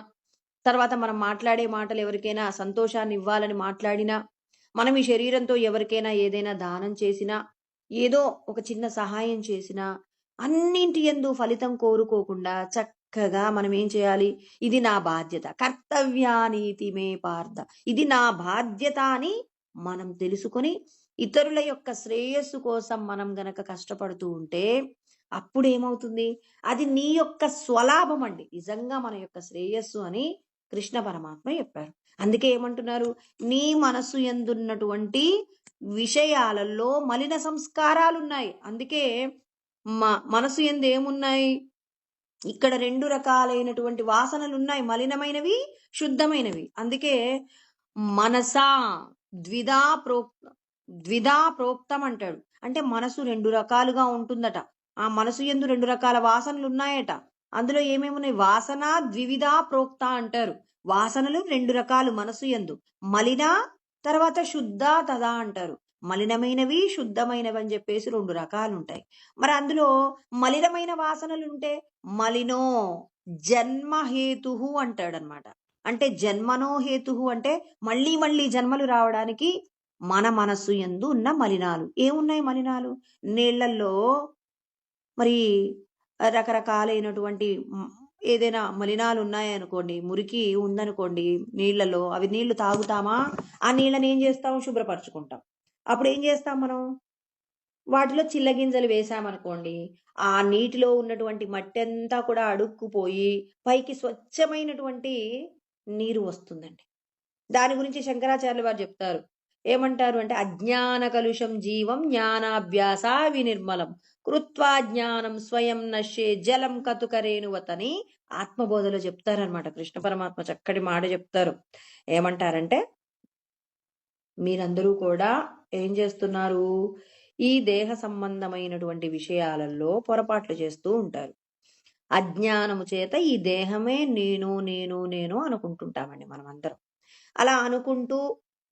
తర్వాత మనం మాట్లాడే మాటలు ఎవరికైనా సంతోషాన్ని ఇవ్వాలని మాట్లాడినా, మనం ఈ శరీరంతో ఎవరికైనా ఏదైనా దానం చేసినా, ఏదో ఒక చిన్న సహాయం చేసినా, అన్నింటి యందు ఫలితం కోరుకోకుండా చక్కగా మనం ఏం చేయాలి? ఇది నా బాధ్యత, కర్తవ్యానీతి మే పార్థ, ఇది నా బాధ్యత అని మనం తెలుసుకొని ఇతరుల యొక్క శ్రేయస్సు కోసం మనం గనక కష్టపడుతూ ఉంటే అప్పుడు ఏమవుతుంది? అది నీ యొక్క స్వలాభం అండి. నిజంగా మన యొక్క శ్రేయస్సు అని కృష్ణ పరమాత్మ చెప్పారు. అందుకే ఏమంటున్నారు? నీ మనసు యందున్నటువంటి విషయాలలో మలిన సంస్కారాలున్నాయి. అందుకే మనసు యందు ఏమున్నాయి? ఇక్కడ 2 రకాలైనటువంటి వాసనలున్నాయి. మలినమైనవి, శుద్ధమైనవి. అందుకే మనసా ద్విధా ప్రోక్తం అంటాడు. అంటే మనసు 2 రకాలుగా ఉంటుందట. ఆ మనసు యందు 2 రకాల వాసనలున్నాయట. అందులో ఏమేమున్నాయి? వాసన ద్విధా ప్రోక్త అంటారు. వాసనలు 2 రకాలు మనసు యందు. మలిన, తర్వాత శుద్ధ తదా అంటారు. మలినమైనవి, శుద్ధమైనవి అని చెప్పేసి 2 రకాలుంటాయి. మరి అందులో మలినమైన వాసనలుంటే మలినో జన్మహేతుః అంటాడనమాట. అంటే జన్మనో హేతుః అంటే మళ్ళీ మళ్ళీ జన్మలు రావడానికి మన మనస్సు యందు ఉన్న మలినాలు. ఏమున్నాయి మలినాలు? నీళ్లల్లో మరి రకరకాలైనటువంటి ఏదైనా మలినాలు ఉన్నాయనుకోండి, మురికి ఉందనుకోండి నీళ్లలో, అవి నీళ్లు తాగుతామా? ఆ నీళ్ళని ఏం చేస్తాం? శుభ్రపరచుకుంటాం. అప్పుడు ఏం చేస్తాం మనం? వాటిలో చిల్లగింజలు వేసామనుకోండి, ఆ నీటిలో ఉన్నటువంటి మట్టంతా కూడా అడుక్కుపోయి పైకి స్వచ్ఛమైనటువంటి నీరు వస్తుందండి. దాని గురించి శంకరాచార్యులు వారు చెప్తారు. ఏమంటారు అంటే, అజ్ఞాన కలుషం జీవం జ్ఞానాభ్యాస వినిర్మలం కృత్వా జ్ఞానం స్వయం నశ్యే జలం కతుకరేణువతని ఆత్మబోధలో చెప్తారనమాట. కృష్ణ పరమాత్మ చక్కటి మాట చెప్తారు. ఏమంటారంటే, మీరందరూ కూడా ఏం చేస్తున్నారు? ఈ దేహ సంబంధమైనటువంటి విషయాలలో పొరపాట్లు చేస్తూ ఉంటారు. అజ్ఞానము చేత ఈ దేహమే నేను నేను నేను అనుకుంటుంటామండి మనం అందరం. అలా అనుకుంటూ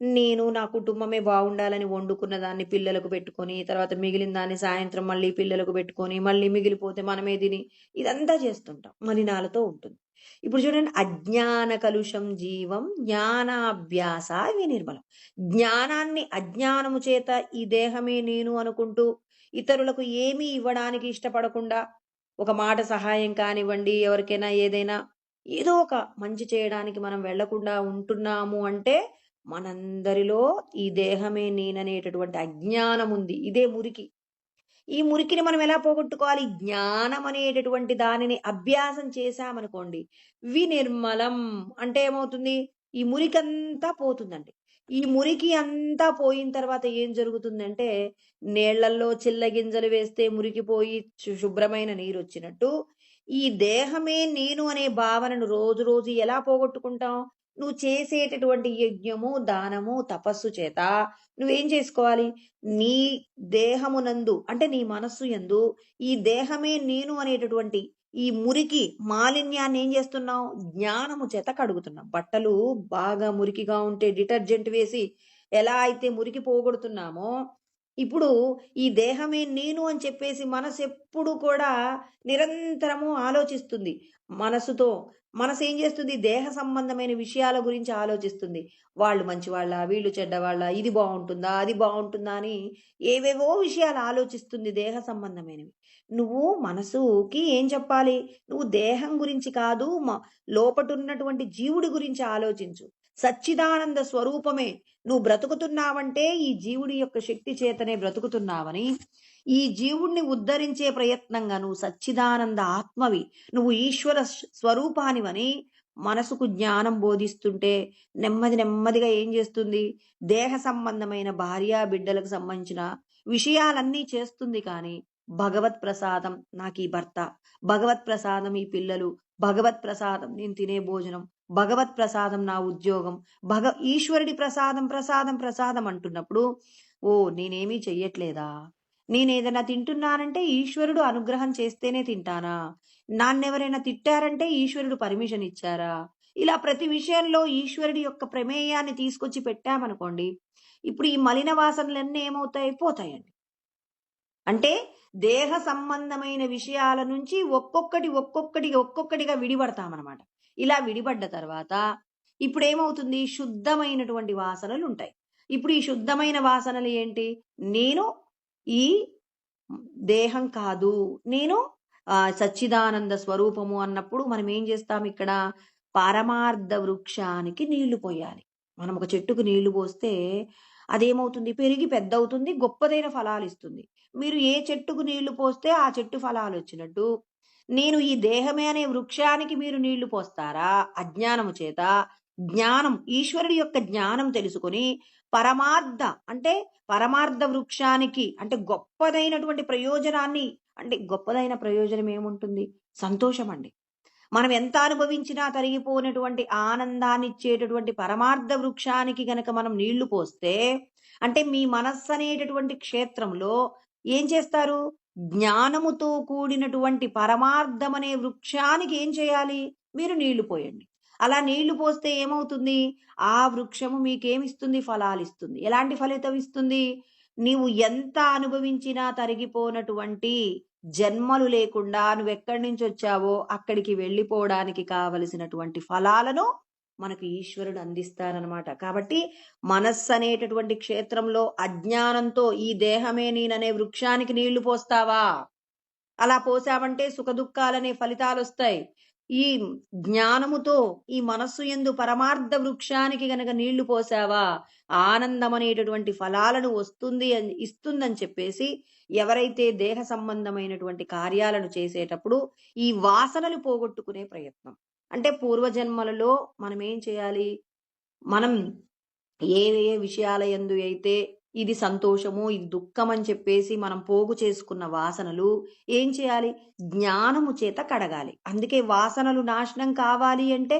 నేను నా కుటుంబమే బాగుండాలని వండుకున్న దాన్ని పిల్లలకు పెట్టుకొని, తర్వాత మిగిలిన దాన్ని సాయంత్రం మళ్ళీ పిల్లలకు పెట్టుకొని, మళ్ళీ మిగిలిపోతే మనమే తిని ఇదంతా చేస్తుంటాం. మలినాలతో ఉంటుంది. ఇప్పుడు చూడండి, అజ్ఞాన కలుషం జీవం జ్ఞానాభ్యాస వినిర్మలం. జ్ఞానాన్ని అజ్ఞానము చేత ఈ దేహమే నేను అనుకుంటూ ఇతరులకు ఏమీ ఇవ్వడానికి ఇష్టపడకుండా, ఒక మాట సహాయం కానివ్వండి, ఎవరికైనా ఏదైనా ఏదో ఒక మంచి చేయడానికి మనం వెళ్లకుండా ఉంటున్నాము అంటే మనందరిలో ఈ దేహమే నేననేటటువంటి అజ్ఞానం ఉంది. ఇదే మురికి. ఈ మురికిని మనం ఎలా పోగొట్టుకోవాలి? జ్ఞానం అనేటటువంటి దానిని అభ్యాసం చేశామనుకోండి, వినిర్మలం అంటే ఏమవుతుంది? ఈ మురికంతా పోతుందండి. ఈ మురికి అంతా పోయిన తర్వాత ఏం జరుగుతుందంటే, నీళ్లల్లో చిల్లగింజలు వేస్తే మురికిపోయి శుభ్రమైన నీరు వచ్చినట్టు, ఈ దేహమే నేను అనే భావనను రోజు రోజు ఎలా పోగొట్టుకుంటాం? నువ్వు చేసేటటువంటి యజ్ఞము, దానము, తపస్సు చేత నువ్వేం చేసుకోవాలి? నీ దేహమునందు అంటే నీ మనస్సు యందు ఈ దేహమే నేను అనేటటువంటి ఈ మురికి మాలిన్యాన్ని ఏం చేస్తున్నావు? జ్ఞానము చేత కడుగుతున్నాం. బట్టలు బాగా మురికిగా ఉంటే డిటర్జెంట్ వేసి ఎలా అయితే మురికి పోగొడుతున్నామో, ఇప్పుడు ఈ దేహమే నేను అని చెప్పేసి మనసు ఎప్పుడు కూడా నిరంతరము ఆలోచిస్తుంది. మనసు ఏం చేస్తుంది? దేహ సంబంధమైన విషయాల గురించి ఆలోచిస్తుంది. వాళ్ళు మంచివాళ్ళ, వీళ్ళు చెడ్డవాళ్ళ, ఇది బాగుంటుందా, అది బాగుంటుందా అని ఏవేవో విషయాలు ఆలోచిస్తుంది దేహ సంబంధమైనవి. నువ్వు మనసుకి ఏం చెప్పాలి? నువ్వు దేహం గురించి కాదు, లోపటున్నటువంటి జీవుడి గురించి ఆలోచించు. సచ్చిదానంద స్వరూపమే నువ్వు బ్రతుకుతున్నావంటే ఈ జీవుడి యొక్క శక్తి చేతనే బ్రతుకుతున్నావని, ఈ జీవుణ్ణి ఉద్ధరించే ప్రయత్నంగా నువ్వు సచ్చిదానంద ఆత్మవి, నువ్వు ఈశ్వర స్వరూపానివని మనసుకు జ్ఞానం బోధిస్తుంటే నెమ్మదిగా ఏం చేస్తుంది? దేహ సంబంధమైన భార్యా బిడ్డలకు సంబంధించిన విషయాలన్నీ చేస్తుంది. కానీ భగవత్ ప్రసాదం నాకు ఈ భర్త, భగవత్ ప్రసాదం ఈ పిల్లలు, భగవత్ ప్రసాదం నేను తినే భోజనం, భగవత్ ప్రసాదం నా ఉద్యోగం, ఈశ్వరుడి ప్రసాదం అంటున్నప్పుడు, ఓ నేనేమీ చెయ్యట్లేదా? నేనేదైనా తింటున్నానంటే ఈశ్వరుడు అనుగ్రహం చేస్తేనే తింటానా? నాన్నెవరైనా తిట్టారంటే ఈశ్వరుడు పర్మిషన్ ఇచ్చారా? ఇలా ప్రతి విషయంలో ఈశ్వరుడి యొక్క ప్రమేయాన్ని తీసుకొచ్చి పెట్టామనుకోండి, ఇప్పుడు ఈ మలిన వాసనలన్నీ ఏమవుతాయి? పోతాయండి. అంటే దేహ సంబంధమైన విషయాల నుంచి ఒక్కొక్కటిగా విడిపడతామన్నమాట. ఇలా విడిపడ్డ తర్వాత ఇప్పుడు ఏమవుతుంది? శుద్ధమైనటువంటి వాసనలు ఉంటాయి. ఇప్పుడు ఈ శుద్ధమైన వాసనలు ఏంటి? నేను ఈ దేహం కాదు, నేను సచ్చిదానంద స్వరూపము అన్నప్పుడు మనం ఏం చేస్తాం? ఇక్కడ పారమార్థ వృక్షానికి నీళ్లు పోయాలి. మనం ఒక చెట్టుకు నీళ్లు పోస్తే అదేమవుతుంది పెరిగి పెద్దవుతుంది, గొప్పదైన ఫలాలిస్తుంది. మీరు ఏ చెట్టుకు నీళ్లు పోస్తే ఆ చెట్టు ఫలాలొచ్చినట్టు, నేను ఈ దేహమే అనే వృక్షానికి మీరు నీళ్లు పోస్తారా అజ్ఞానము చేత? జ్ఞానం, ఈశ్వరుడి యొక్క జ్ఞానం తెలుసుకొని పరమార్థ అంటే పరమార్థ వృక్షానికి అంటే గొప్పదైనటువంటి ప్రయోజనాన్ని, అంటే గొప్పదైన ప్రయోజనం ఏముంటుంది? సంతోషమండి. మనం ఎంత అనుభవించినా తరిగిపోయినటువంటి ఆనందాన్ని ఇచ్చేటటువంటి పరమార్థ వృక్షానికి గనక మనం నీళ్లు పోస్తే, అంటే మీ మనస్సు అనేటటువంటి క్షేత్రంలో ఏం చేస్తారు? జ్ఞానముతో కూడినటువంటి పరమార్థమనే వృక్షానికి ఏం చేయాలి? మీరు నీళ్లు పోయండి. అలా నీళ్లు పోస్తే ఏమవుతుంది? ఆ వృక్షము మీకేమిస్తుంది? ఫలాలిస్తుంది. ఎలాంటి ఫలితం ఇస్తుంది? నీవు ఎంత అనుభవించినా తరిగిపోనటువంటి జన్మలు లేకుండా నువ్వెక్కడి నుంచి వచ్చావో అక్కడికి వెళ్ళిపోవడానికి కావలసినటువంటి ఫలాలను మనకు ఈశ్వరుడు అందిస్తారనమాట. కాబట్టి మనస్సు అనేటటువంటి క్షేత్రంలో అజ్ఞానంతో ఈ దేహమే నేననే వృక్షానికి నీళ్లు పోస్తావా? అలా పోసావంటే సుఖదుఖాలనే ఫలితాలొస్తాయి. ఈ జ్ఞానముతో ఈ మనస్సు యందు పరమార్థ వృక్షానికి గనక నీళ్లు పోసావా ఆనందం అనేటటువంటి ఫలాలను ఇస్తుందని చెప్పేసి, ఎవరైతే దేహ సంబంధమైనటువంటి కార్యాలను చేసేటప్పుడు ఈ వాసనలు పోగొట్టుకునే ప్రయత్నం, అంటే పూర్వజన్మలలో మనం ఏం చేయాలి? మనం ఏ ఏ విషయాల యందు అయితే ఇది సంతోషము, ఇది దుఃఖం అని చెప్పేసి మనం పోగు చేసుకున్న వాసనలు ఏం చేయాలి? జ్ఞానము చేత కడగాలి. అందుకే వాసనలు నాశనం కావాలి అంటే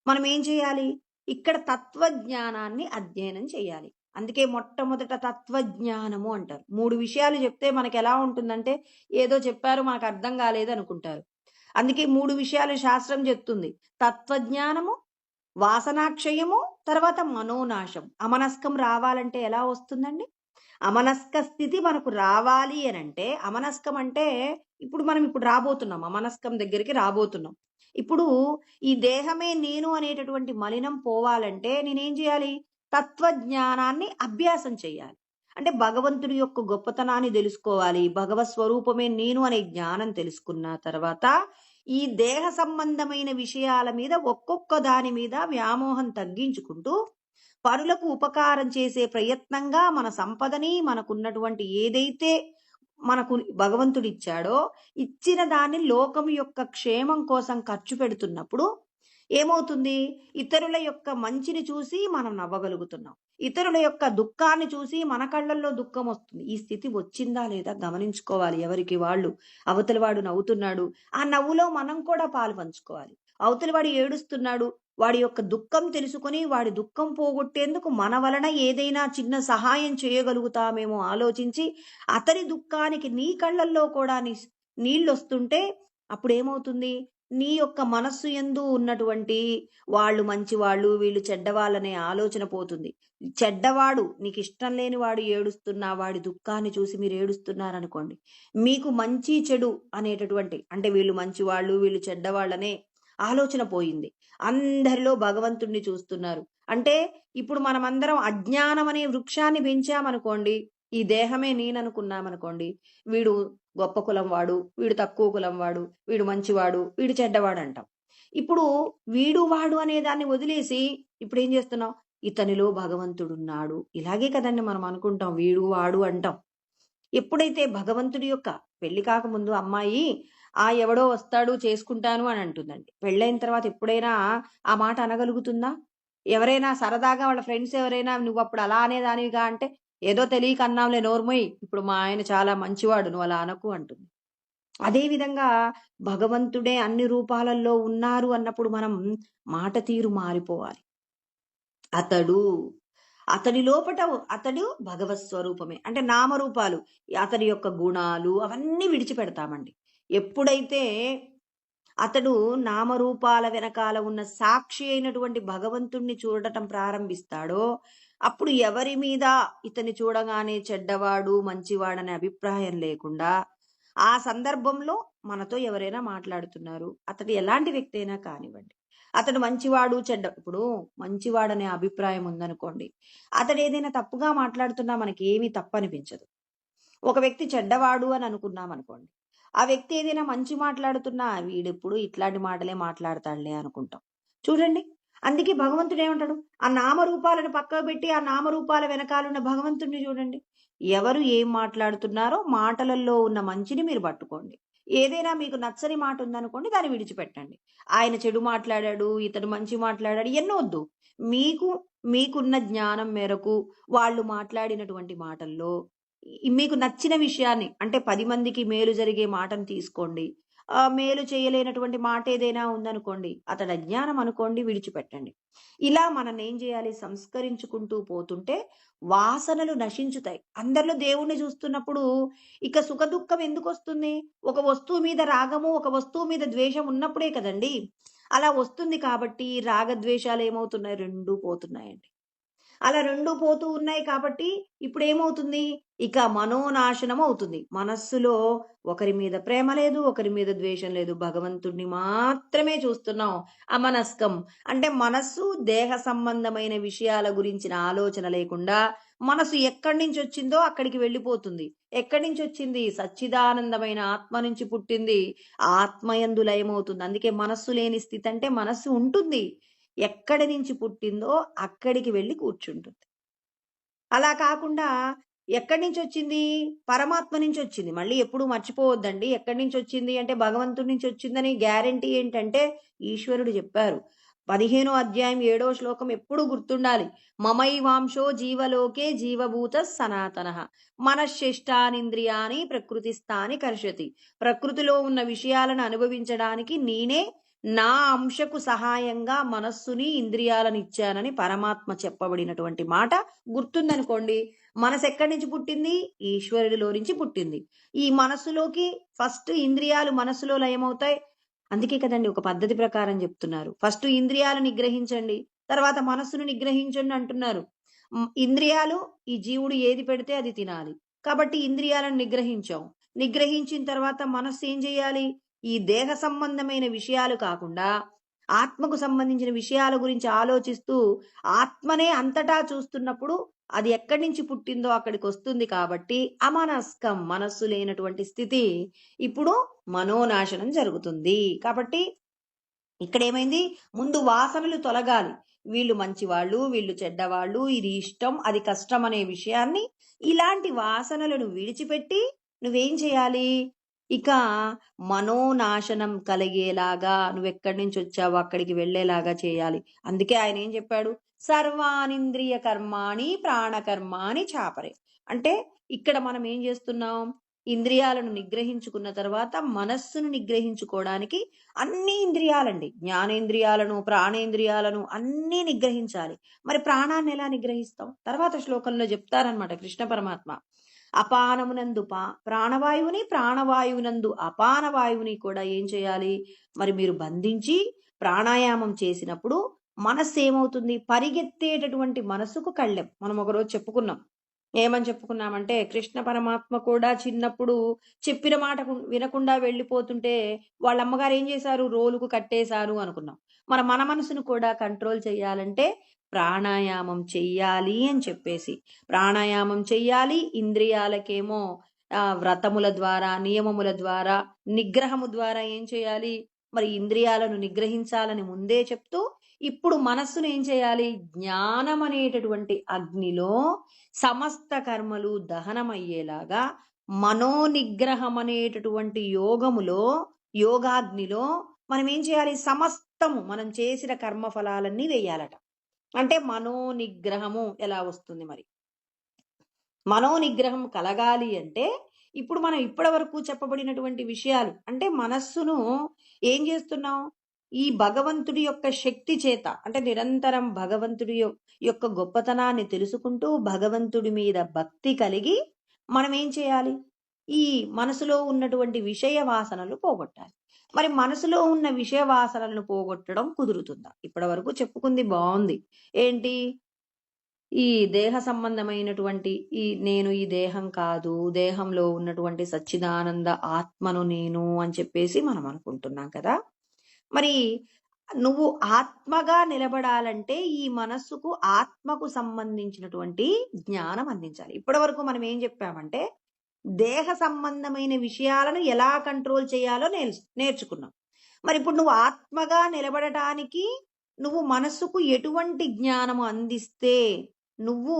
మనం ఏం చేయాలి? ఇక్కడ తత్వజ్ఞానాన్ని అధ్యయనం చేయాలి. అందుకే మొట్టమొదట తత్వజ్ఞానము అంటారు. 3 విషయాలు చెప్తే మనకు ఎలా ఉంటుందంటే, ఏదో చెప్పారు మనకు అర్థం కాలేదు అనుకుంటారు. అందుకే 3 విషయాలు శాస్త్రం చెప్తుంది. తత్వజ్ఞానము, వాసనాక్షయము, తర్వాత మనోనాశం. అమనస్కం రావాలంటే ఎలా వస్తుందండి? అమనస్క స్థితి మనకు రావాలి అనంటే, అమనస్కం అంటే ఇప్పుడు రాబోతున్నాం, అమనస్కం దగ్గరికి రాబోతున్నాం. ఇప్పుడు ఈ దేహమే నేను అనేటటువంటి మలినం పోవాలంటే నేనేం చేయాలి? తత్వజ్ఞానాన్ని అభ్యాసం చేయాలి. అంటే భగవంతుడి యొక్క గొప్పతనాన్ని తెలుసుకోవాలి. భగవత్ స్వరూపమే నేను అనే జ్ఞానం తెలుసుకున్న తర్వాత ఈ దేహ సంబంధమైన విషయాల మీద ఒక్కొక్క దాని మీద వ్యామోహం తగ్గించుకుంటూ పరులకు ఉపకారం చేసే ప్రయత్నంగా మన సంపదని, మనకున్నటువంటి ఏదైతే మనకు భగవంతుడిచ్చాడో ఇచ్చిన దాన్ని లోకం యొక్క క్షేమం కోసం ఖర్చు పెడుతున్నప్పుడు ఏమవుతుంది? ఇతరుల యొక్క మంచిని చూసి మనం నవ్వగలుగుతున్నాం. ఇతరుల యొక్క దుఃఖాన్ని చూసి మన కళ్ళల్లో దుఃఖం వస్తుంది. ఈ స్థితి వచ్చిందా లేదా గమనించుకోవాలి ఎవరికి వాళ్ళు. అవతలి వాడు నవ్వుతున్నాడు, ఆ నవ్వులో మనం కూడా పాలు పంచుకోవాలి. అవతలి వాడు ఏడుస్తున్నాడు, వాడి యొక్క దుఃఖం తెలుసుకొని వాడి దుఃఖం పోగొట్టేందుకు మన వలన ఏదైనా చిన్న సహాయం చేయగలుగుతామేమో ఆలోచించి, అతని దుఃఖానికి నీ కళ్ళల్లో కూడా నీళ్ళొస్తుంటే అప్పుడేమవుతుంది? నీ యొక్క మనస్సు యందు ఉన్నటువంటి వాళ్ళు మంచివాళ్ళు, వీళ్ళు చెడ్డవాళ్ళనే ఆలోచన పోతుంది. చెడ్డవాడు, నీకు ఇష్టం లేని వాడు ఏడుస్తున్నా వాడి దుఃఖాన్ని చూసి మీరు ఏడుస్తున్నారనుకోండి, మీకు మంచి చెడు అనేటటువంటి, అంటే వీళ్ళు మంచివాళ్ళు వీళ్ళు చెడ్డవాళ్ళనే ఆలోచన పోయింది. అందరిలో భగవంతుణ్ణి చూస్తున్నారు. అంటే ఇప్పుడు మనమందరం అజ్ఞానం అనే వృక్షాన్ని పెంచామనుకోండి, ఈ దేహమే నేననుకున్నామనుకోండి, వీడు గొప్ప కులం వాడు, వీడు తక్కువ కులం వాడు, వీడు మంచివాడు, వీడు చెడ్డవాడు అంటాం. ఇప్పుడు వీడు వాడు అనే దాన్ని వదిలేసి ఇప్పుడు ఏం చేస్తున్నాం? ఇతనిలో భగవంతుడున్నాడు. ఇలాగే కదండి మనం అనుకుంటాం, వీడు వాడు అంటాం. ఎప్పుడైతే భగవంతుడి యొక్క పెళ్లి కాకముందు అమ్మాయి ఎవడో వస్తాడు చేసుకుంటాను అని అంటుందండి. పెళ్ళైన తర్వాత ఎప్పుడైనా ఆ మాట అనగలుగుతుందా? ఎవరైనా సరదాగా వాళ్ళ ఫ్రెండ్స్ ఎవరైనా నువ్వు అప్పుడు అలా అనేదానివిగా అంటే, ఏదో తెలియక అన్నాంలే నోర్మోయ్, ఇప్పుడు మా ఆయన చాలా మంచివాడు నువ్వు అలా అనకు అంటుంది. అదే విధంగా భగవంతుడే అన్ని రూపాలలో ఉన్నారు అన్నప్పుడు మనం మాట తీరు మారిపోవాలి. అతడి లోపట అతడు భగవత్ స్వరూపమే, అంటే నామరూపాలు, అతడి యొక్క గుణాలు అవన్నీ విడిచిపెడతామండి. ఎప్పుడైతే అతడు నామరూపాల వెనకాల ఉన్న సాక్షి అయినటువంటి భగవంతుణ్ణి చూడటం ప్రారంభిస్తాడో అప్పుడు ఎవరి మీద ఇతని చూడగానే చెడ్డవాడు మంచివాడనే అభిప్రాయం లేకుండా, ఆ సందర్భంలో మనతో ఎవరైనా మాట్లాడుతున్నారు, అతడు ఎలాంటి వ్యక్తి అయినా కానివ్వండి, అతడు మంచివాడు ఇప్పుడు మంచివాడనే అభిప్రాయం ఉందనుకోండి, అతడు ఏదైనా తప్పుగా మాట్లాడుతున్నా మనకి ఏమీ తప్పనిపించదు. ఒక వ్యక్తి చెడ్డవాడు అని అనుకున్నాం అనుకోండి, ఆ వ్యక్తి ఏదైనా మంచి మాట్లాడుతున్నా వీడెప్పుడు ఇట్లాంటి మాటలే మాట్లాడతాడులే అనుకుంటాం. చూడండి, అందుకే భగవంతుడు ఏమంటాడు, ఆ నామరూపాలను పక్కకు పెట్టి ఆ నామరూపాల వెనకాలన్న భగవంతుడిని చూడండి. ఎవరు ఏం మాట్లాడుతున్నారో మాటలలో ఉన్న మంచిని మీరు పట్టుకోండి. ఏదైనా మీకు నచ్చని మాట ఉందనుకోండి, దాన్ని విడిచిపెట్టండి. ఆయన చెడు మాట్లాడాడు, ఇతడు మంచి మాట్లాడాడు ఇయన్నీ వద్దు. మీకు మీకున్న జ్ఞానం మేరకు వాళ్ళు మాట్లాడినటువంటి మాటల్లో మీకు నచ్చిన విషయాన్ని, అంటే 10 మందికి మేలు జరిగే మాటను తీసుకోండి. మేలు చేయలేనటువంటి మాట ఏదైనా ఉందనుకోండి, అతడు అజ్ఞానం అనుకోండి, విడిచిపెట్టండి. ఇలా మనల్నేం చేయాలి, సంస్కరించుకుంటూ పోతుంటే వాసనలు నశించుతాయి. అందరిలో దేవుణ్ణి చూస్తున్నప్పుడు ఇక సుఖదుఖం ఎందుకొస్తుంది? ఒక వస్తువు మీద రాగము, ఒక వస్తువు మీద ద్వేషం ఉన్నప్పుడే కదండీ! అలా వస్తుంది కాబట్టి రాగద్వేషాలు ఏమవుతున్నాయి? 2 పోతున్నాయండి. అలా 2 పోతూ ఉన్నాయి కాబట్టి ఇప్పుడేమవుతుంది? ఇక మనోనాశనం అవుతుంది. మనస్సులో ఒకరి మీద ప్రేమ లేదు, ఒకరి మీద ద్వేషం లేదు. భగవంతుడిని మాత్రమే చూస్తున్నాం. అమనస్కం అంటే మనస్సు దేహ సంబంధమైన విషయాల గురించిన ఆలోచన లేకుండా మనసు ఎక్కడి నుంచొచ్చిందో అక్కడికి వెళ్ళిపోతుంది. ఎక్కడి నుంచొచ్చింది? సచ్చిదానందమైన ఆత్మ నుంచి పుట్టింది. ఆత్మయందు లయమవుతుంది. అందుకే మనస్సు లేని స్థితి అంటే మనస్సు ఉంటుంది. ఎక్కడి నుంచి పుట్టిందో అక్కడికి వెళ్లి కూర్చుంటుంది. అలా కాకుండా ఎక్కడి నుంచొచ్చింది? పరమాత్మ నుంచొచ్చింది. మళ్ళీ ఎప్పుడూ మర్చిపోవద్దండి. ఎక్కడి నుంచొచ్చింది అంటే భగవంతుడి నుంచొచ్చిందని గ్యారంటీ ఏంటంటే ఈశ్వరుడు చెప్పారు. 15వ అధ్యాయం 7వ శ్లోకం ఎప్పుడూ గుర్తుండాలి. మమైవాంశో జీవలోకే జీవభూతః సనాతనః మనశ్శిష్టానింద్రియాని ప్రకృతిస్థాని కర్షతి. ప్రకృతిలో ఉన్న విషయాలను అనుభవించడానికి నేనే నా అంశకు సహాయంగా మనస్సుని, ఇంద్రియాలను ఇచ్చానని పరమాత్మ చెప్పబడినటువంటి మాట గుర్తుందనుకోండి. మనసు ఎక్కడి నుంచి పుట్టింది? ఈశ్వరుడిలో నుంచి పుట్టింది. ఈ మనస్సులోకి ఫస్ట్ ఇంద్రియాలు మనస్సులో లయమవుతాయి. అందుకే కదండి ఒక పద్ధతి ప్రకారం చెప్తున్నారు. ఫస్ట్ ఇంద్రియాలు నిగ్రహించండి, తర్వాత మనస్సును నిగ్రహించండి అంటున్నారు. ఇంద్రియాలు ఈ జీవుడు ఏది పెడితే అది తినాలి. కాబట్టి ఇంద్రియాలను నిగ్రహించాం. నిగ్రహించిన తర్వాత మనస్సు ఏం చేయాలి? ఈ దేహ సంబంధమైన విషయాలు కాకుండా ఆత్మకు సంబంధించిన విషయాల గురించి ఆలోచిస్తూ ఆత్మనే అంతటా చూస్తున్నప్పుడు అది ఎక్కడి నుంచి పుట్టిందో అక్కడికి వస్తుంది. కాబట్టి అమనస్కం మనస్సు లేనటువంటి స్థితి. ఇప్పుడు మనోనాశనం జరుగుతుంది. కాబట్టి ఇక్కడ ఏమైంది? ముందు వాసనలు తొలగాలి. వీళ్ళు మంచివాళ్ళు, వీళ్ళు చెడ్డవాళ్ళు, ఇది ఇష్టం, అది కష్టం అనే విషయాన్ని, ఇలాంటి వాసనలను విడిచిపెట్టి నువ్వేం చేయాలి? ఇక మనోనాశనం కలిగేలాగా నువ్వెక్కడి నుంచి వచ్చావో అక్కడికి వెళ్ళేలాగా చేయాలి. అందుకే ఆయన ఏం చెప్పాడు? సర్వానింద్రియ కర్మాణి ప్రాణకర్మాణి చాపరే. అంటే ఇక్కడ మనం ఏం చేస్తున్నాం? ఇంద్రియాలను నిగ్రహించుకున్న తర్వాత మనస్సును నిగ్రహించుకోవడానికి అన్ని ఇంద్రియాలండి, జ్ఞానేంద్రియాలను, ప్రాణేంద్రియాలను అన్నీ నిగ్రహించాలి. మరి ప్రాణాన్ని ఎలా నిగ్రహిస్తాం? తర్వాత శ్లోకంలో చెప్తారనమాట కృష్ణ పరమాత్మ. అపానమునందు ప్రాణవాయువుని, ప్రాణవాయువునందు అపానవాయువుని కూడా ఏం చేయాలి? మరి మీరు బంధించి ప్రాణాయామం చేసినప్పుడు మనస్సు ఏమవుతుంది? పరిగెత్తేటటువంటి మనసుకు కళ్ళెం. మనం ఒకరోజు చెప్పుకున్నాం. ఏమని చెప్పుకున్నామంటే కృష్ణ పరమాత్మ కూడా చిన్నప్పుడు చెప్పిన మాట వినకుండా వెళ్ళిపోతుంటే వాళ్ళ అమ్మగారు ఏం చేశారు? రోలుకు కట్టేశారు అనుకున్నాం. మన మనసును కూడా కంట్రోల్ చేయాలంటే ప్రాణాయామం చెయ్యాలి అని చెప్పేసి ప్రాణాయామం చెయ్యాలి. ఇంద్రియాలకేమో వ్రతముల ద్వారా, నియమముల ద్వారా, నిగ్రహము ద్వారా ఏం చేయాలి? మరి ఇంద్రియాలను నిగ్రహించాలని ముందే చెప్తూ ఇప్పుడు మనస్సును ఏం చేయాలి? జ్ఞానం అనేటటువంటి అగ్నిలో సమస్త కర్మలు దహనమయ్యేలాగా మనోనిగ్రహం అనేటటువంటి యోగాగ్నిలో మనం ఏం చేయాలి? సమస్తము మనం చేసిన కర్మ ఫలాలన్నీ వేయాలట. అంటే మనోనిగ్రహము ఎలా వస్తుంది? మరి మనోనిగ్రహం కలగాలి అంటే ఇప్పుడు మనం ఇప్పటి వరకు చెప్పబడినటువంటి విషయాలు, అంటే మనస్సును ఏం చేస్తున్నాం? ఈ భగవంతుడి యొక్క శక్తి చేత, అంటే నిరంతరం భగవంతుడి యొక్క గొప్పతనాన్ని తెలుసుకుంటూ భగవంతుడి మీద భక్తి కలిగి మనం ఏం చేయాలి? ఈ మనసులో ఉన్నటువంటి విషయ వాసనలు పోగొట్టాలి. మరి మనసులో ఉన్న విషయ వాసనలను పోగొట్టడం కుదురుతుందా? ఇప్పటి వరకు చెప్పుకుంది బాగుంది. ఏంటి? ఈ దేహ సంబంధమైనటువంటి నేను ఈ దేహం కాదు, దేహంలో ఉన్నటువంటి సచ్చిదానంద ఆత్మను నేను అని చెప్పేసి మనం అనుకుంటున్నాం కదా. మరి నువ్వు ఆత్మగా నిలబడాలంటే ఈ మనస్సుకు ఆత్మకు సంబంధించినటువంటి జ్ఞానం అందించాలి. ఇప్పటి వరకు మనం ఏం చెప్పామంటే దేహ సంబంధమైన విషయాలను ఎలా కంట్రోల్ చేయాలో నేర్చుకున్నాం. మరి ఇప్పుడు నువ్వు ఆత్మగా నిలబడటానికి నువ్వు మనస్సుకు ఎటువంటి జ్ఞానము అందిస్తే నువ్వు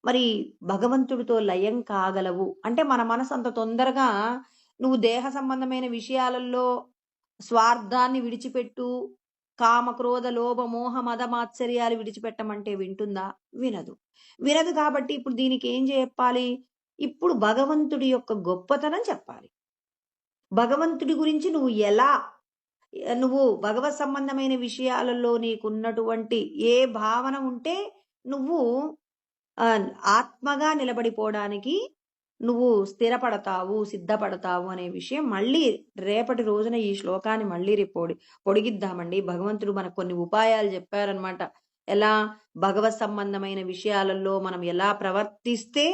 మరి భగవంతుడితో లయం కాగలవు. అంటే మన మనసు అంత తొందరగా నువ్వు దేహ సంబంధమైన విషయాలలో స్వార్థాన్ని విడిచిపెట్టు, కామ, క్రోధ, లోభ, మోహ, మద, మాత్సర్యాలు విడిచిపెట్టమంటే వింటుందా? వినదు. వినదు కాబట్టి ఇప్పుడు దీనికి ఏం చెప్పాలి? ఇప్పుడు భగవంతుడి యొక్క గొప్పతనం చెప్పాలి. భగవంతుడి గురించి నువ్వు భగవత్ సంబంధమైన విషయాలలో నీకున్నటువంటి ఏ భావన ఉంటే నువ్వు ఆత్మగా నిలబడిపోవడానికి నువ్వు స్థిరపడతావు, సిద్ధపడతావు అనే విషయం మళ్ళీ రేపటి రోజున ఈ శ్లోకాన్ని మళ్ళీ పొడిగిద్దామండి. భగవంతుడు మనకు కొన్ని ఉపాయాలు చెప్పారనమాట. ఎలా భగవత్ సంబంధమైన విషయాలలో మనం ఎలా ప్రవర్తిస్తే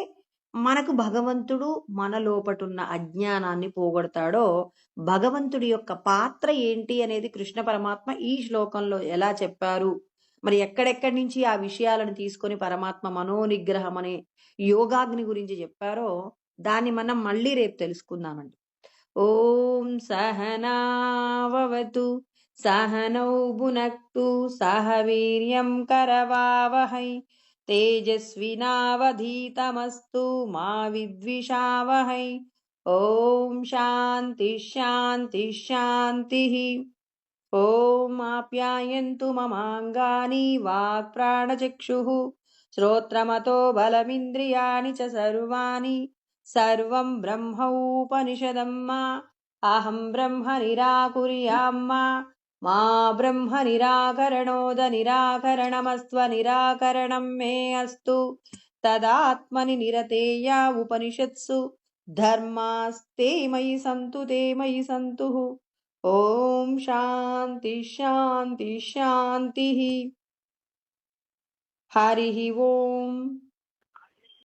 మనకు భగవంతుడు మన లోపటున్న అజ్ఞానాన్ని పోగొడతాడో, భగవంతుడి యొక్క పాత్ర ఏంటి అనేది కృష్ణ పరమాత్మ ఈ శ్లోకంలో ఎలా చెప్పారు, మరి ఎక్కడెక్కడి నుంచి ఆ విషయాలను తీసుకొని పరమాత్మ మనోనిగ్రహం అనే యోగాగ్ని గురించి చెప్పారో దాన్ని మనం మళ్ళీ రేపు తెలుసుకుందామండి. ఓం సహనావతు సహనౌ భునక్తు సహ వీర్యం కరవావహై తేజస్వినావధీతమస్తు మా విద్విషావహై. ఓం శాంతి శాంతి శాంతి. ఓం ఆప్యాయంతు మమాంగాని వాక్ ప్రాణచక్షుః శ్రోత్రమతో బలమింద్రియాణి చ సర్వాణి సర్వం బ్రహ్మోపనిషదమ్మా అహం బ్రహ్మ నిరాకుర్యామ్మా మా బ్రహ్మ నిరాకరణోద నిరాకరణమస్త్వ నిరాకరణం మే అస్తు తదాత్మని నిరతేయ ఉపనిషత్సు ధర్మాస్తే మయి సంతు తే మయి సంతు. ఓం శాంతి శాంతి శాంతి. హరి ఓం.